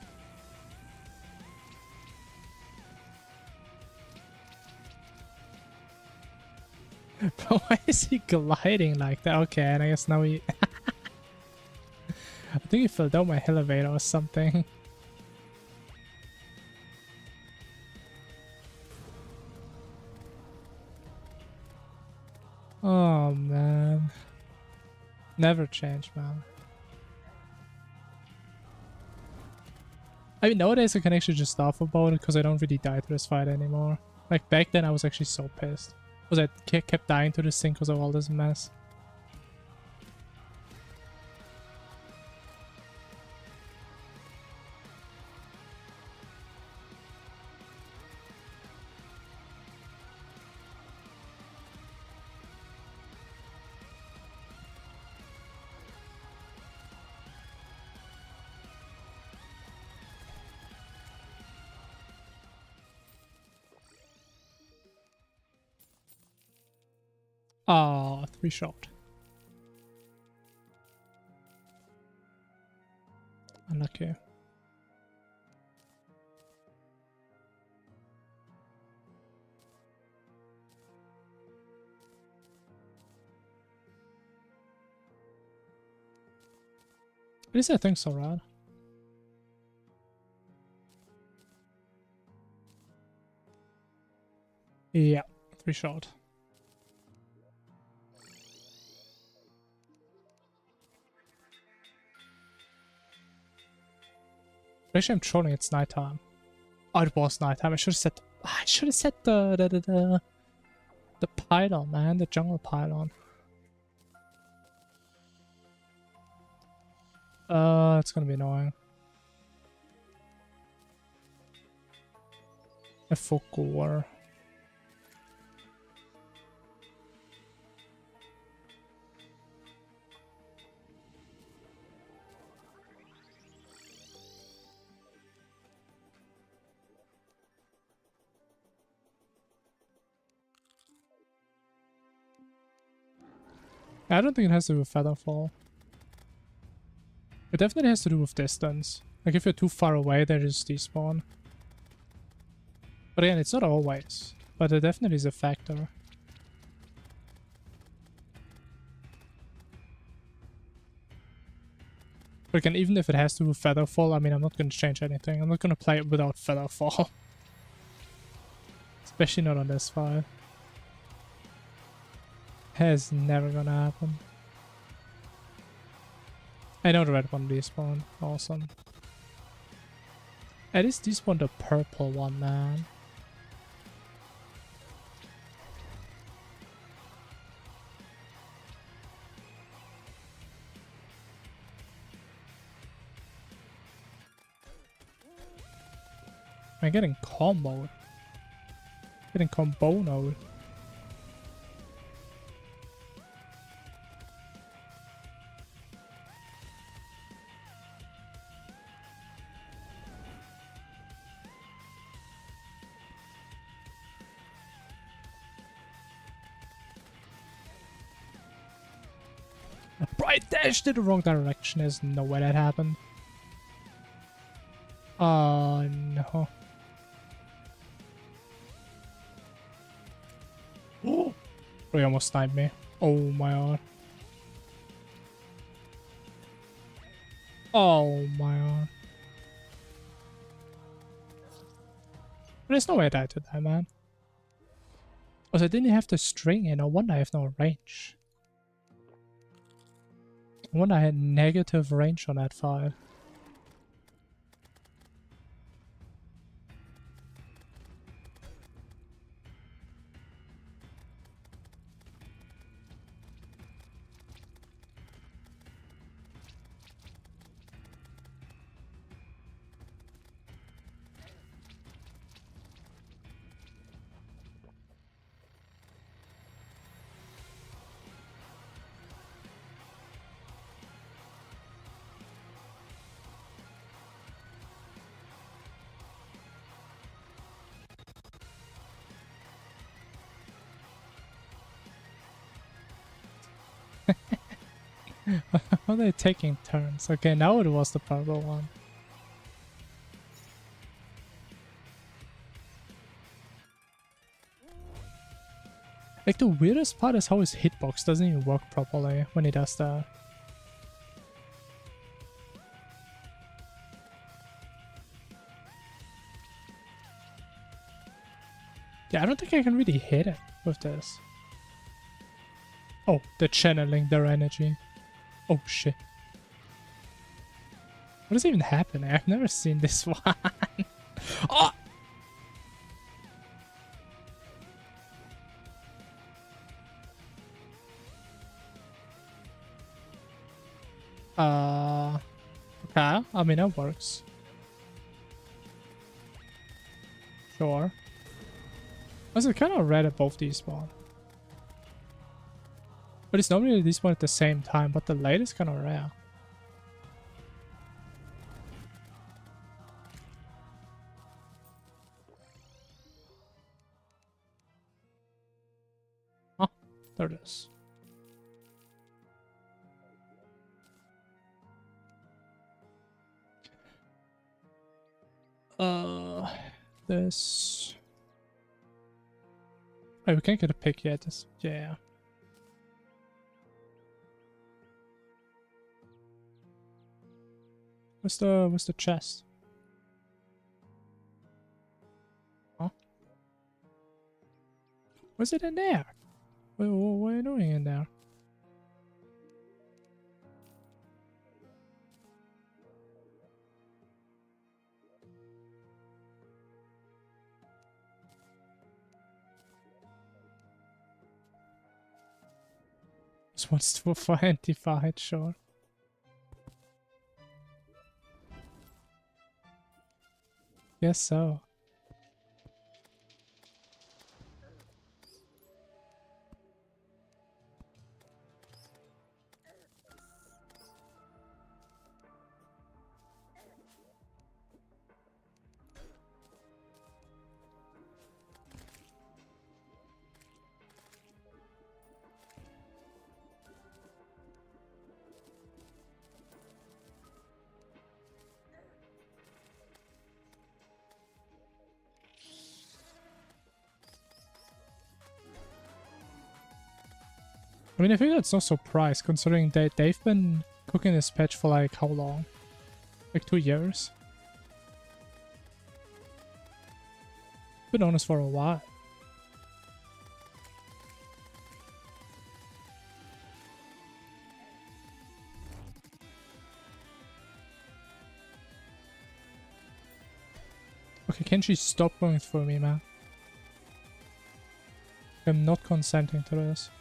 But why is he gliding like that? Okay, and I guess now he... I think he fell down my elevator or something. Oh, man. Never change, man. I mean, nowadays I can actually just laugh about it because I don't really die to this fight anymore. Like, back then I was actually so pissed. Because I kept dying to this thing because of all this mess. Ah, 3 shot. lucky. At least I think so, right? Yeah, 3 shot. Actually, I'm trolling. It's nighttime. Oh, it was nighttime. I should have said the pylon, man, the jungle pylon. It's gonna be annoying. I forgot. I don't think it has to do with featherfall. It definitely has to do with distance. Like if you're too far away, they just despawn. But again, it's not always. But it definitely is a factor. But again, even if it has to do with featherfall, I mean, I'm not going to change anything. I'm not going to play it without featherfall. Especially not on this file. Has never gonna happen. I know the red one despawned. Awesome. At least despawned the purple one, man. I'm getting comboed. Getting combonoed. Right, dashed in the wrong direction. There's no way that happened. Oh no. Oh, he almost sniped me. Oh my god. Oh my god. There's no way I died to that, man. Also, I didn't have the string in. No wonder I have no range. No wonder I had negative range on that file. How are they taking turns? Okay, now it was the purple one. Like, the weirdest part is how his hitbox doesn't even work properly when he does that. Yeah, I don't think I can really hit it with this. Oh, they're channeling their energy. Oh shit. What is even happening? I've never seen this one. Oh! Okay. I mean, that works. Sure. Also, kind of red at both these spawn. But it's normally these one at the same time, but the light is kind of rare. Oh, there it is. This. Oh, we can't get a pick yet. Yeah. What's the chest? Huh? What's it in there? What are you doing in there? Just wants to find divide, sure. Guess so. I mean, I think that's no surprise considering they've been cooking this patch for like how long? Like 2 years? Been on this for a while. Okay, can she stop going through me, man? I'm not consenting to this.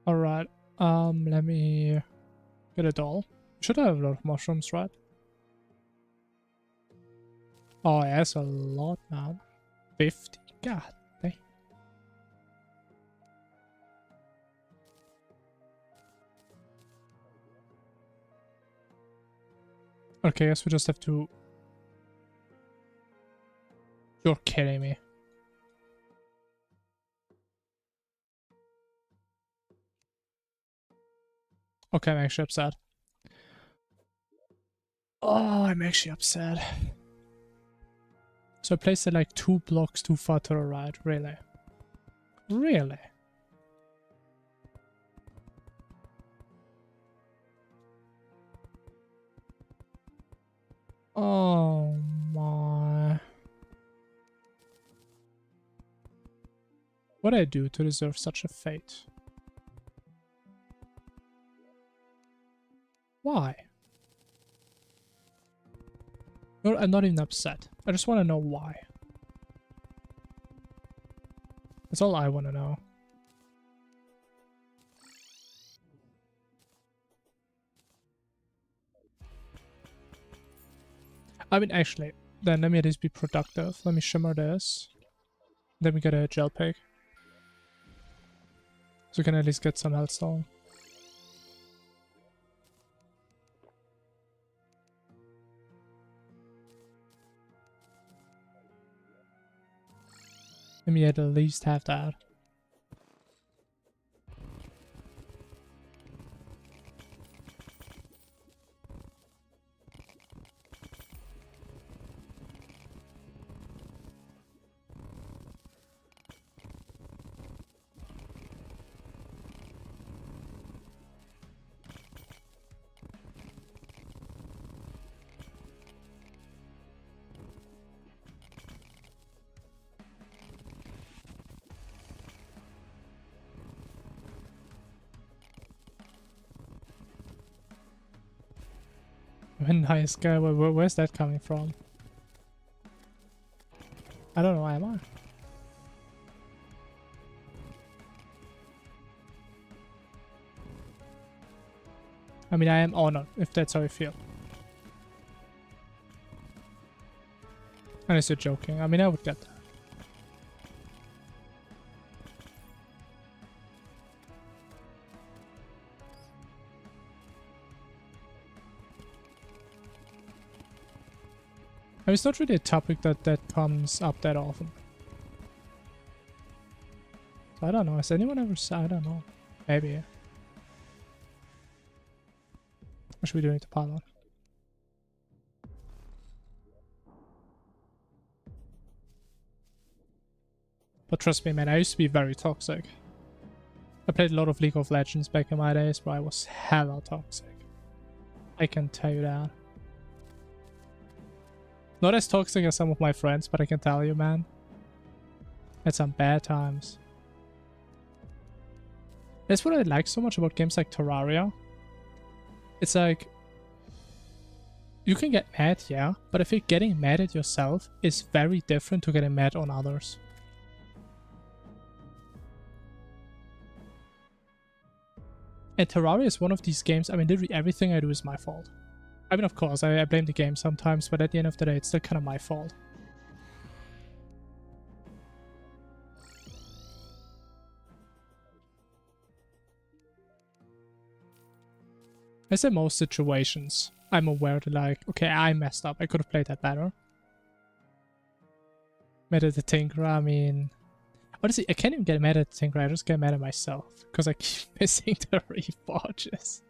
Alright, let me get a doll. Should have a lot of mushrooms, right? Oh, yeah, that's a lot, man. 50? God dang. Okay, I guess we just have to... You're kidding me. Okay, I'm actually upset. Oh, I'm actually upset. So I placed it like 2 blocks too far to the right, really? Really? Oh my... What did I do to deserve such a fate? Why? No, I'm not even upset. I just want to know why. That's all I want to know. I mean, actually, then let me at least be productive. Let me shimmer this. Then we get a gel pig. So we can at least get some health stone. Let me at least have that. A nice guy. Where's that coming from? I don't know, am I? I mean, I am honored, if that's how you feel. Unless you're joking. I mean, I would get that. I mean, it's not really a topic that comes up that often. So I don't know. Has anyone ever said? I don't know. Maybe. Or should we do it to pylon? But trust me, man, I used to be very toxic. I played a lot of League of Legends back in my days, but I was hella toxic. I can tell you that. Not as toxic as some of my friends, but I can tell you, man. Had some bad times. That's what I like so much about games like Terraria. It's like, you can get mad, yeah, but I think getting mad at yourself is very different to getting mad on others. And Terraria is one of these games, I mean, literally everything I do is my fault. I mean, of course, I blame the game sometimes, but at the end of the day, it's still kind of my fault. As in most situations, I'm aware that, like, okay, I messed up. I could have played that better. Mad at the Tinkerer, I mean... Honestly, I can't even get mad at the Tinkerer, I just get mad at myself. Because I keep missing the reforges.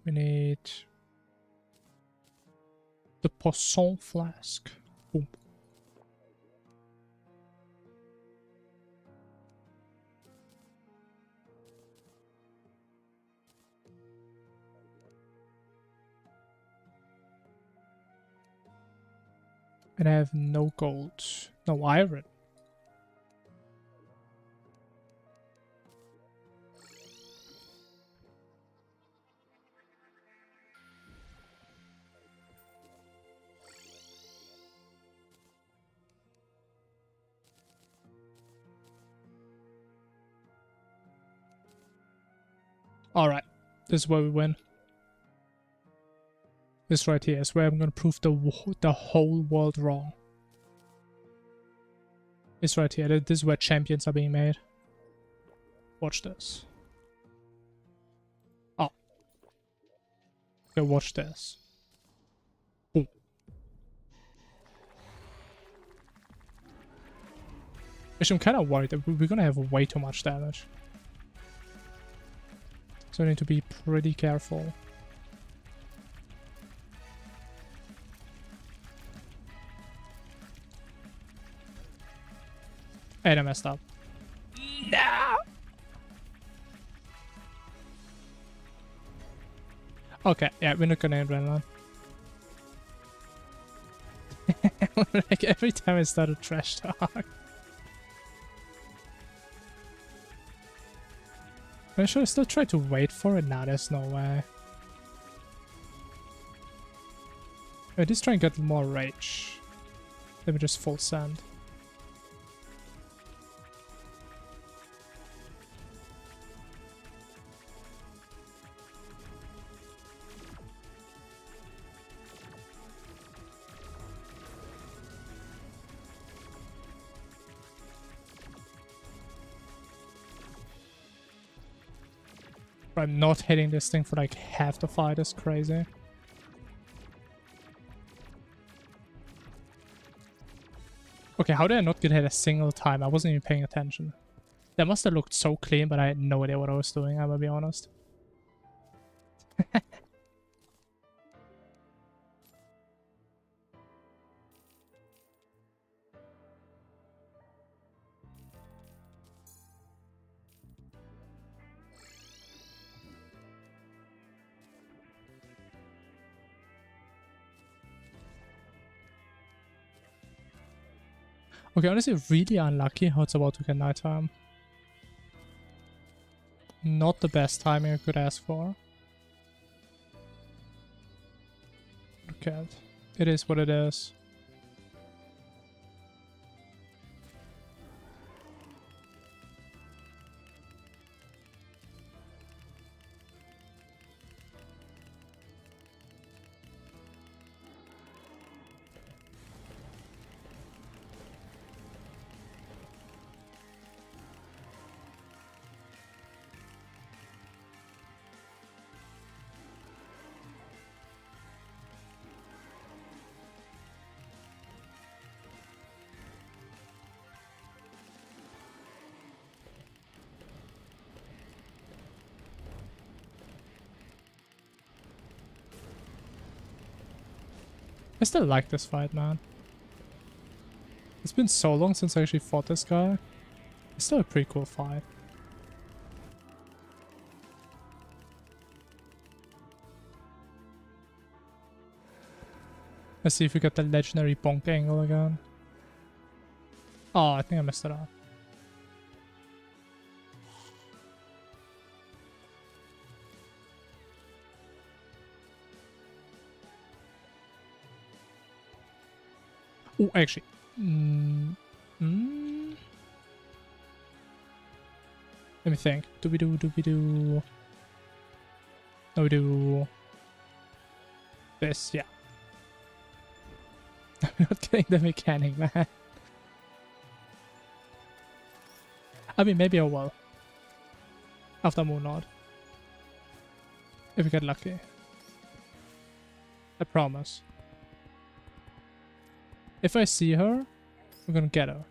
We need... the Poisson Flask. Boom. And I have no gold. No iron. Alright. This is where we win. This right here is where I'm gonna prove the whole world wrong. This right here. This is where champions are being made. Watch this. Oh. Okay, watch this. Boom. Which I'm kind of worried that we're gonna have way too much damage. So I need to be pretty careful. And I messed up. No! Okay, yeah, we're not gonna end run line. Like every time I start a trash talk. Should I still try to wait for it? Nah, there's no way. I just try and get more rage. Let me just full send. I'm not hitting this thing for like half the fight is crazy. Okay, how did I not get hit a single time? I wasn't even paying attention. That must have looked so clean, but I had no idea what I was doing, I'm gonna be honest. Okay, honestly, really unlucky how it's about to get nighttime. Not the best timing I could ask for. Okay, it is what it is. I still like this fight, man. It's been so long since I actually fought this guy. It's still a pretty cool fight. Let's see if we got the legendary bonk angle again. Oh, I think I messed it up. Oh, actually. Let me think. Do-be-do. No, we do this, yeah. I'm not getting the mechanic, man. I mean, maybe I will. After Moon Lord. If we get lucky. I promise. If I see her, I'm gonna get her.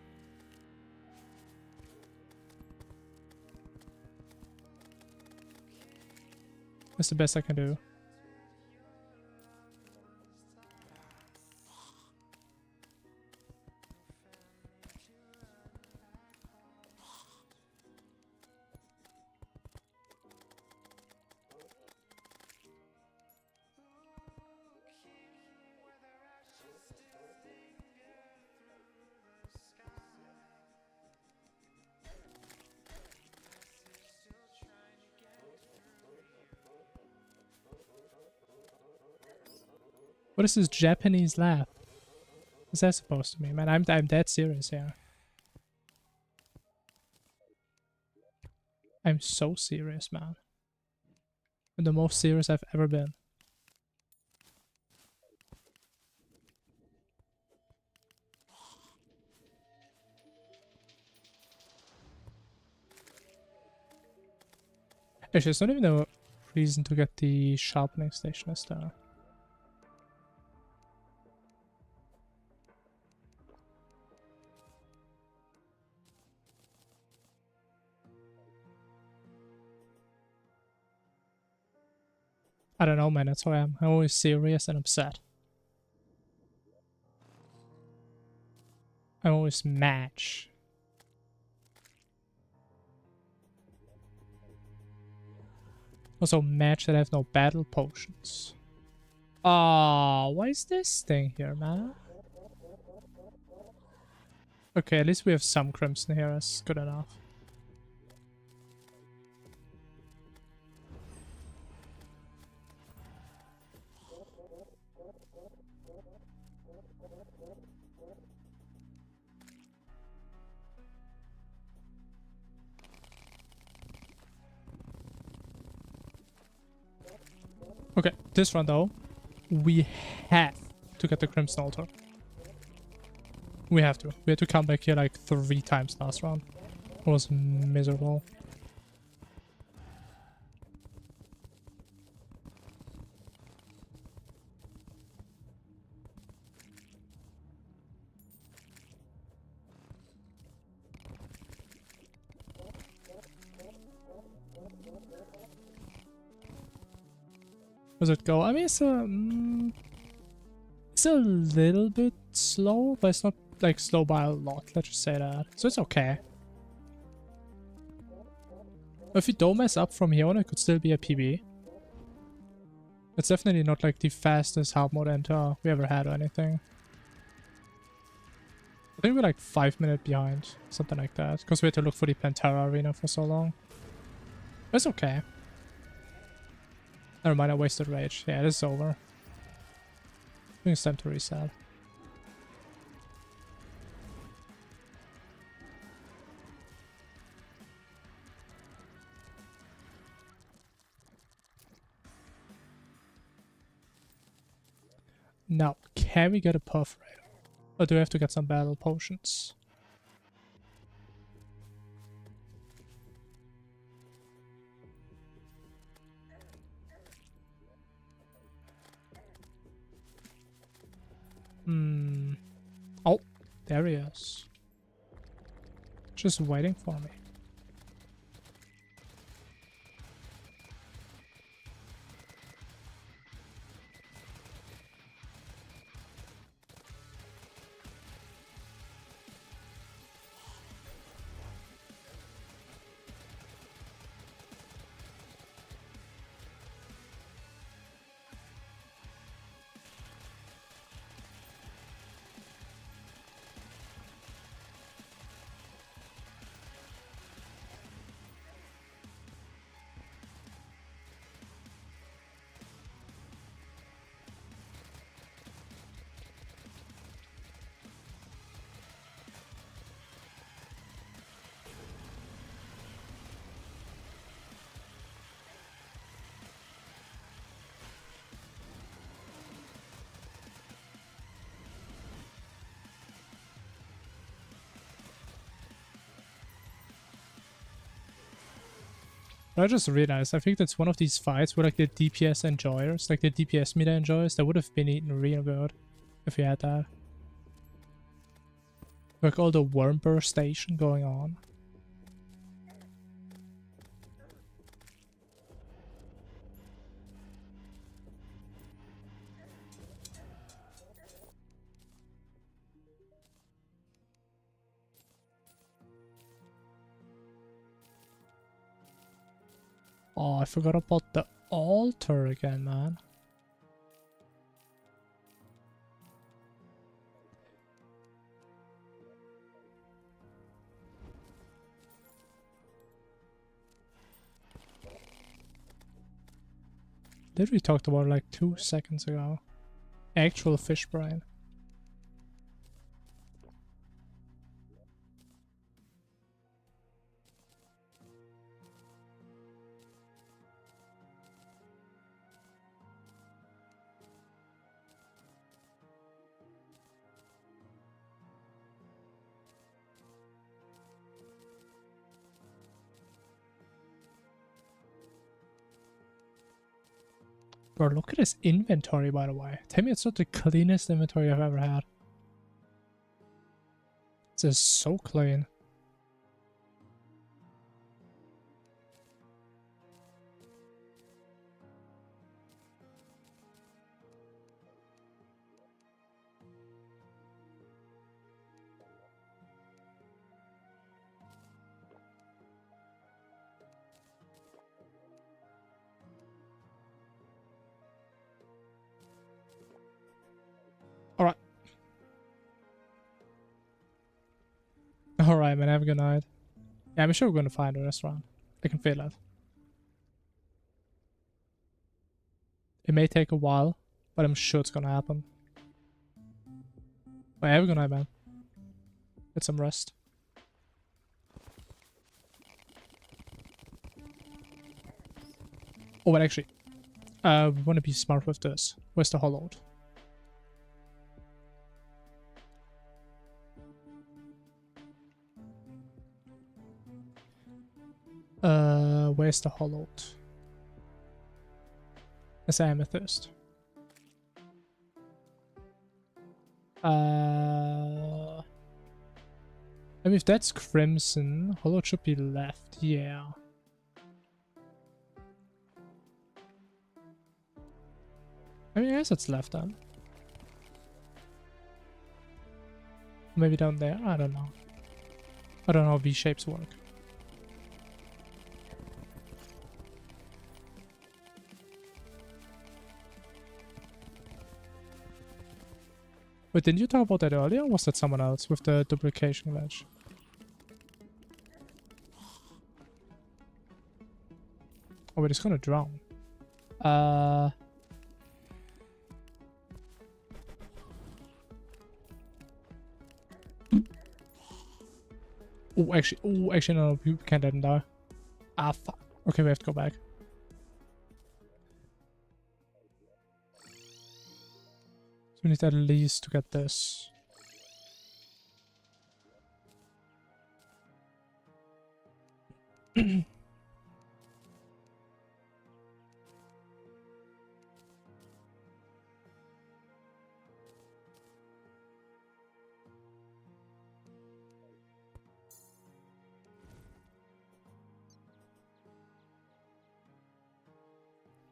That's the best I can do. What is this Japanese laugh? What's that supposed to mean, man? I'm dead serious here. I'm so serious, man. I'm the most serious I've ever been. Actually, there's not even a reason to get the sharpening station, is there? I don't know, man. That's how I am. I'm always serious and upset. I'm always match. Also match that I have no battle potions. Oh, why is this thing here, man? Okay, at least we have some crimson here. That's good enough. Okay, this run though, we have to get the Crimson Altar. We have to. We had to come back here like 3 times last round. It was miserable. Does it go? I mean, it's a little bit slow, but it's not like slow by a lot. Let's just say that. So it's okay. If we don't mess up from here on, it could still be a PB. It's definitely not like the fastest hard mode enter we ever had or anything. I think we're like 5 minutes behind, something like that, because we had to look for the Pantera arena for so long. But it's okay. Never mind, I wasted rage. Yeah, this is over. I think it's time to reset. Now, can we get a perforator? Or do we have to get some battle potions? Oh, there he is. Just waiting for me. But I just realized, I think that's one of these fights where like the DPS enjoyers, like the DPS meter enjoyers, that would have been eaten real good if we had that. Like all the worm burstation going on. Oh, I forgot about the altar again, man. Did we talked about like 2 seconds ago? Actual fish brain. Bro, look at his inventory, by the way. Tell me it's not the cleanest inventory I've ever had. It's just so clean. Alright. Alright, man, have a good night. Yeah, I'm sure we're gonna find a restaurant. I can feel it. It may take a while, but I'm sure it's gonna happen. But have a good night, man. Get some rest. Oh, but actually, we want to be smart with this. Where's the hollowed? Where's the hollowed? It's amethyst. I mean, if that's crimson, hollowed should be left. Yeah. I mean, I guess it's left then. Maybe down there? I don't know. I don't know how V-shapes work. But didn't you talk about that earlier, or was that someone else with the duplication glitch? Oh wait, it's gonna drown. Oh, actually, no, we can't let him die. Ah, fuck. Okay, we have to go back. So we need at least to get this.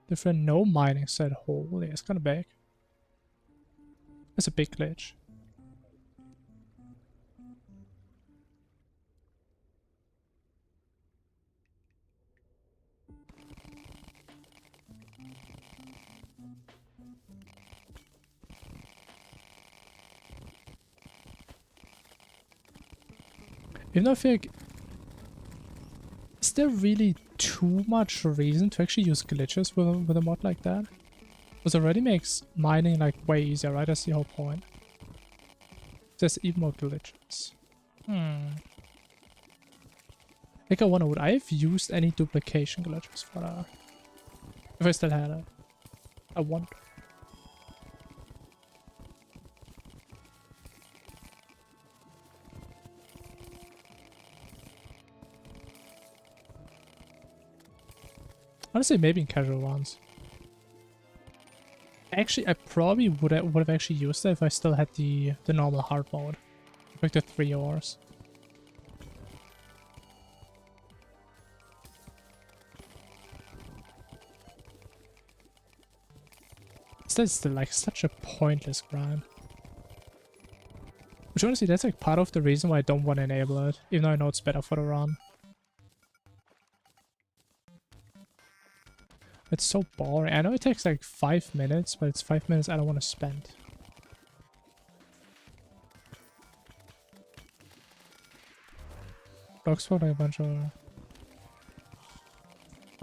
Different no mining set. Holy, it's kind of big. It's a big glitch. Even though I feel like, is there really too much reason to actually use glitches with a mod like that? Because it already makes mining like way easier, right? That's the whole point. There's even more glitches. Like I wonder, would I have used any duplication glitches for that? If I still had it. I wonder. Honestly, maybe in casual ones. Actually, I probably would have actually used it if I still had the normal hard mode, like the 3 ores. That's still like such a pointless grind. Which honestly, that's like part of the reason why I don't want to enable it, even though I know it's better for the run. It's so boring. I know it takes like 5 minutes, but it's 5 minutes I don't want to spend. Dogs for like a bunch of...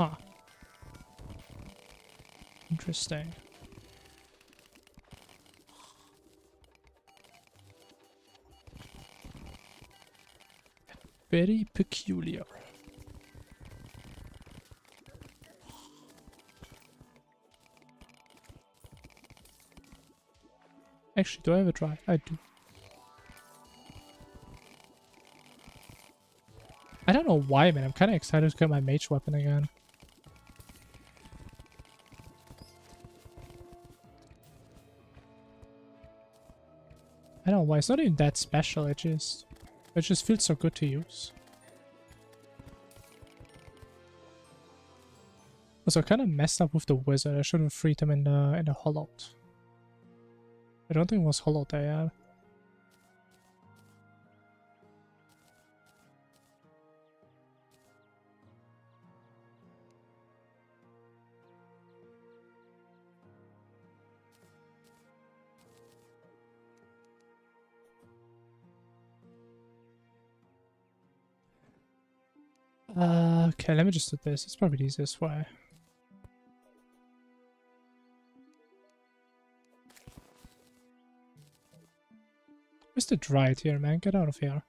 Ah. Interesting. Very peculiar. Actually, do I have a try? I do. I don't know why, man. I'm kind of excited to get my mage weapon again. I don't know why. It's not even that special. It just feels so good to use. Also, I kind of messed up with the wizard. I should have freed him in the hollowed. I don't think it was hollowed there yet. Okay, let me just do this. It's probably the easiest way. Where's the dryad here, man? Get out of here.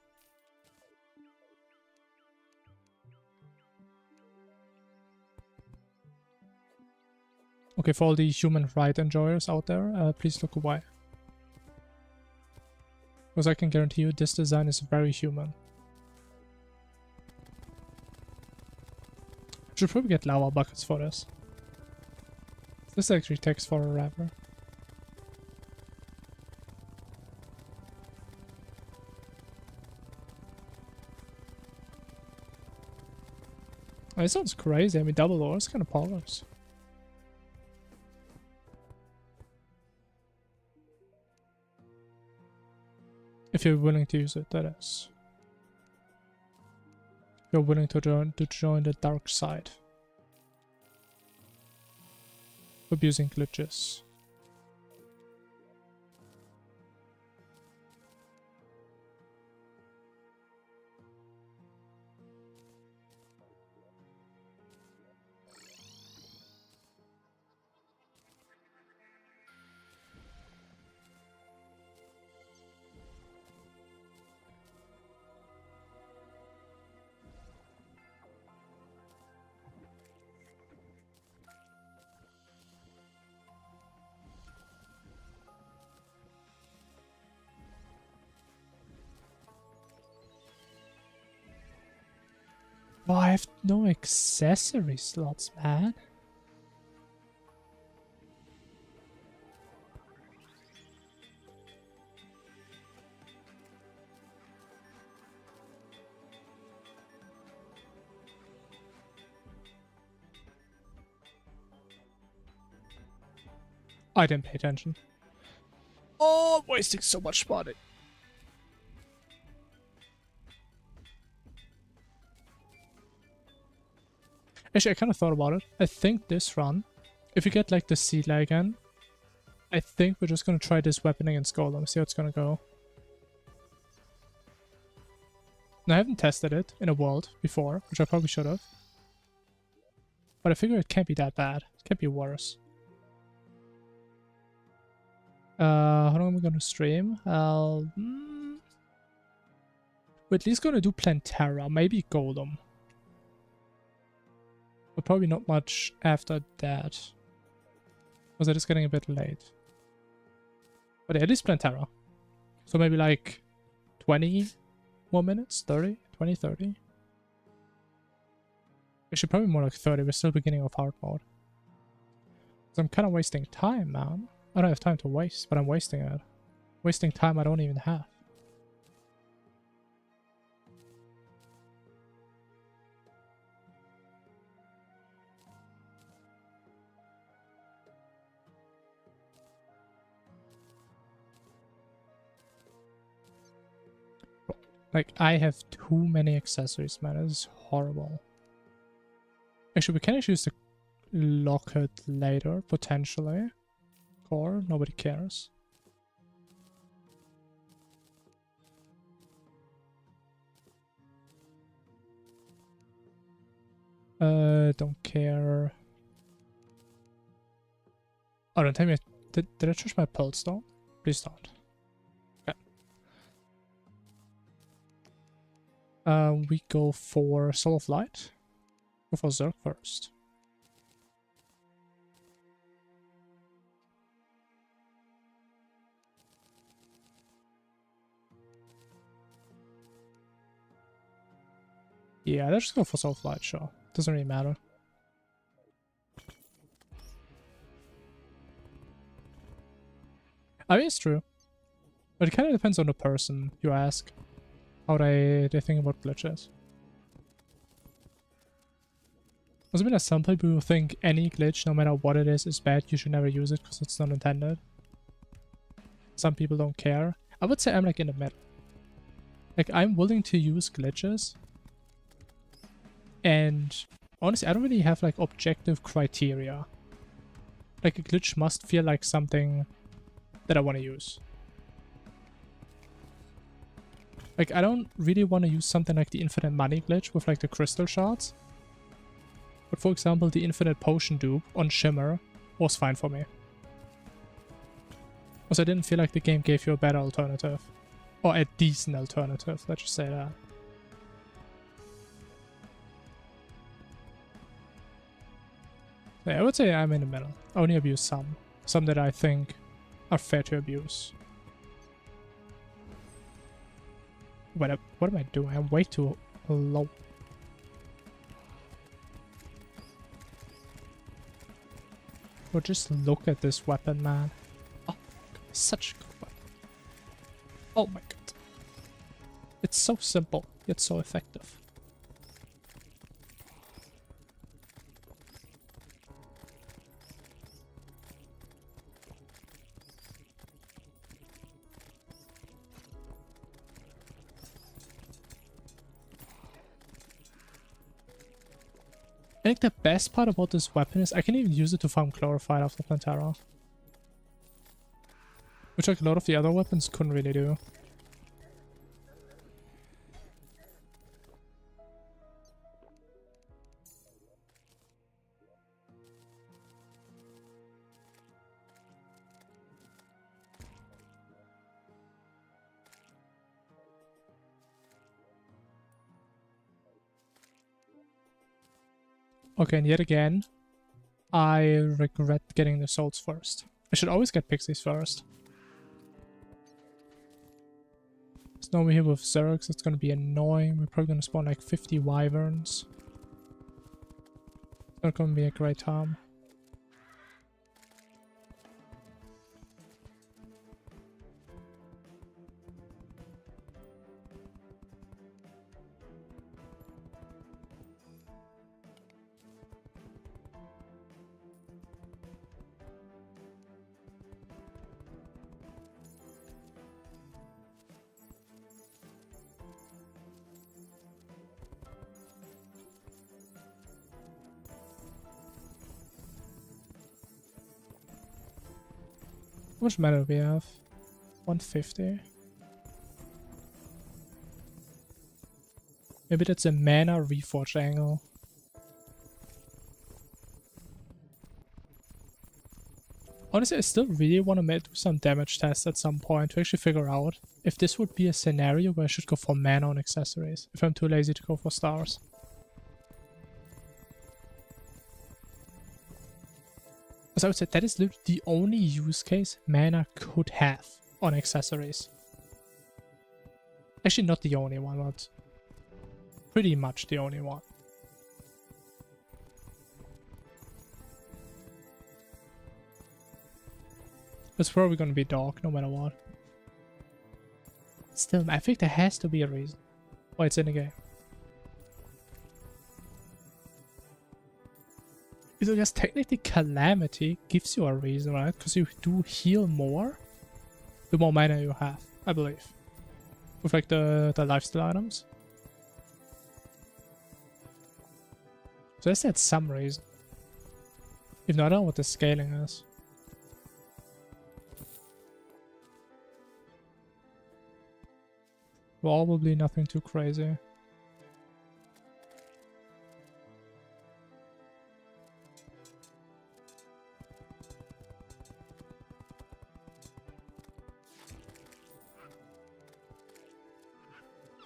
Okay, for all the human right enjoyers out there, please look away. Because I can guarantee you this design is very human. Should probably get lava buckets for this. This actually takes forever. Oh, it sounds crazy. I mean, double ore is kind of powerless. If you're willing to use it, that is. If you're willing to join the dark side. Abusing glitches. Oh, I have no accessory slots, man. I didn't pay attention. Oh, I'm wasting so much money. Actually, I kind of thought about it. I think this run, if you get like the Seedler again, I think we're just gonna try this weapon against Golem, see how it's gonna go. Now, I haven't tested it in a world before, which I probably should have. But I figure it can't be that bad. It can't be worse. How long am I gonna stream? We're at least gonna do Plantera, maybe Golem. But probably not much after that. Because it is getting a bit late. But yeah, it is Plantera. So maybe like 20 more minutes? 30? 20, 30? Actually, probably more like 30. We're still beginning of hard mode. So I'm kind of wasting time, man. I don't have time to waste, but I'm wasting it. Wasting time I don't even have. Like, I have too many accessories, man. This is horrible. Actually, we can actually use the locket later, potentially. Core, nobody cares. Don't care. Oh, don't tell me. Did I charge my pulse though? Please don't. We go for Soul of Light. Go for Zerg first. Yeah, let's just go for Soul of Light, sure. Doesn't really matter. I mean, it's true. But it kind of depends on the person you ask. How they think about glitches. I mean, there's some people who think any glitch, no matter what it is bad. You should never use it because it's not intended. Some people don't care. I would say I'm like in the middle. Like, I'm willing to use glitches. And honestly, I don't really have like objective criteria. Like, a glitch must feel like something that I want to use. Like, I don't really want to use something like the infinite money glitch with like the crystal shards. But for example, the infinite potion dupe on Shimmer was fine for me. Because I didn't feel like the game gave you a better alternative. Or a decent alternative, let's just say that. Yeah, I would say I'm in the middle. I only abuse some. Some that I think are fair to abuse. What am I doing? I'm way too low. Well, just look at this weapon, man. Oh, such a good weapon. Oh my god. It's so simple, yet so effective. I think the best part about this weapon is I can even use it to farm Glorified after Plantera. Which like a lot of the other weapons couldn't really do. Okay, and yet again, I regret getting the souls first. I should always get pixies first. So now we're here with Zergs, it's gonna be annoying. We're probably gonna spawn like 50 wyverns. Not gonna be a great time. How much mana do we have? 150. Maybe that's a mana reforge angle. Honestly, I still really want to do some damage tests at some point to actually figure out if this would be a scenario where I should go for mana on accessories, if I'm too lazy to go for stars. Because I would say that is literally the only use case mana could have on accessories. Actually, not the only one, but pretty much the only one. It's probably gonna be dark no matter what. Still, I think there has to be a reason why it's in the game. Because technically Calamity gives you a reason, right? Because you do heal more the more mana you have, I believe. With like the lifesteal items. So I said some reason. If not, I don't know what the scaling is. Probably nothing too crazy.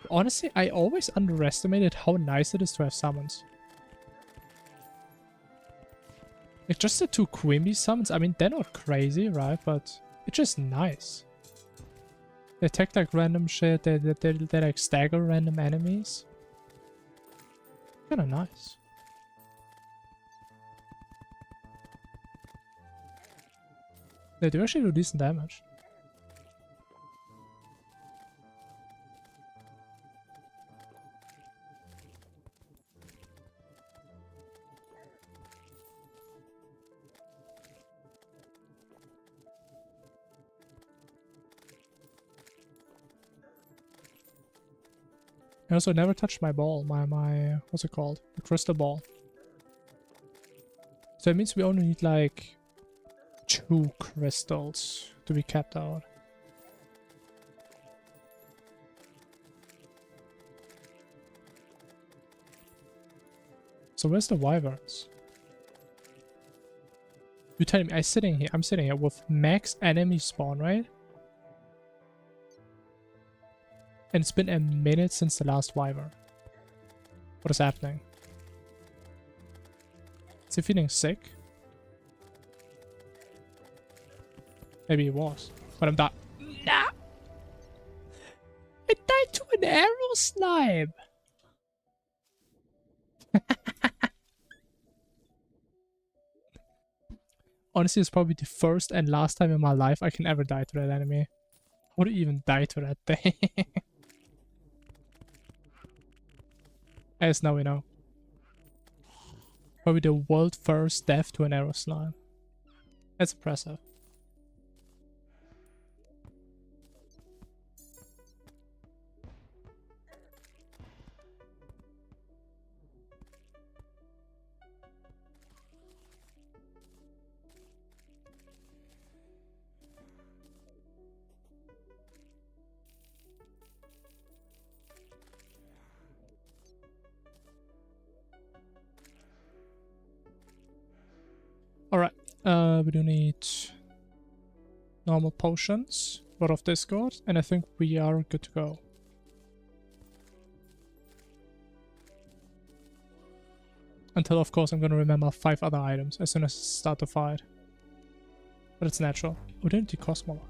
Honestly, I always underestimated how nice it is to have summons. Like, just the two Quimby summons, I mean, they're not crazy, right? But it's just nice. They attack like random shit, they like stagger random enemies. Kinda nice. They do actually do decent damage. I also never touched my ball, my what's it called? The crystal ball. So it means we only need like 2 crystals to be kept out. So where's the wyverns? You're telling me I'm sitting here with max enemy spawn rate? And it's been a minute since the last wyvern. What is happening? Is he feeling sick? Maybe he was. But I'm done. Nah! I died to an arrow slime! Honestly, it's probably the first and last time in my life I can ever die to that enemy. How do you even die to that thing? As now we know. Probably the world first death to an arrow slime. That's impressive. Alright, we do need normal potions, Rod of Discord, and I think we are good to go. Until, of course, I'm gonna remember 5 other items as soon as I start the fight. But it's natural. We don't need Cosmo.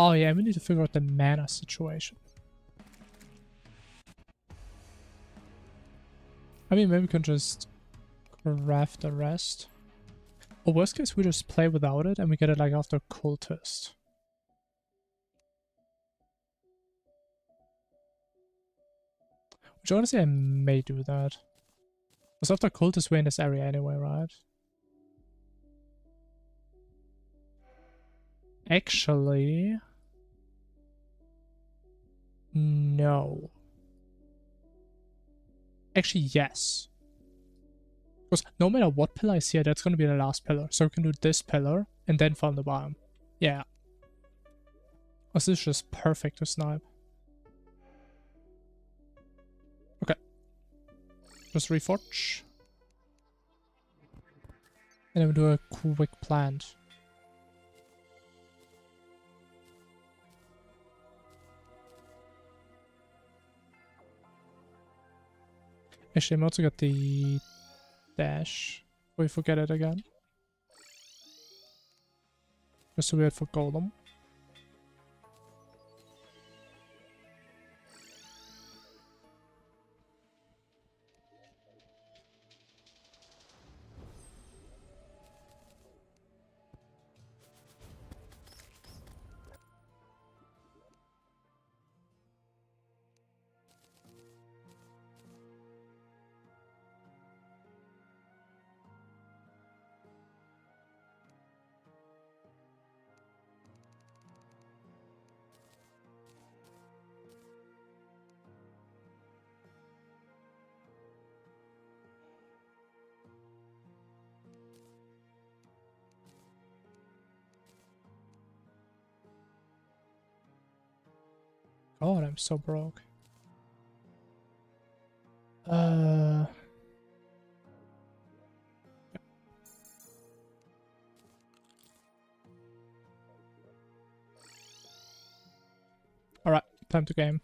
Oh yeah, we need to figure out the mana situation. I mean, maybe we can just craft the rest. Or worst case, we just play without it and we get it like after Cultist. Which honestly, I may do that. Because after Cultist, we're in this area anyway, right? Actually... no. Actually, yes. Because no matter what pillar is here, that's going to be the last pillar. So we can do this pillar and then farm the biome. Yeah. This is just perfect to snipe. Okay. Just reforge. And then we do a quick plant. Actually, I also got the dash. We forget it again. Just so we wait for Golem. God, I'm so broke. Alright, time to game.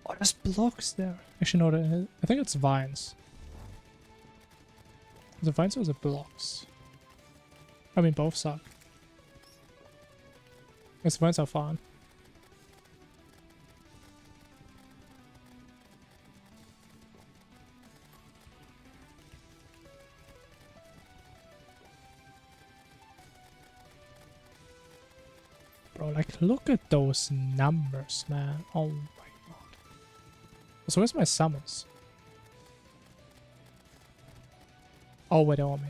Oh, there's blocks there. Actually, no, I think it's vines. Is it vines or is it blocks? I mean, both suck. Guess vines are fun. Bro, like, look at those numbers, man. Oh my god. So where's my summons? Oh, wait, they're on me.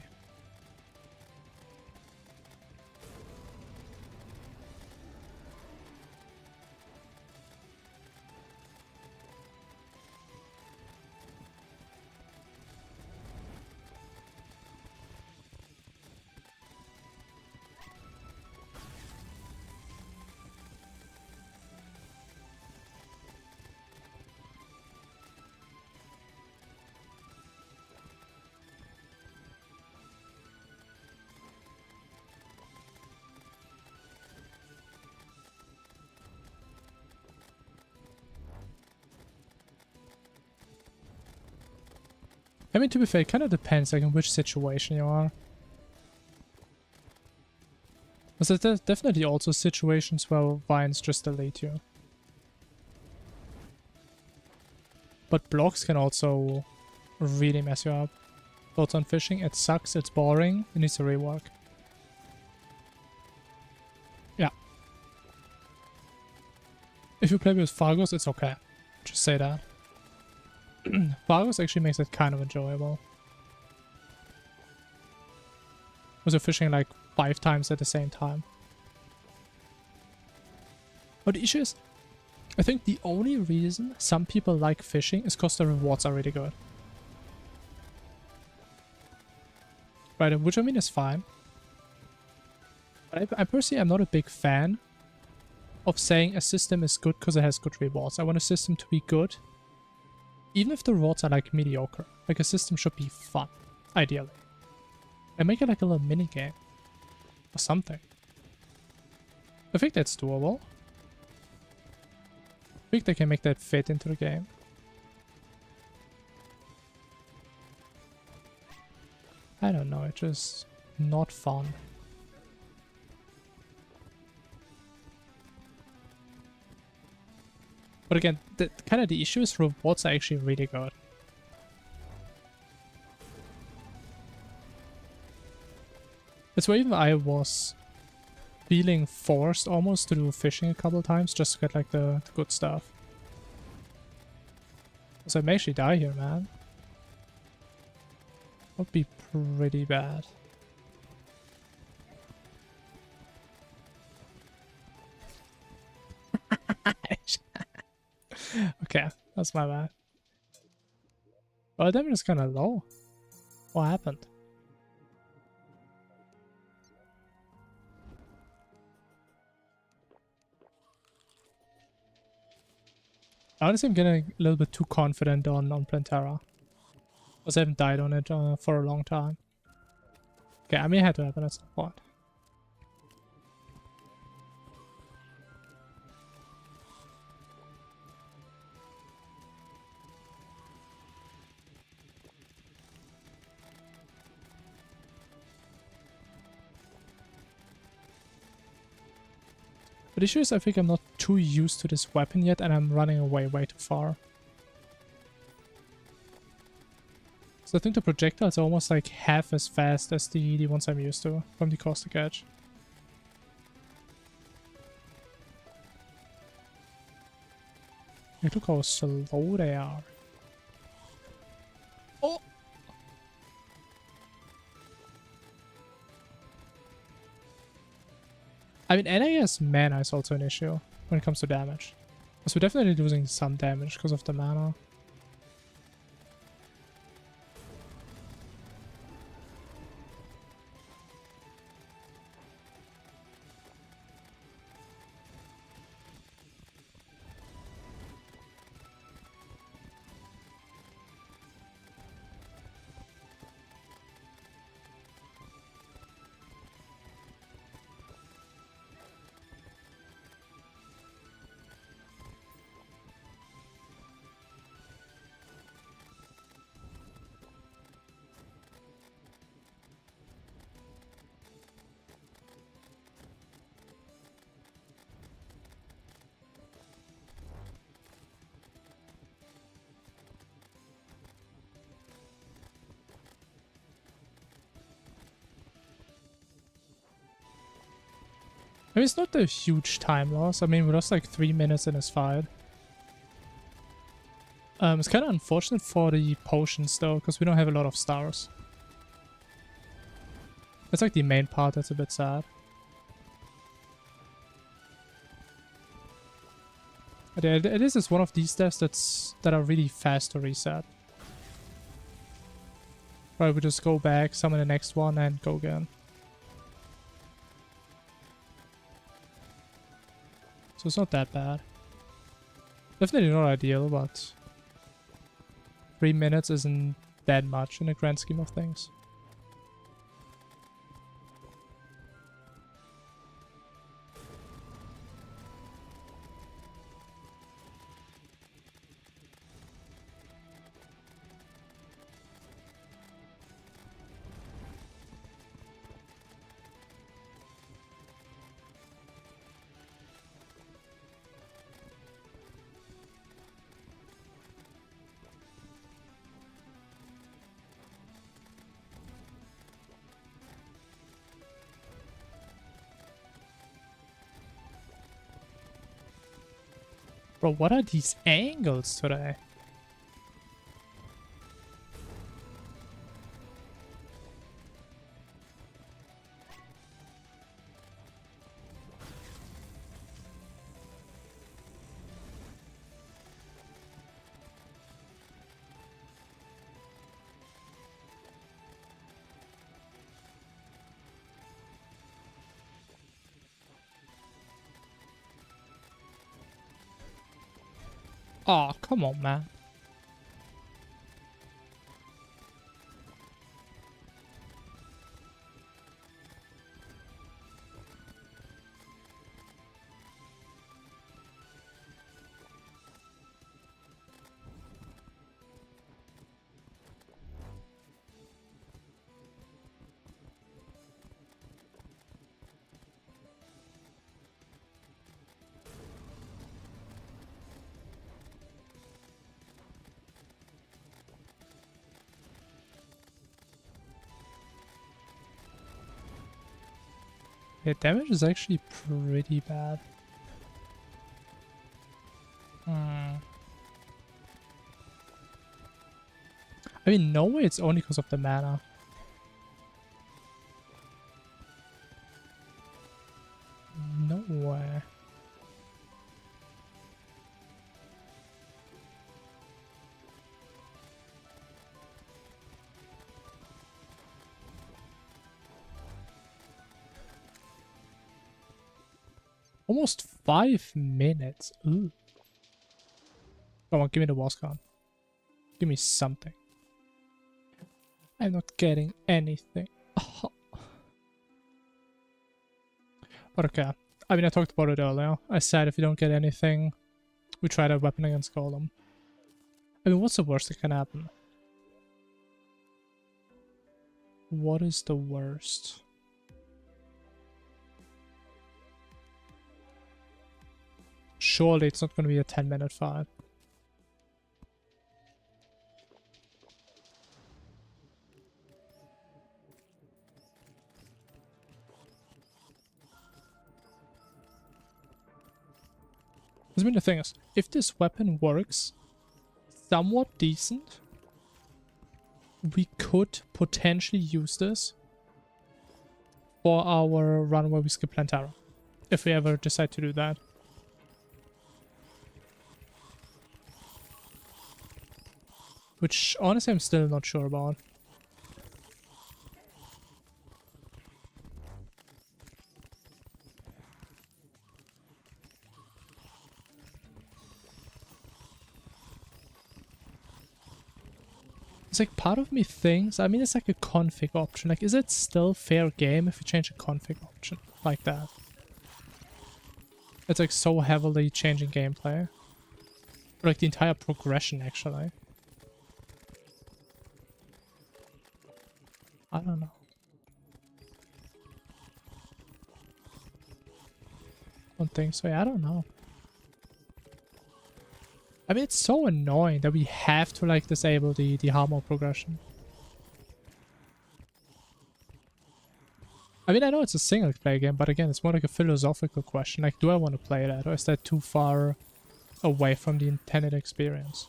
I mean, to be fair, it kind of depends like in which situation you are. Because there's definitely also situations where vines just delete you. But blocks can also really mess you up. Thoughts on fishing? It sucks, it's boring, it needs a rework. Yeah. If you play with Fargos, it's okay. Just say that. Fargos actually makes it kind of enjoyable. Was you're fishing like 5 times at the same time. But the issue is, I think the only reason some people like fishing is because the rewards are really good. Right, which I mean is fine. But I personally am not a big fan of saying a system is good because it has good rewards. I want a system to be good, even if the rewards are like mediocre. Like a system should be fun, ideally. And make it like a little mini game or something. I think that's doable. I think they can make that fit into the game. I don't know, it's just not fun. But again, kind of the issue is rewards are actually really good. That's why even I was feeling forced almost to do fishing a couple times just to get like the good stuff. Because I may actually die here, man. Would be pretty bad. Okay, that's my bad. Well, damage is kind of low. What happened? Honestly, I'm getting a little bit too confident on Plantera. Because I haven't died on it for a long time. Okay, I may have to happen at some point. But the issue is I think I'm not too used to this weapon yet and I'm running away way too far. So I think the projectiles are almost like half as fast as the ones I'm used to from the caustic edge. Look how slow they are. Oh! I mean, and I guess mana is also an issue when it comes to damage. Because we're definitely losing some damage because of the mana. I mean, it's not a huge time loss. I mean, we lost like 3 minutes in this fight. It's kind of unfortunate for the potions though, because we don't have a lot of stars. That's like the main part that's a bit sad. But yeah, this is one of these deaths that are really fast to reset. Right, we just go back, summon the next one, and go again. So it's not that bad. Definitely not ideal, but 3 minutes isn't that much in the grand scheme of things. Bro, what are these angles today? Oh, come on, man. Yeah, damage is actually pretty bad. I mean, no way it's only because of the mana. No way. Almost 5 minutes. Ooh. Come on, give me the boss card. Give me something. I'm not getting anything. Oh. But okay. I mean, I talked about it earlier. I said if you don't get anything, we try that weapon against Golem. I mean, what's the worst that can happen? What is the worst? Surely it's not going to be a 10-minute fight. I mean, the thing is, if this weapon works somewhat decent, we could potentially use this for our run where we skip Plantera, if we ever decide to do that. Which, honestly, I'm still not sure about. It's like part of me thinks, I mean, it's like a config option. Like, is it still fair game if you change a config option like that? It's like so heavily changing gameplay. Or like the entire progression, actually. I don't know. Don't think so. Yeah, I don't know. I mean, it's so annoying that we have to like disable the armor progression. I mean, I know it's a single player game, but again, it's more like a philosophical question. Like, do I want to play that, or is that too far away from the intended experience?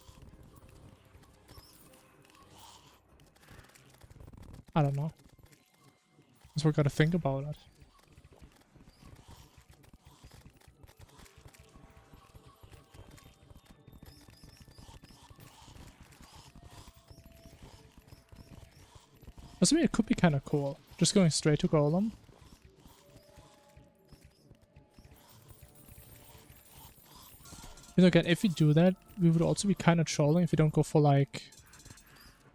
I don't know. So we gotta think about it. I mean, it could be kind of cool. Just going straight to Golem. You know, again, if we do that, we would also be kind of trolling if we don't go for like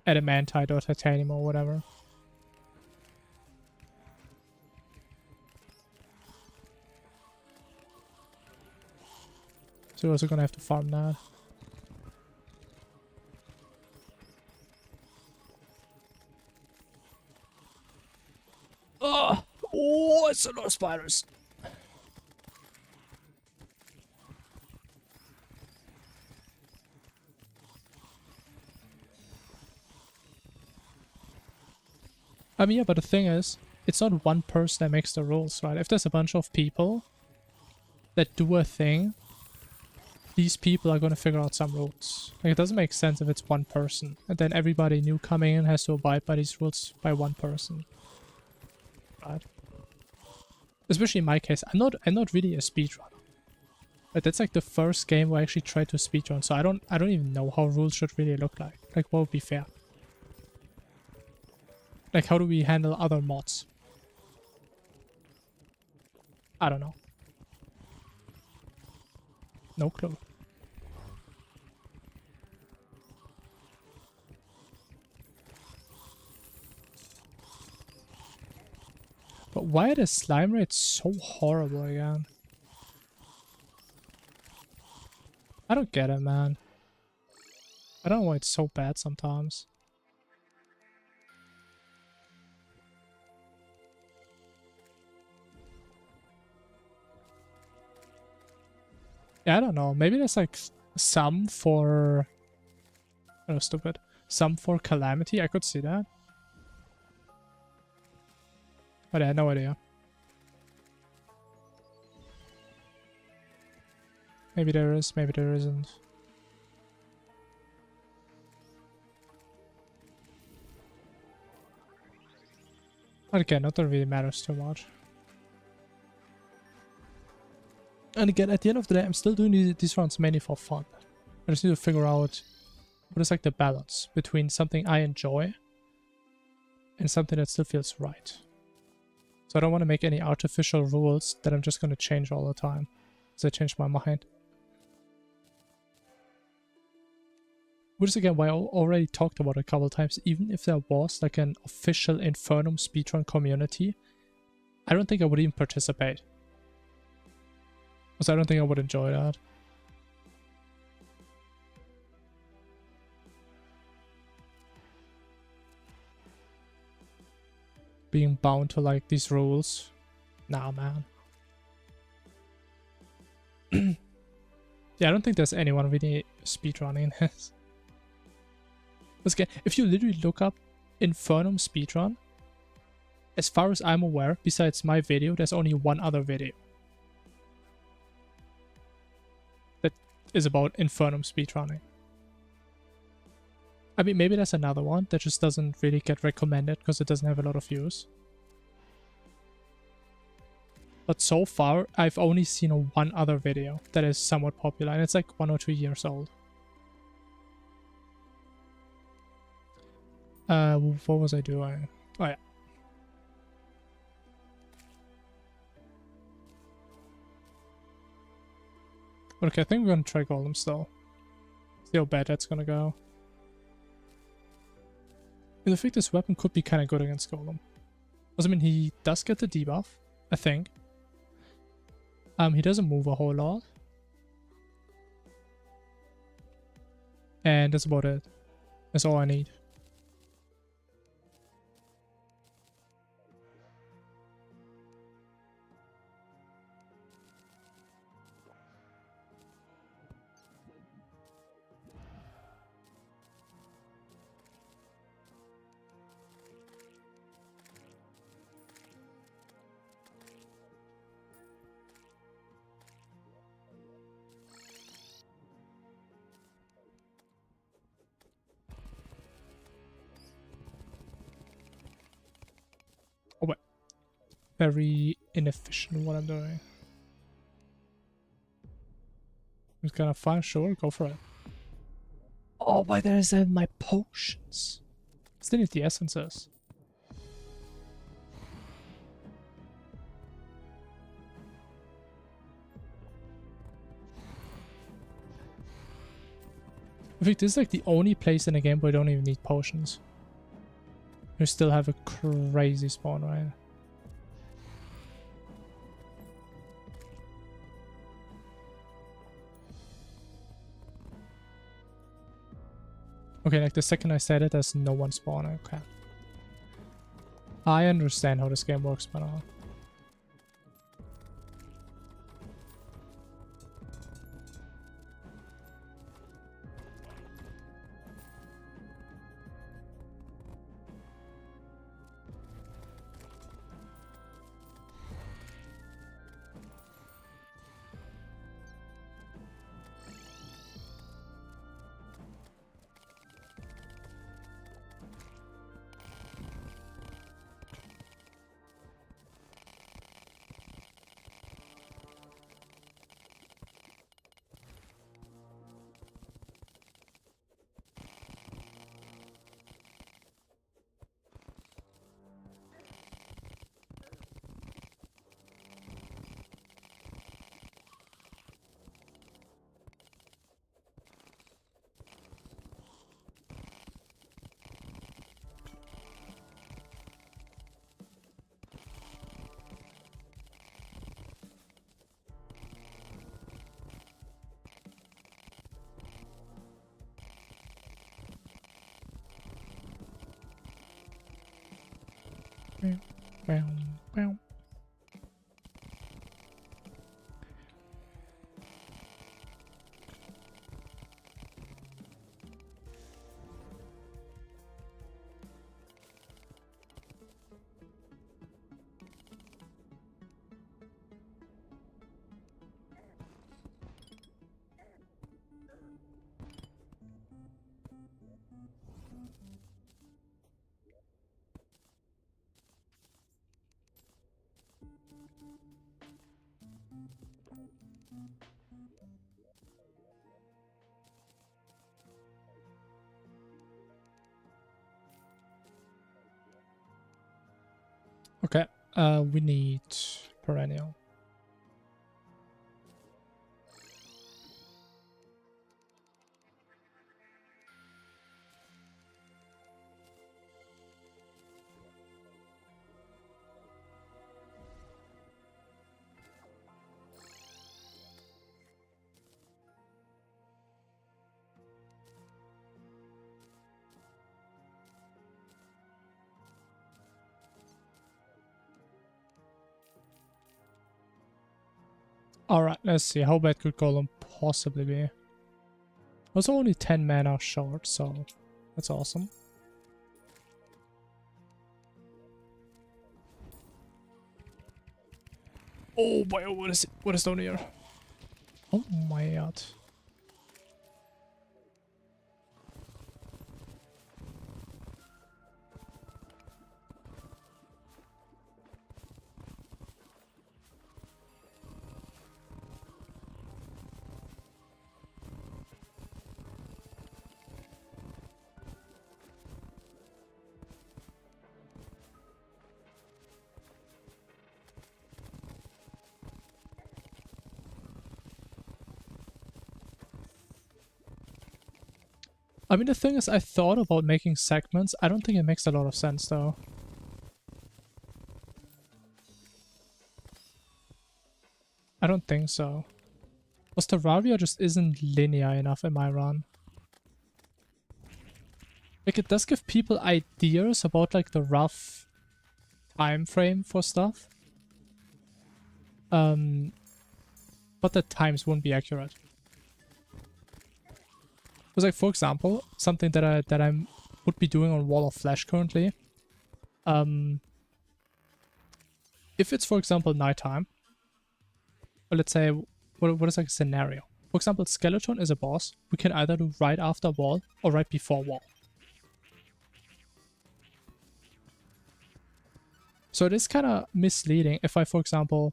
Adamantite or Titanium or whatever. So we're also gonna have to farm that. Oh, it's a lot of spiders. I mean, yeah, but the thing is, it's not one person that makes the rules, right? If there's a bunch of people that do a thing, these people are going to figure out some rules. Like, it doesn't make sense if it's one person, and then everybody new coming in has to abide by these rules by one person. Right? Especially in my case, I'm not really a speedrunner. But that's like the first game where I actually tried to speedrun, so I don't even know how rules should really look like. Like, what would be fair? Like, how do we handle other mods? I don't know. No clue. But why are the slime rates so horrible again? I don't get it, man. I don't know why it's so bad sometimes. Yeah, I don't know. Maybe there's like some for... Oh, stupid. Some for Calamity. I could see that. But I had no idea. Maybe there is, maybe there isn't. But again, not that really matters too much. And again, at the end of the day, I'm still doing these runs mainly for fun. I just need to figure out what is like the balance between something I enjoy and something that still feels right. So I don't want to make any artificial rules that I'm just going to change all the time as I change my mind. Which is again why I already talked about it a couple times. Even if there was like an official Infernum speedrun community, I don't think I would even participate. Because I don't think I would enjoy that. Being bound to like these rules. Nah, man. Yeah, I don't think there's anyone really speedrunning this. Again, if you literally look up Infernum speedrun, as far as I'm aware, besides my video, there's only one other video that is about Infernum speedrunning. I mean, maybe there's another one that just doesn't really get recommended because it doesn't have a lot of views. But so far, I've only seen one other video that is somewhat popular, and it's like 1 or 2 years old. What was I doing? Oh yeah. Okay, I think we're gonna try Golem still. See how bad that's gonna go. And I think this weapon could be kind of good against Golem. Because I mean, he does get the debuff, I think. He doesn't move a whole lot. And that's about it. That's all I need. Oh wait. Very inefficient what I'm doing. It's kind of fun, sure, go for it. Oh, why there's my potions. Still need the essences. I think this is like the only place in the game where I don't even need potions. You still have a crazy spawn, right? Okay, like the second I said it, there's no one spawning. Okay. I understand how this game works by now. Okay, we need perennial. Alright, let's see. How bad could Golem possibly be? Was only 10 mana short, so that's awesome. Oh boy, what is it? What is down here? Oh my god. I mean, the thing is, I thought about making segments. I don't think it makes a lot of sense, though. I don't think so. Because Terraria just isn't linear enough in my run. Like, it does give people ideas about, like, the rough time frame for stuff. But the times won't be accurate. Because, like, for example, something that I would be doing on Wall of Flesh currently. If it's, for example, nighttime, or let's say, what is like a scenario? For example, Skeleton is a boss. We can either do right after Wall or right before Wall. So it is kind of misleading if I, for example,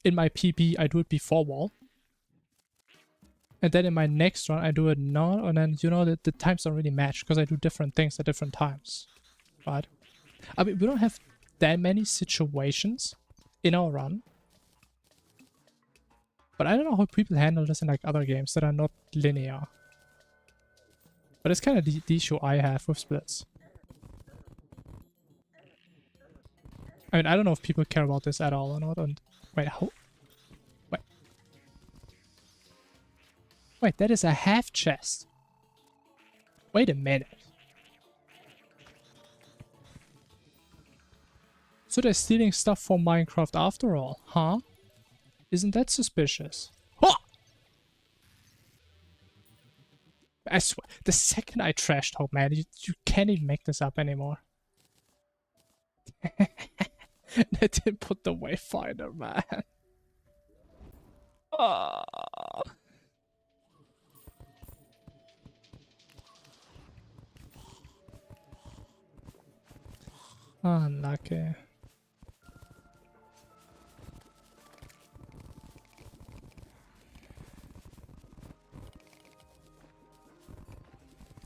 in my PB, I do it before Wall. And then in my next run, I do it not, and then, you know, the times don't really match because I do different things at different times, right? I mean, we don't have that many situations in our run, but I don't know how people handle this in, like, other games that are not linear. But it's kind of the issue I have with splits. I mean, I don't know if people care about this at all or not, and... Wait, how... Wait, that is a half chest. Wait a minute. So they're stealing stuff from Minecraft after all, huh? Isn't that suspicious? Oh! I swear, the second I trashed Hope, man, you can't even make this up anymore. They didn't put the Wayfinder, man. Oh. Unlucky.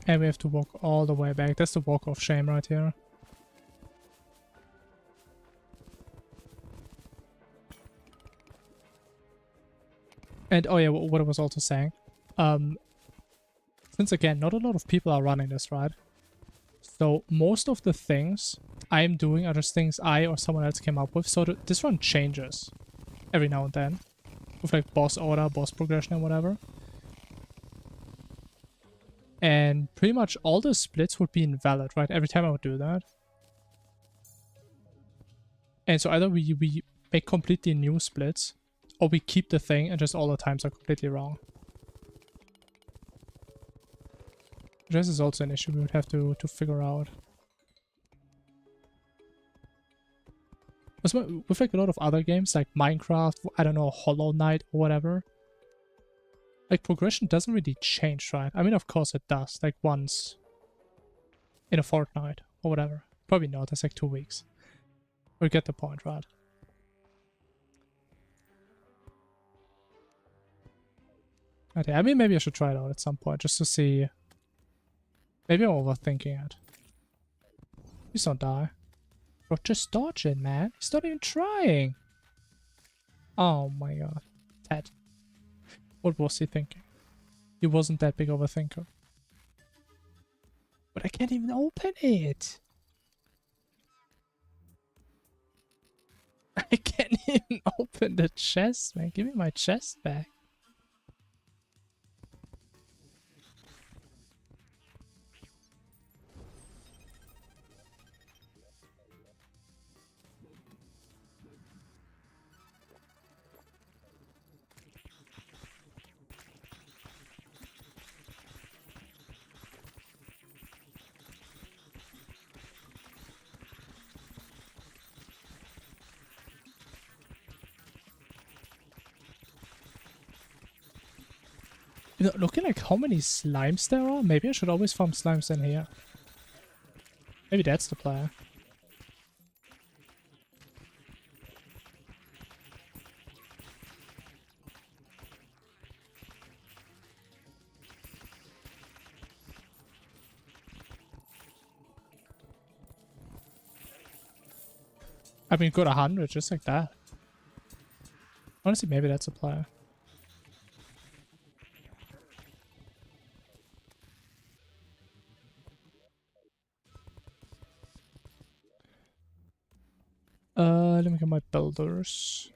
And we have to walk all the way back. That's the walk of shame right here. And oh yeah, what I was also saying. Since again, not a lot of people are running this, right? So most of the things I'm doing are just things I or someone else came up with. So this run changes every now and then. With like boss order, boss progression and whatever. And pretty much all the splits would be invalid, right? Every time I would do that. And so either we make completely new splits, or we keep the thing and just all the times are completely wrong. This is also an issue we would have to figure out. With like a lot of other games, like Minecraft, I don't know, Hollow Knight or whatever, like progression doesn't really change, right? I mean, of course it does, like once in a fortnight or whatever. Probably not, that's like 2 weeks. We get the point, right? Okay, I mean, maybe I should try it out at some point just to see. Maybe I'm overthinking it. Please don't die. Bro, just dodge it, man. He's not even trying. Oh my god. Ted. What was he thinking? He wasn't that big of a thinker. But I can't even open it. I can't even open the chest, man. Give me my chest back. You know, looking like how many slimes there are, maybe I should always farm slimes in here. Maybe that's the player. I mean, got 100 just like that. Honestly, maybe that's a player. Let me get my builders.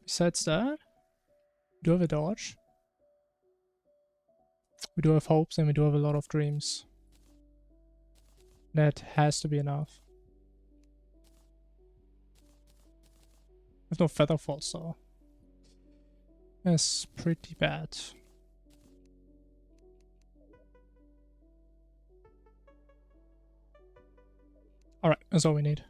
Besides that, we do have a dodge. We do have hopes and we do have a lot of dreams. That has to be enough. There's no feather fall, so that's pretty bad. Alright, that's all we need.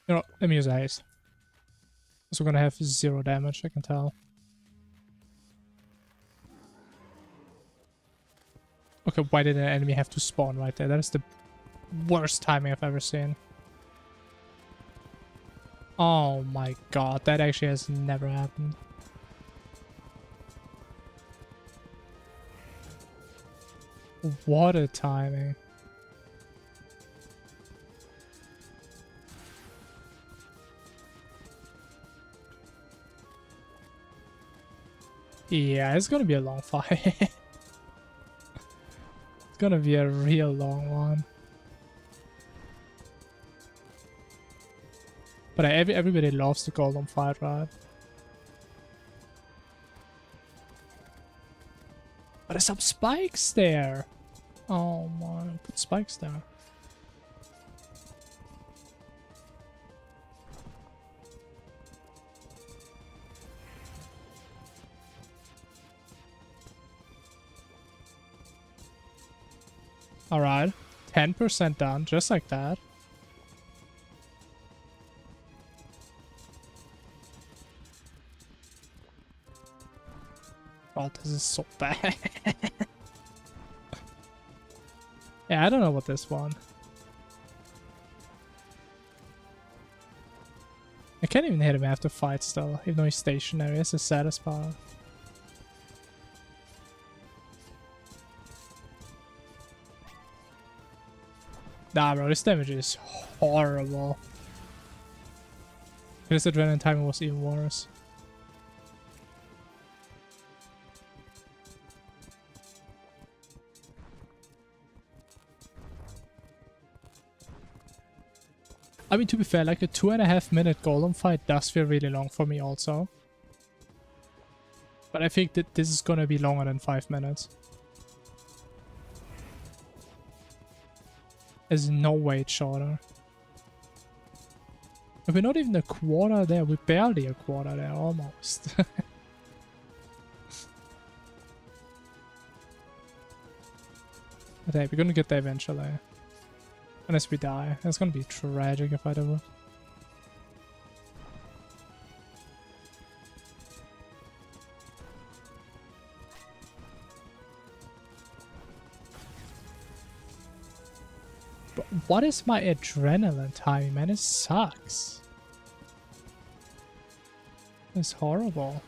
You know, let me use a haste. So we're gonna have 0 damage, I can tell. Okay, why did an enemy have to spawn right there? That is the worst timing I've ever seen. Oh my god, that actually has never happened. What a timing. Yeah, it's gonna be a long fight. It's gonna be a real long one. But everybody loves the golden fight, right? But there's some spikes there. Oh my, put spikes there. Alright, 10% done, just like that. Oh, this is so bad. Yeah, I don't know what this one. I can't even hit him after fight still, even though he's stationary. That's the saddest part. Nah, bro, this damage is horrible. This adrenaline timing was even worse. I mean, to be fair, like a 2.5-minute golem fight does feel really long for me also. But I think that this is gonna be longer than 5 minutes. There's no way it's shorter. And we're not even a quarter there, we're barely a quarter there, almost. But hey, we're gonna get there eventually. Unless we die. It's gonna be tragic if I do. But what is my adrenaline timing, man? It sucks. It's horrible.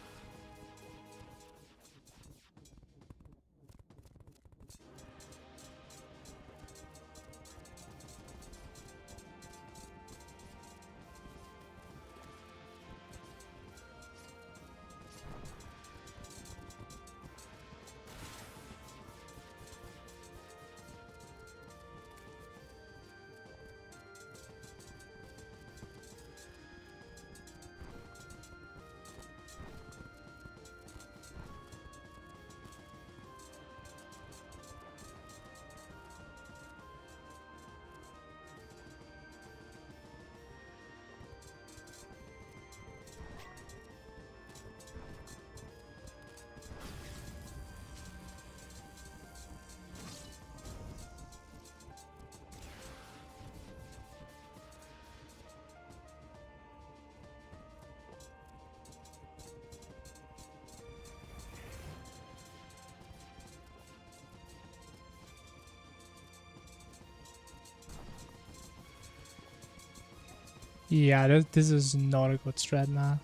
Yeah, this is not a good strat now.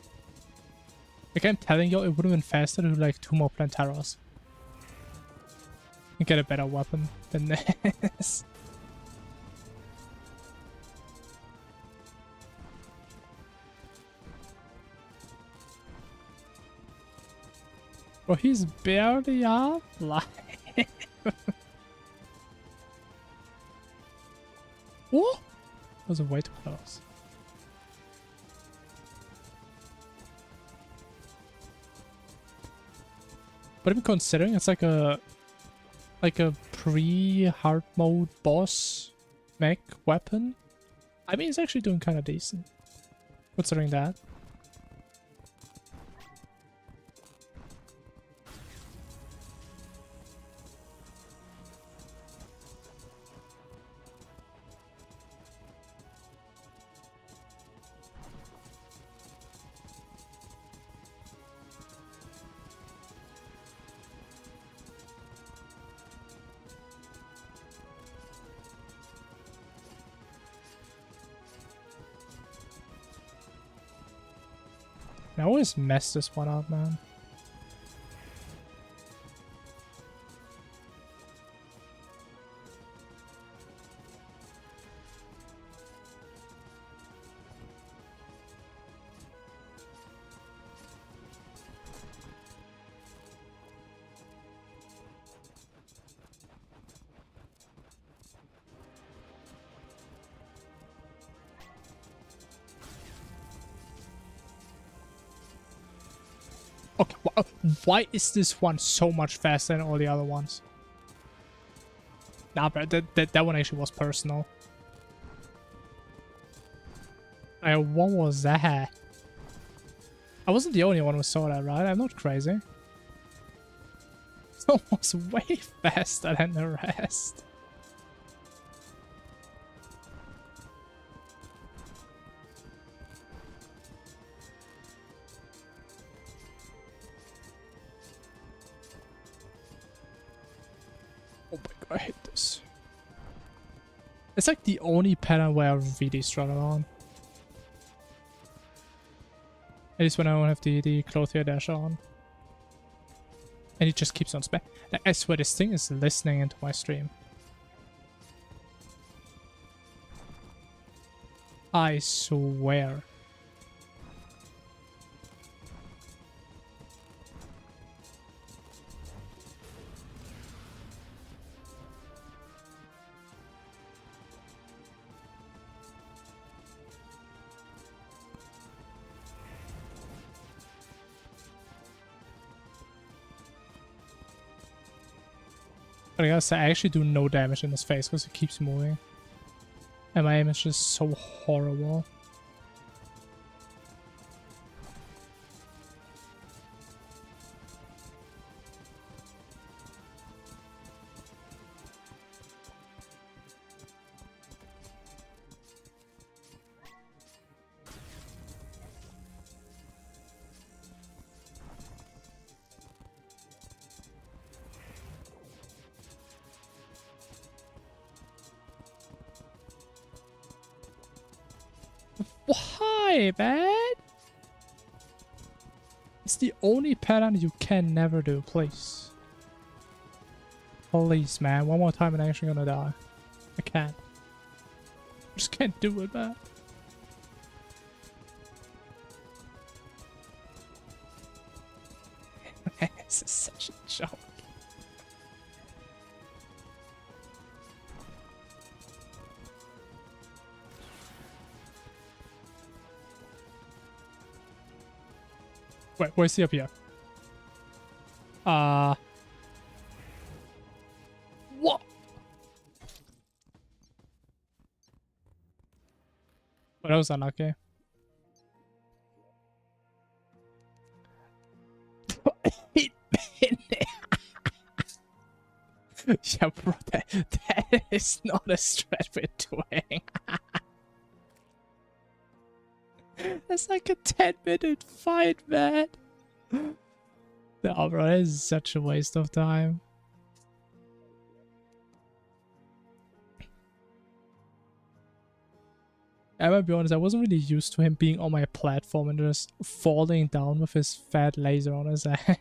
Like I'm telling you, it would have been faster to do like 2 more Plantaros. And get a better weapon than this. Bro, he's barely up. Like... What? That was way too close. But I'm considering it's like a pre-hard mode boss mech weapon. I mean, it's actually doing kind of decent, considering that. I always mess this one up, man. Okay, why is this one so much faster than all the other ones? Nah, but that one actually was personal. What was that? I wasn't the only one who saw that, right? I'm not crazy. It was way faster than the rest. Oh my god, I hate this. It's like the only pattern where I really struggle on. At least when I don't have the Clothier dash on. And it just keeps on spamming. Like, I swear this thing is listening into my stream. I swear. But I gotta say, I actually do no damage in his face because he keeps moving. And my aim is just so horrible. Why, man? It's the only pattern you can never do, please. Please, man. One more time and I'm actually gonna die. I can't. I just can't do it, man. This is such a joke. Wait, where's he up here? What? Oh, that was unlucky. Yeah, bro, that is not a strat we're doing. That's like a 10-minute fight, man. No, bro, that is such a waste of time. I might be honest, I wasn't really used to him being on my platform and just falling down with his fat laser on his head.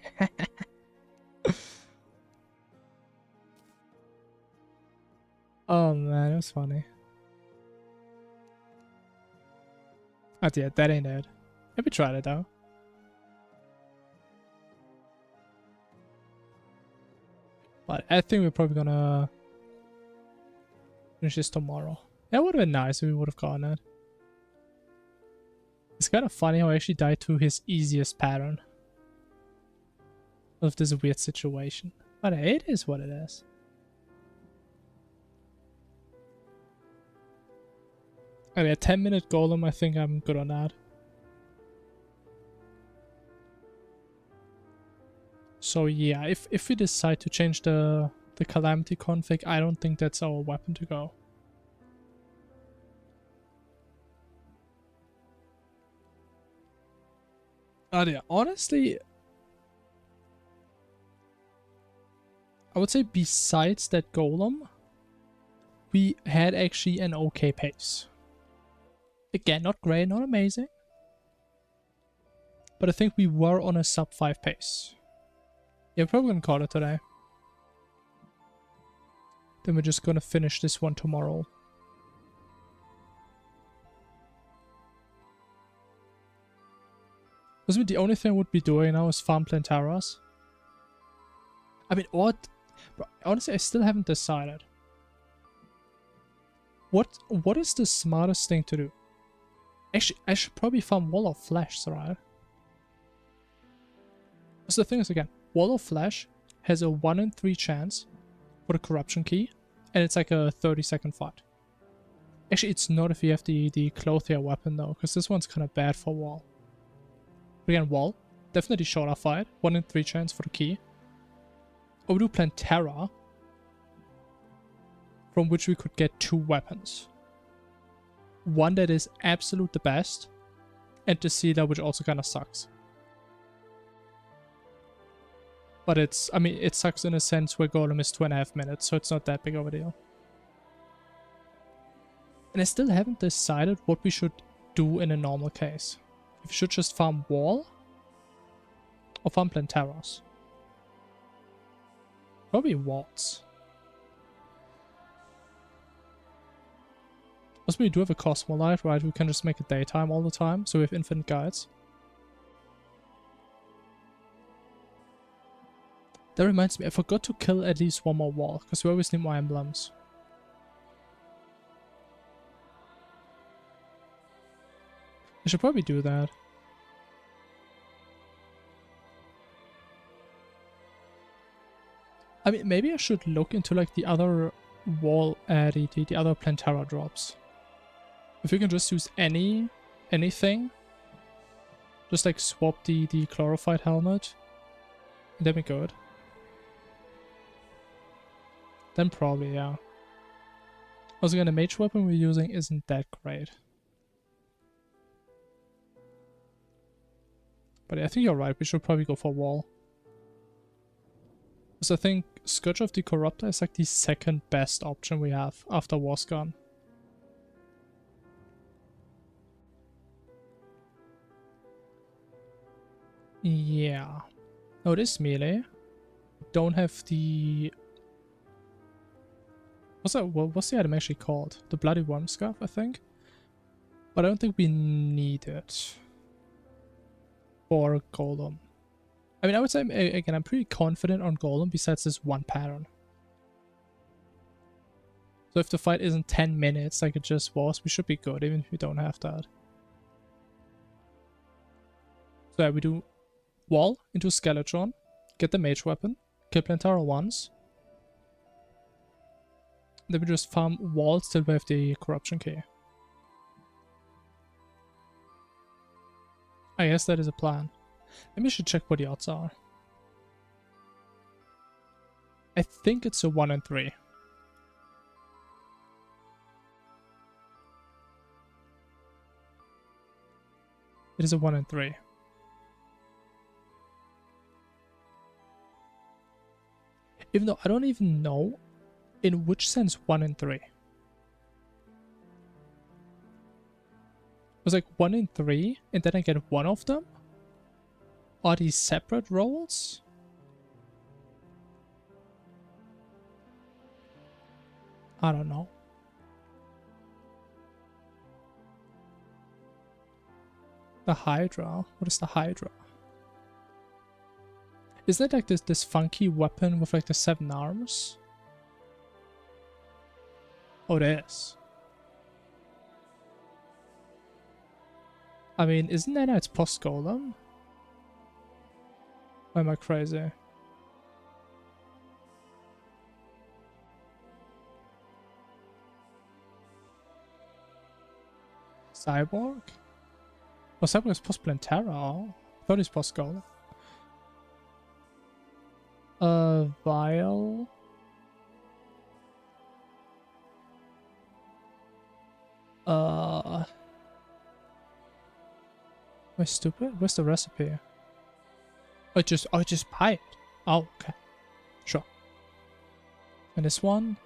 Oh man, it was funny. Oh yeah, that ain't it. Maybe try it though. But I think we're probably gonna finish this tomorrow. That would have been nice if we would have gotten it. It's kind of funny how I actually died to his easiest pattern of this weird situation. But it is what it is. Okay, a 10-minute golem, I think I'm good on that. So yeah, if we decide to change the Calamity config, I don't think that's our weapon to go. Oh yeah, honestly, I would say besides that golem, we had actually an okay pace. Again, not great, not amazing. But I think we were on a sub 5 pace. Yeah, we're probably gonna call it today. Then we're just gonna finish this one tomorrow. Because the only thing I would be doing now is farm Plantaras. I mean, what? Bro, honestly, I still haven't decided. What is the smartest thing to do? Actually, I should probably farm Wall of Flesh, right? So the thing is, again, Wall of Flesh has a 1 in 3 chance for the corruption key, and it's like a 30-second fight. Actually, it's not if you have the Clothier weapon though, because this one's kind of bad for Wall. But again, Wall, definitely shorter fight, 1 in 3 chance for the key. Or we do Plantera, from which we could get 2 weapons. One that is absolute the best, and the Sealer, which also kind of sucks. But it's, I mean, it sucks in a sense where Golem is 2.5 minutes, so it's not that big of a deal. And I still haven't decided what we should do in a normal case. If we should just farm Wall, or farm Plantaros. Probably Walls. Also, we do have a Cosmolite, right? We can just make it daytime all the time, so we have infinite guides. That reminds me, I forgot to kill at least one more wall, because we always need more emblems. I should probably do that. I mean, maybe I should look into like the other wall, the other Plantera drops. If we can just use anything, just like swap the Chlorophyte helmet, and then we good. Then probably, yeah. Also, again, the mage weapon we're using isn't that great. But I think you're right, we should probably go for wall. Because I think Scourge of the Corruptor is like the second best option we have after War's gone. Yeah. Oh, it is melee. Don't have the... What's the item actually called? The Bloody Worm Scarf, I think? But I don't think we need it for Golem. I mean, I would say, again, I'm pretty confident on Golem besides this one pattern. So if the fight isn't 10 minutes like it just was, we should be good, even if we don't have that. So yeah, we do wall into Skeletron, get the mage weapon, kill Plantera once. Then we just farm walls till we have the corruption key. I guess that is a plan. Maybe we should check what the odds are. I think it's a 1 in 3. It is a 1 in 3. Even though I don't even know in which sense 1 in 3. It was like 1 in 3 and then I get one of them? Are these separate rolls? I don't know. The Hydra? What is the Hydra? Isn't it like this funky weapon with like the 7 arms? Oh, it is. I mean, isn't that its post-golem? Or am I crazy? Cyborg? Oh, Cyborg is post-Plantera. Oh, I thought he's post-golem. Vial. Am I stupid? Where's the recipe? I just buy it. Oh, okay. Sure. And this one?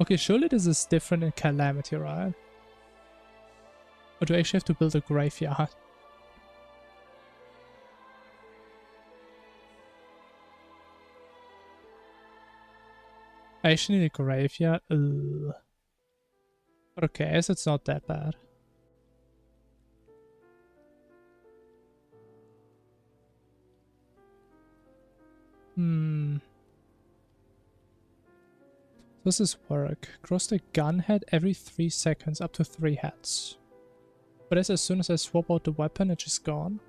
Okay, surely this is different in Calamity, right? Or do I actually have to build a graveyard? I actually need a graveyard. Ugh. But okay, I guess it's not that bad. Does this work? Cross the gun head every 3 seconds, up to 3 heads. But as soon as I swap out the weapon, it's just gone.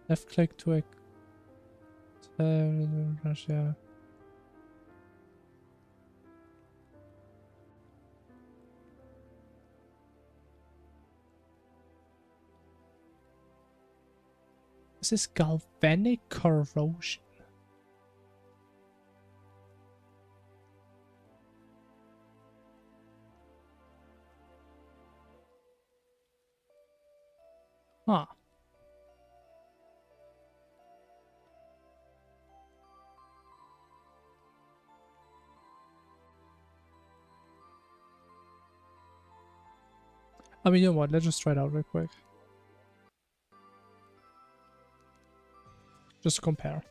Left click to yeah. This is galvanic corrosion. Huh. I mean, you know what? Let's just try it out real quick. Just to compare.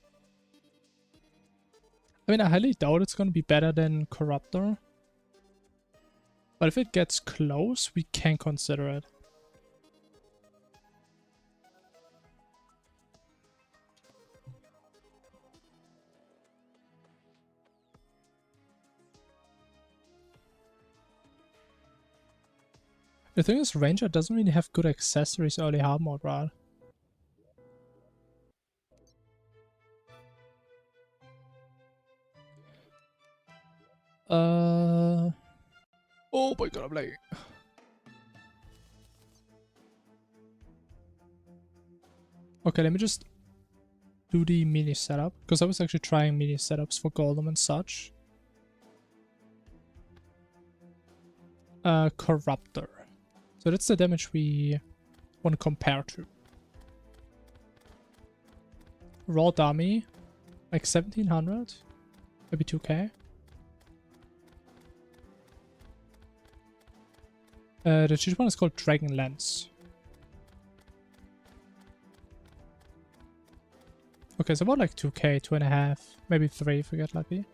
I mean, I highly doubt it's going to be better than Corruptor. But if it gets close, we can consider it. The thing is, Ranger doesn't really have good accessories early hard mode, right? Oh my god, I'm lagging. Okay, let me just do the mini setup, because I was actually trying mini setups for Golem and such. Corruptor. So that's the damage we want to compare to. Raw dummy, like 1700, maybe 2k. The cheap one is called Dragon Lance. Okay, so about like 2k, 2.5, maybe 3 if we get lucky.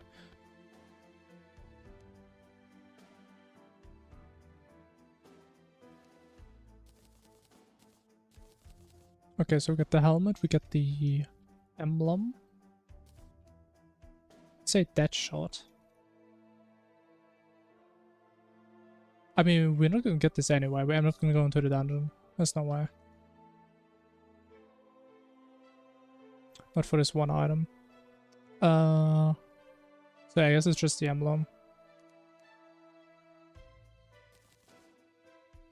Okay, so we get the helmet, we get the emblem. Let's say that shot. I mean, we're not gonna get this anyway. I'm not gonna go into the dungeon. That's no way. Not for this one item. So I guess it's just the emblem.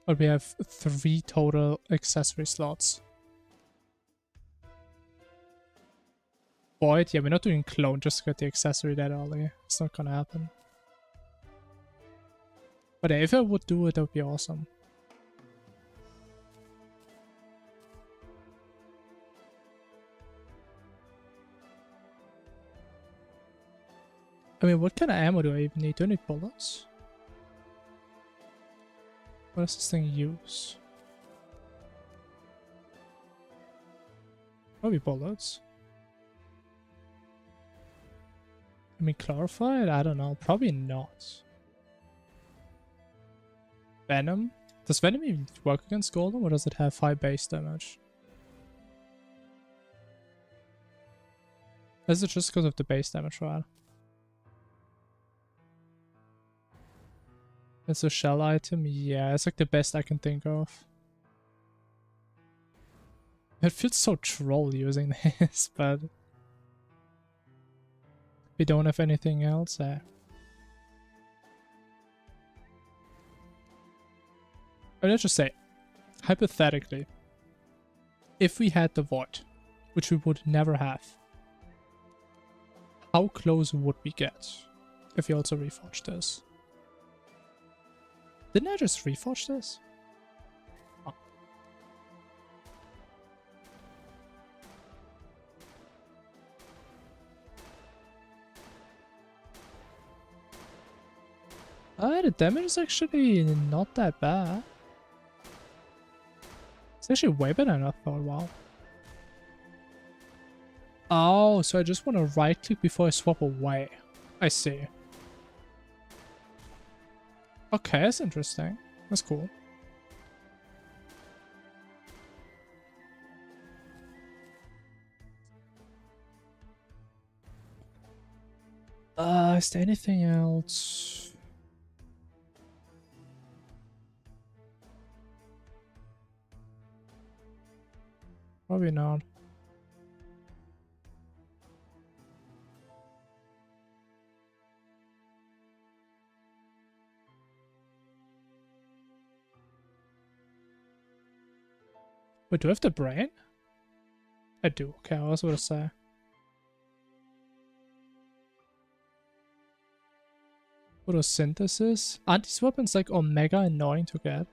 But we have 3 total accessory slots. Void, yeah, we're not doing clone just to get the accessory that early. It's not gonna happen. But yeah, if I would do it, that would be awesome. I mean, what kind of ammo do I even need? Do I need bullets? What does this thing use? Probably bullets. I mean, clarified? I don't know. Probably not. Venom? Does Venom even work against Golem, or does it have high base damage? Is it just because of the base damage, right? It's a shell item? Yeah, it's like the best I can think of. It feels so troll using this, but we don't have anything else there. Let's just say, hypothetically, if we had the Void, which we would never have, how close would we get if we also reforged this? Didn't I just reforge this? Oh. The damage is actually not that bad. It's actually way better than I thought, wow. Oh, so I just want to right click before I swap away. I see. Okay, that's interesting. That's cool. Is there anything else? Probably not. Wait, do I have the brain? I do. Okay, I was about to say. Photosynthesis? Aren't these weapons like omega annoying to get?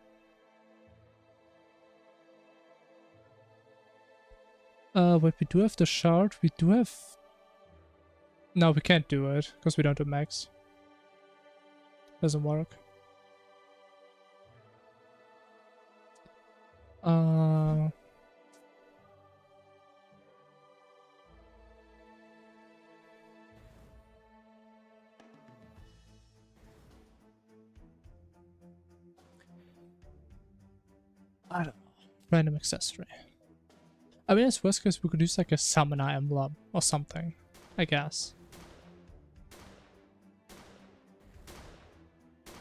Wait, we do have the shard. We do have... No, we can't do it, because we don't do max. Doesn't work. I don't know. Random accessory. I mean, it's worst case we could use like a summoner emblem or something, I guess.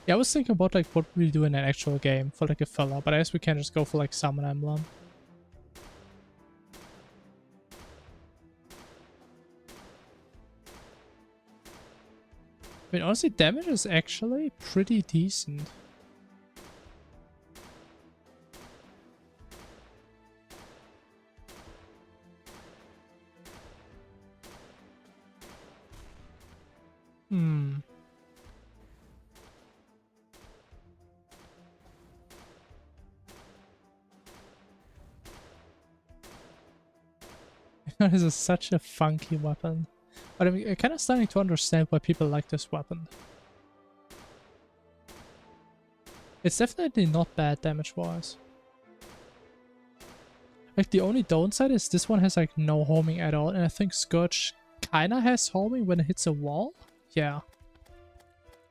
Yeah, I was thinking about like what we do in an actual game for like a filler, but I guess we can't just go for like Summon Emblem. I mean, honestly, damage is actually pretty decent. Hmm. This is such a funky weapon. But I'm kind of starting to understand why people like this weapon. It's definitely not bad damage-wise. Like, the only downside is this one has, like, no homing at all. And I think Scourge kinda has homing when it hits a wall. Yeah.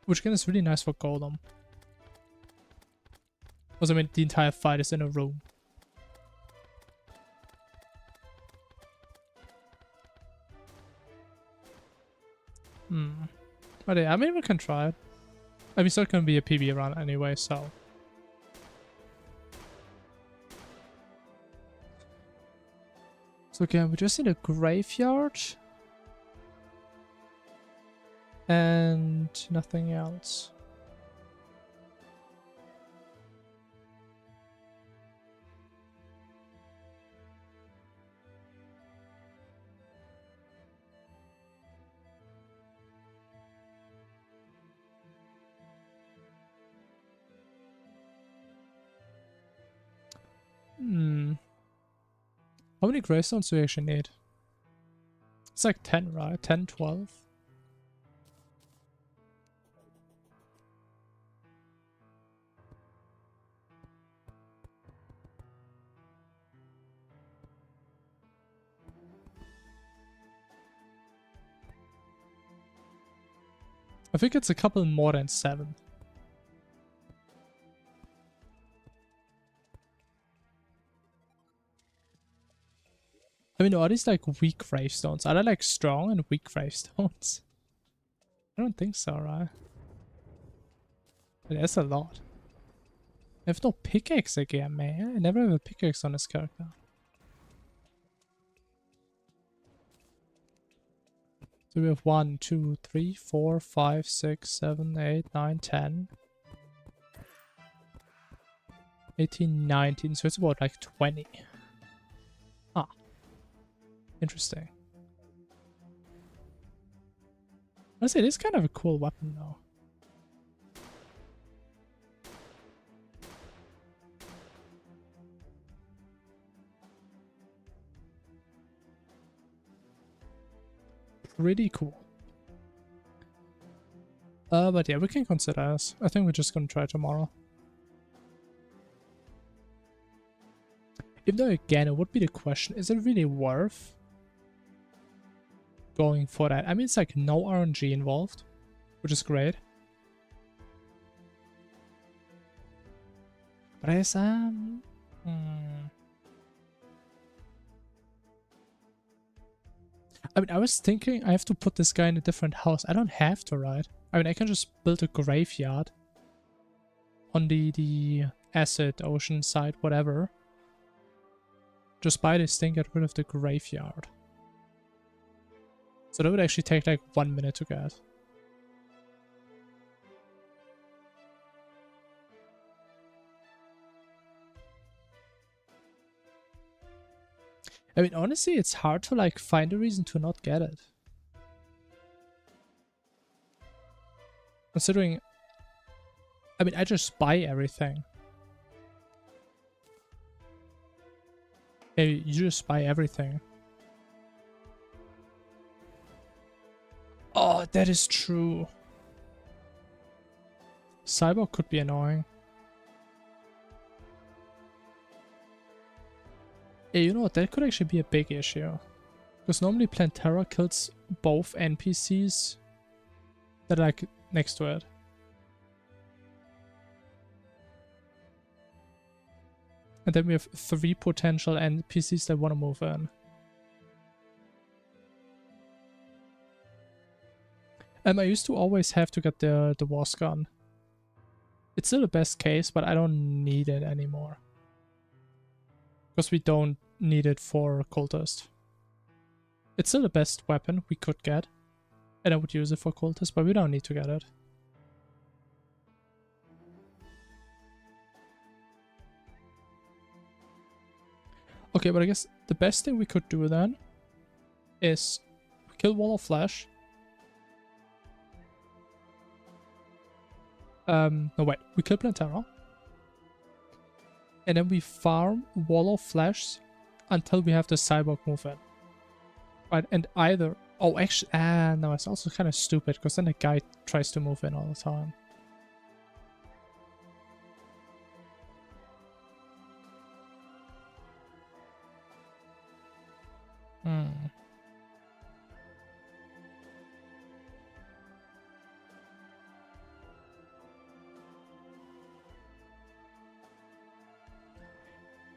Which again is really nice for Golem. Also, I mean, the entire fight is in a room. But yeah, I mean, we can try it. I mean, it's not gonna be a PB run anyway, so... So again, we just need a graveyard. And nothing else. How many gravestones do we actually need? It's like 10, right? 10, 12? I think it's a couple more than 7. I mean, are these like weak gravestones? Are they like strong and weak gravestones? I don't think so, right? But that's a lot. I have no pickaxe again, man. I never have a pickaxe on this character. So we have 1, 2, 3, 4, 5, 6, 7, 8, 9, 10. 18, 19. So it's about like 20. Ah. Interesting. Honestly, it is kind of a cool weapon though. Pretty cool. But yeah, we can consider this. I think we're just gonna try tomorrow. Even though again, it would be the question, is it really worth going for that? I mean, it's like no RNG involved, which is great. But I guess, I mean, I was thinking I have to put this guy in a different house. I don't have to, right? I mean, I can just build a graveyard on the acid ocean side, whatever. Just buy this thing, get rid of the graveyard. So that would actually take like 1 minute to get. I mean, honestly, it's hard to like find a reason to not get it. Considering, I mean, I just buy everything. Yeah, you just buy everything. Oh, that is true. Cyborg could be annoying. Yeah, you know what? That could actually be a big issue. Because normally Plantera kills both NPCs that are like next to it. And then we have 3 potential NPCs that want to move in. I used to always have to get the Wars gun. It's still the best case, but I don't need it anymore. Because we don't need it for cultist. It's still the best weapon we could get. And I would use it for cultist, but we don't need to get it. Okay, but I guess the best thing we could do then is kill Wall of Flesh. No wait, we kill Plantera. And then we farm Wall of Flesh until we have the Cyborg move in. Right, and either... Oh, actually... no, it's also kind of stupid, because then the guy tries to move in all the time.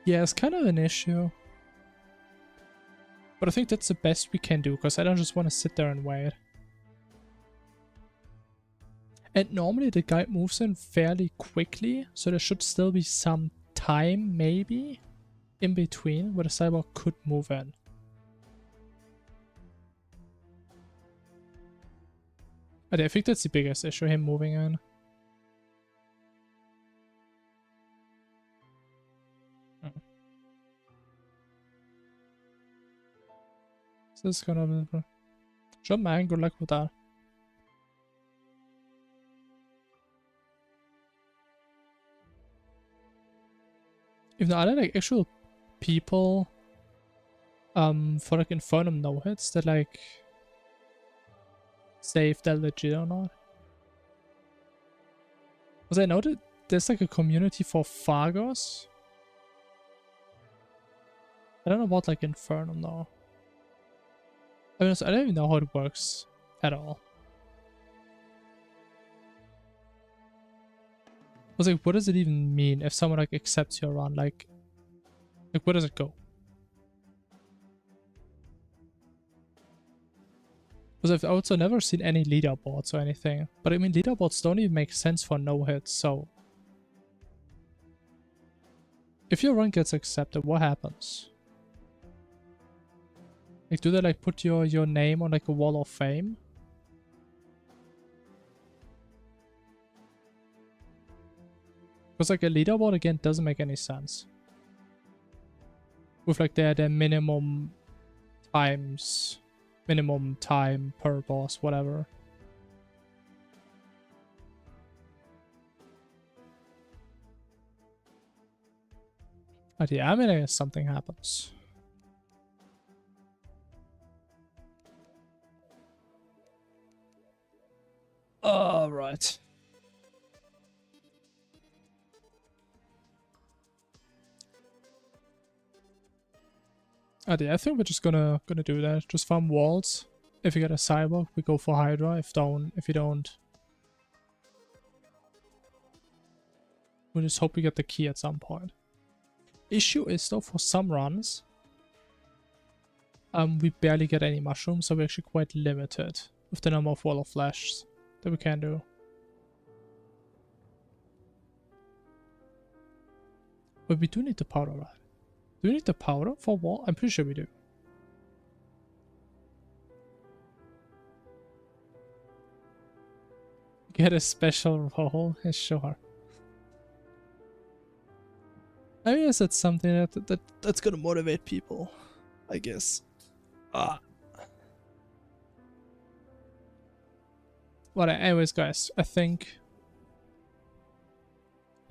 Yeah, it's kind of an issue. But I think that's the best we can do, because I don't just want to sit there and wait. And normally the guy moves in fairly quickly, so there should still be some time, maybe, in between, where the cyborg could move in. But I think that's the biggest issue, him moving in. So this is gonna be... Sure, man, good luck with that. If there are like actual people for like Infernum no hits that like say if they're legit or not. Because I know that there's like a community for Phagos. I don't know about like Infernum though. I mean, I don't even know how it works at all. I was like, what does it even mean if someone like accepts your run? Like where does it go? Because I've also never seen any leaderboards or anything. But I mean, leaderboards don't even make sense for no hits, so... If your run gets accepted, what happens? Like, do they like put your name on like a wall of fame? Because like a leaderboard again doesn't make any sense. With like their minimum times, minimum time per boss, whatever. But yeah, I mean, I guess something happens. Alright. Yeah, I think we're just gonna do that. Just farm walls. If you get a cyborg, we go for Hydra. If you don't, we'll just hope we get the key at some point. Issue is though, for some runs, we barely get any mushrooms, so we're actually quite limited with the number of Wall of Flesh that we can do. But we do need the powder, right? Do we need the powder for wall? I'm pretty sure we do. Get a special role? Sure. I guess that's something that's gonna motivate people, I guess. Well, anyways, guys, I think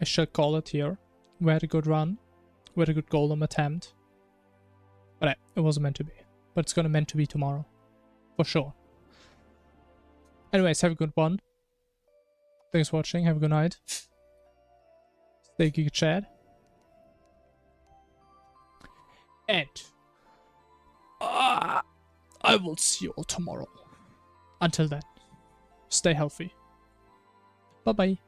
I should call it here. We had a good run. We had a good golem attempt. But it wasn't meant to be. But it's gonna meant to be tomorrow. For sure. Anyways, have a good one. Thanks for watching. Have a good night. Stay geek chat. And I will see you all tomorrow. Until then, stay healthy. Bye bye.